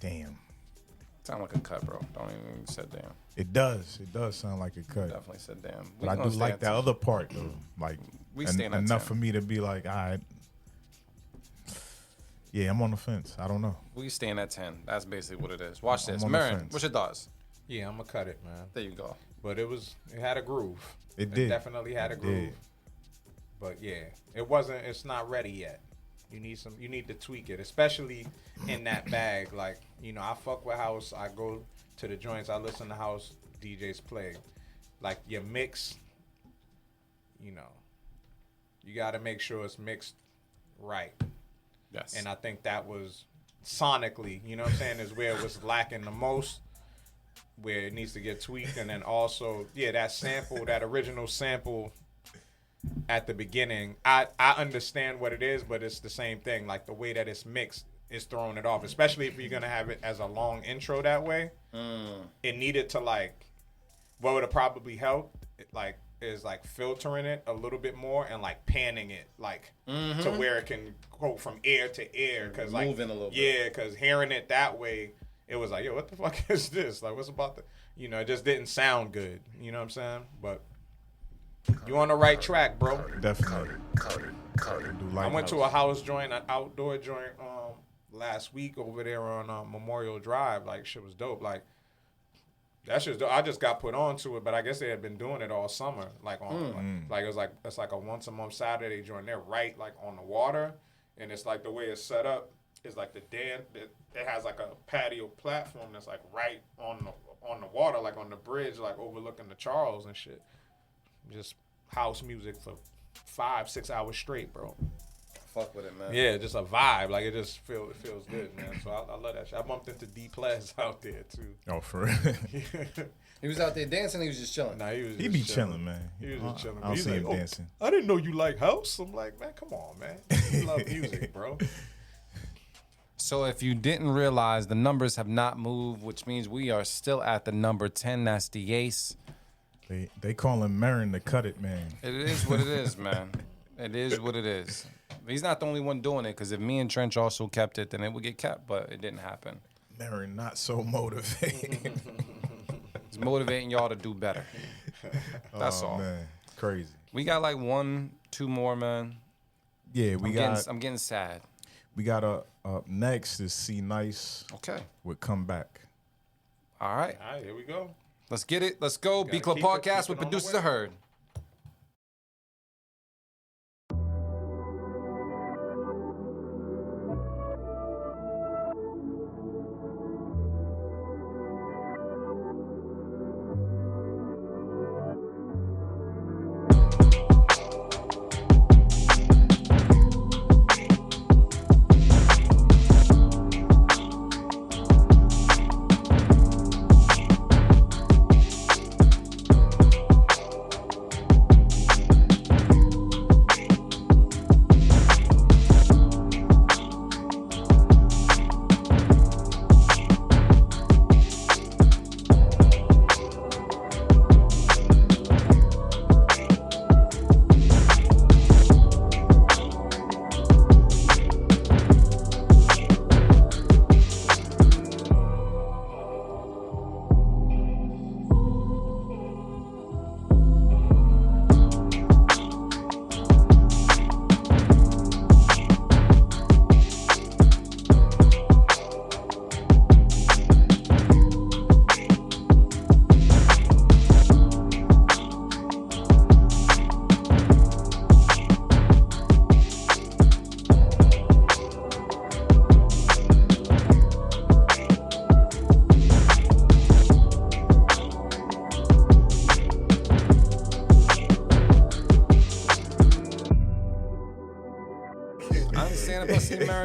Damn. Sound like a cut, bro. Don't even say damn. It does sound like a cut. Definitely said damn. But I do like that other part though. Like we staying at enough 10. for me to be like, all right. Yeah, I'm on the fence. I don't know. We staying at 10. That's basically what it is. Watch I'm this. on the Marin, fence. what's your thoughts? Yeah, I'm gonna cut it, man. There you go. But it had a groove. It did. Definitely had a It groove. did. But yeah, it's not ready yet. You need to tweak it, especially in that bag. Like, I fuck with house. I go to the joints. I listen to house DJs play. Like your mix, you got to make sure it's mixed right. Yes. And I think that was sonically, you know what I'm saying, is where it was lacking the most, where it needs to get tweaked. And then also, that original sample at the beginning, I understand what it is, but it's the same thing. Like the way that it's mixed is throwing it off, especially if you're going to have it as a long intro that way. It needed to, like, what would have probably helped, is filtering it a little bit more and like panning it to where it can go from ear to ear, because moving a little bit. Yeah, because hearing it that way, it was like, yo, what the fuck is this? Like, what's about the, it just didn't sound good. You know what I'm saying? But you on the right track, bro. Definitely. I went to a house joint, an outdoor joint, last week over there on Memorial Drive. Like, shit was dope. Like, that shit's dope. I just got put on to it, but I guess they had been doing it all summer. Like, it's like a once a month Saturday joint. They're right like on the water, and it's like the way it's set up is like the dance. It has like a patio platform that's like right on the water, like on the bridge, like overlooking the Charles and shit. Just house music for 5-6 hours straight, bro. Fuck with it, man. Yeah, just a vibe. Like, it feels good, man. So I love that shit. I bumped into D Plez out there too. Oh, for real? He was out there dancing. He was just chilling. Nah, He be chilling, man. He was just chilling. I'll He's see like, him dancing. I didn't know you like house. I'm like, man, come on, man. You love music, bro. So if you didn't realize, the numbers have not moved, which means we are still at the number 10. That's the ace. They call him Marin the cut it man. It is what it is, man. It is what it is. He's not the only one doing it, because if me and Trench also kept it, then it would get kept, but it didn't happen. Marin not so motivated. He's motivating y'all to do better. That's all. Man, crazy. We got like 1-2 more, man. Yeah, I'm getting sad. We got up next is C Nice. Okay. With Come Back. All right. All right, here we go. Let's get it. Let's go. B Club Podcast with Producers of Heard.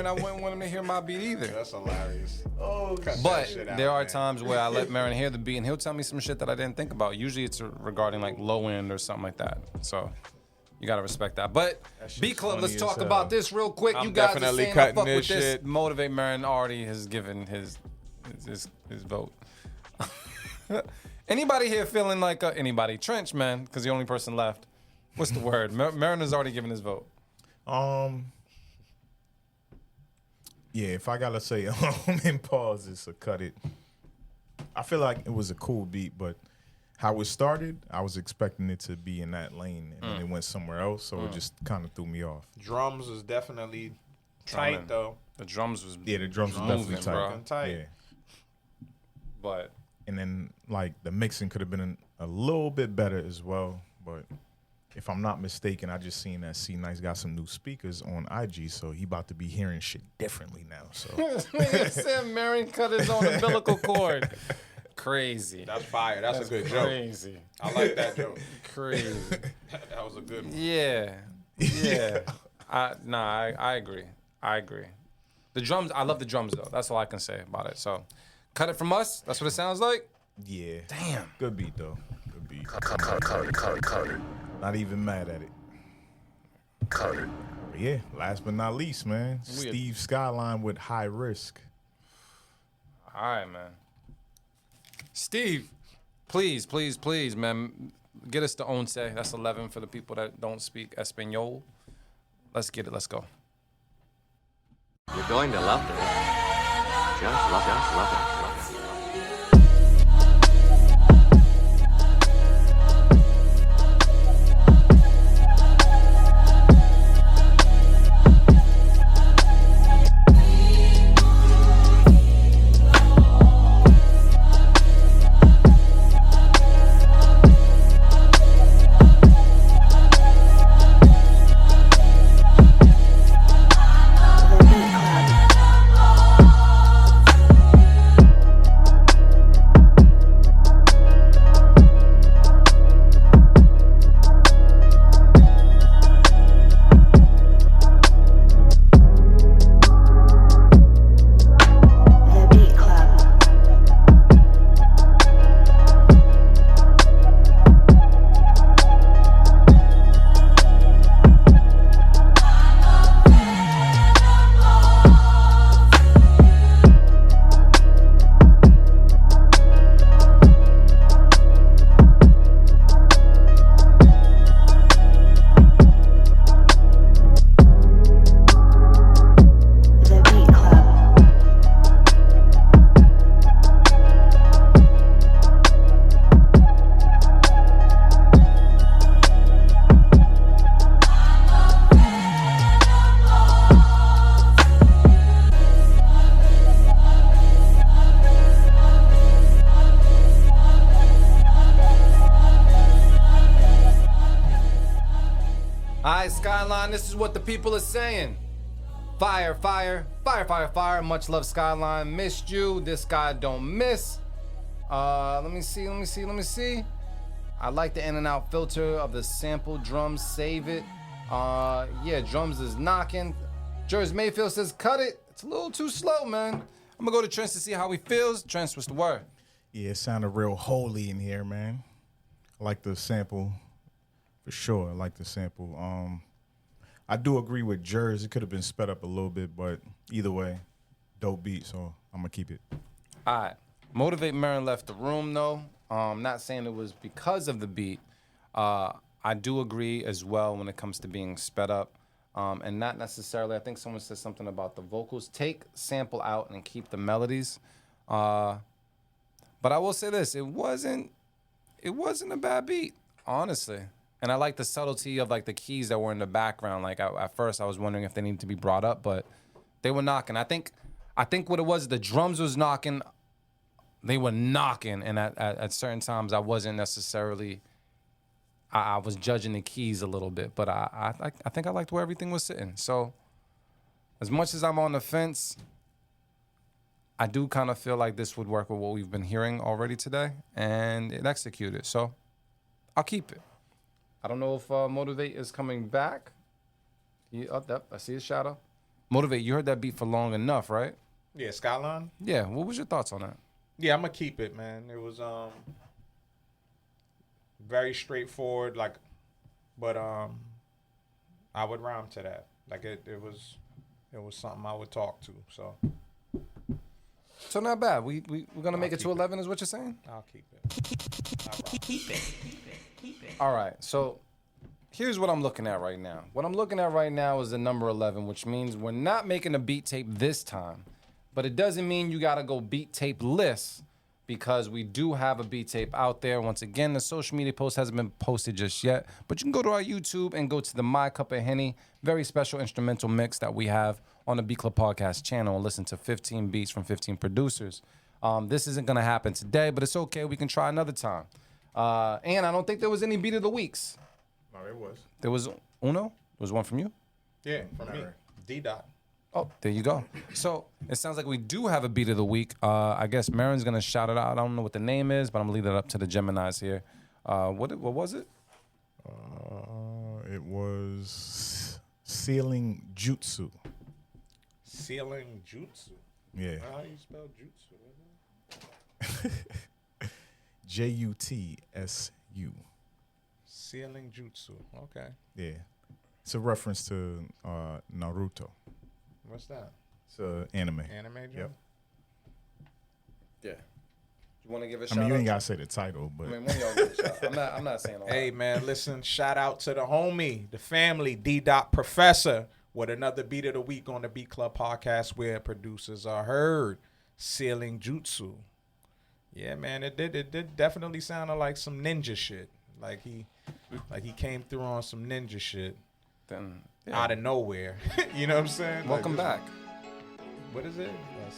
I wouldn't want him to hear my beat either. That's hilarious. But there are times where I let Marin hear the beat and he'll tell me some shit that I didn't think about. Usually it's regarding like low end or something like that. So you gotta respect that. But B Club, let's talk about this real quick. You guys are saying I fuck with this. Motivate Marin already has given his vote. Anybody here feeling like anybody? Trench, man, because the only person left. What's the word? Marin has already given his vote. Yeah, if I gotta say in pauses or cut it, I feel like it was a cool beat, but how it started, I was expecting it to be in that lane, and then it went somewhere else, so it just kind of threw me off. Drums is definitely tight though. The drums was the drums was definitely tight. bro. Tight. Yeah. But And then like the mixing could have been a little bit better as well. But if I'm not mistaken, I just seen that C Nice got some new speakers on IG, so he about to be hearing shit differently now. So Sam Marion cut his own umbilical cord. Crazy. That's fire. That's a good joke. Crazy. I like that joke. Crazy. That was a good one. Yeah. I agree. The drums, I love the drums though. That's all I can say about it. So, cut it from us. That's what it sounds like. yeah, Damn. good beat though. Good beat. Cut it. Not even mad at it. Cut it. But yeah, last but not least, man, Weird. Steve Skyline with High Risk. All right, man. Steve, please, man, get us the once. That's 11 for the people that don't speak Espanol. Let's get it. Let's go. You're going to love it. Just love it. The Beat Club. The Beat Club. The Beat Club. All right, Skyline, this is what the people are saying. Fire, fire, fire, fire, fire. Much love, Skyline. Missed you. This guy don't miss. Let me see. I like the in and out filter of the sample drums. Save it. Yeah, drums is knocking. Jers Mayfield says, cut it. It's a little too slow, man. I'm gonna go to Trent to see how he feels. Trent, what's the word? Yeah, it sounded real holy in here, man. I like the sample for sure. I like the sample. I do agree with Jers. It could have been sped up a little bit, but either way, dope beat. So I'm gonna keep it. All right. Motivate Marin left the room though. Not saying it was because of the beat. I do agree as well when it comes to being sped up. And not necessarily, I think someone said something about the vocals. Take sample out and keep the melodies. But I will say this, it wasn't a bad beat, honestly. And I like the subtlety of like the keys that were in the background. Like at first I was wondering if they needed to be brought up, but they were knocking. I think what it was, the drums was knocking. They were knocking, and at certain times I wasn't necessarily. I was judging the keys a little bit, but I think I liked where everything was sitting. So, as much as I'm on the fence, I do kind of feel like this would work with what we've been hearing already today, and it executed. So, I'll keep it. I don't know if Motivate is coming back. I see his shadow. Motivate, you heard that beat for long enough, right? Yeah, Skyline. Yeah. What was your thoughts on that? Yeah, I'm gonna keep it, man. It was very straightforward, but I would rhyme to that. Like it was something I would talk to. So not bad. We're gonna make it to 11, is what you're saying? I'll keep it. Keep it. All right. So here's what I'm looking at right now. What I'm looking at right now is the number 11, which means we're not making a beat tape this time. But it doesn't mean you gotta go beat tape list because we do have a beat tape out there. Once again, the social media post hasn't been posted just yet, but you can go to our YouTube and go to the My Cup of Henny, very special instrumental mix that we have on the Beat Club Podcast channel, and listen to 15 beats from 15 producers. This isn't going to happen today, but it's okay. We can try another time. And I don't think there was any beat of the weeks. No, there was. There was Uno? There was one from you? Yeah, from me. D-Dot. Oh, there you go. So it sounds like we do have a beat of the week. I guess Marin's gonna shout it out. I don't know what the name is, but I'm gonna leave that up to the Geminis here. What was it? It was Sealing Jutsu. Sealing Jutsu. Yeah. How do you spell Jutsu? Jutsu. Sealing Jutsu. Okay. Yeah. It's a reference to Naruto. What's that? It's an anime. Anime, Joe? Yep. Yeah. You want to give a I shout mean, out? you ain't gotta say the title, but I mean, one of y'all give a shout out. I'm not saying all Hey, that. man, listen, shout out to the homie, the family, D-Dot Professor, with another beat of the week on the Beat Club Podcast where producers are heard. Sealing Jutsu. Yeah, man, it did definitely sound like some ninja shit. Like he came through on some ninja shit Then, out of nowhere. You know what I'm saying? welcome Like, back. What is it?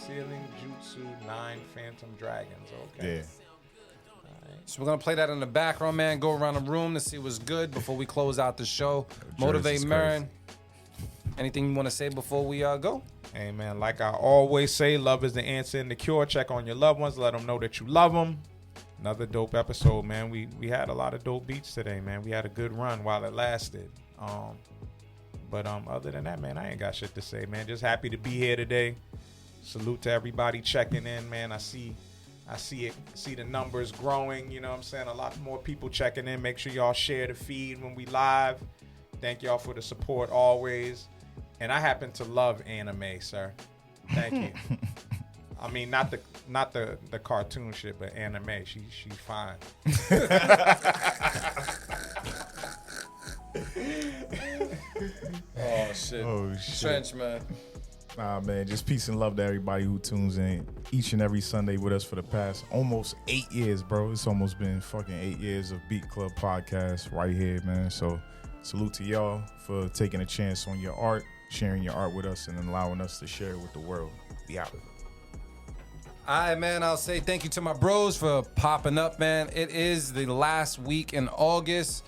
Sealing Jutsu 9 Phantom Dragons. Okay. yeah. So we're gonna play that in the background, man. Go around the room to see what's good before we close out the show. Motivate Jersey's Marin. Anything you want to say before we go? Hey, man, like I always say, love is the answer and the cure. Check on your loved ones. Let them know that you love them. Another dope episode, man. We had a lot of dope beats today, man. We had a good run while it lasted. But other than that, man, I ain't got shit to say, man. Just happy to be here today. Salute to everybody checking in, man. I see the numbers growing. You know what I'm saying? A lot more people checking in. Make sure y'all share the feed when we live. Thank y'all for the support always. And I happen to love anime, sir. Thank you. I mean, not the cartoon shit, but anime. She's fine. Oh shit. Oh shit. Trench, man. Nah, man, just peace and love to everybody who tunes in each and every Sunday with us for the past almost 8 years, bro. It's almost been fucking 8 years of Beat Club Podcast right here, man. So salute to y'all for taking a chance on your art, sharing your art with us, and allowing us to share it with the world. Be out. All right, man. I'll say thank you to my bros for popping up, man. It is the last week in August.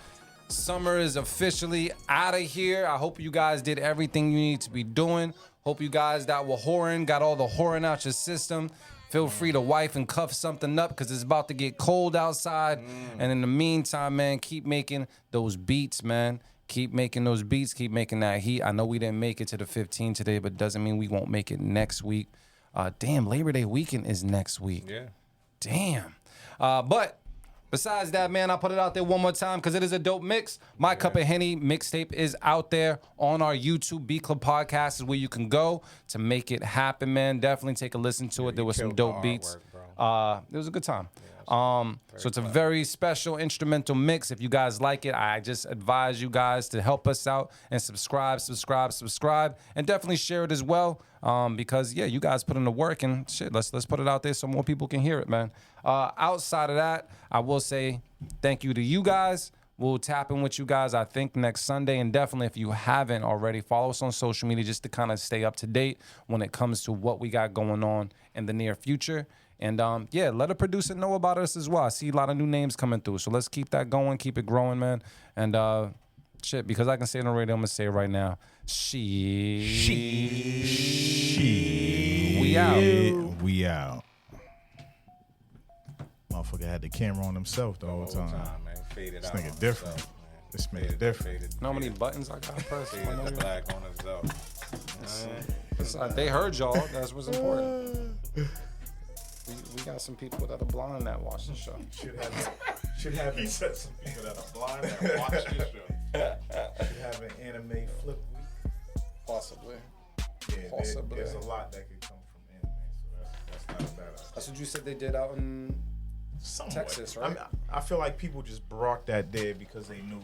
Summer is officially out of here. I hope you guys did everything you need to be doing. Hope you guys that were whoring got all the whoring out your system. Feel free to wife and cuff something up because it's about to get cold outside. And in the meantime, man, keep making those beats, man. Keep making those beats. Keep making that heat. I know we didn't make it to the 15 today, but doesn't mean we won't make it next week. Damn, Labor Day weekend is next week. Yeah. Damn. But besides that, man, I'll put it out there one more time because it is a dope mix. My Cup of Henny mixtape is out there on our YouTube. Beat Club Podcast is where you can go to make it happen, man. Definitely take a listen to it. There was some killed the dope beats. artwork, It was a good time. So it's a very special instrumental mix. If you guys like it, I just advise you guys to help us out and subscribe, and definitely share it as well. Because yeah, you guys put in the work and shit. Let's put it out there so more people can hear it, man. Outside of that, I will say thank you to you guys. We'll tap in with you guys, I think, next Sunday. And definitely, if you haven't already, follow us on social media just to kind of stay up to date when it comes to what we got going on in the near future. And yeah, let a producer know about us as well. I see a lot of new names coming through. So let's keep that going, keep it growing, man. And shit, because I can say it on the radio, I'm going to say it right now. We out. We out. Motherfucker had the camera on himself the whole time. Man. Faded This out nigga on different. himself, man. This nigga different. You know how many buttons I got pressed? Faded the black on himself. They heard y'all. That's what's important. We got some people that are blind that watch the show. Should have. He said some people that are blind that watch this show. Should have an anime flip week. Possibly. Yeah, Possibly. there's a lot that could come from anime, so that's not a bad idea. That's what you said they did out in Somewhat. Texas, right? I feel like people just brought that there because they knew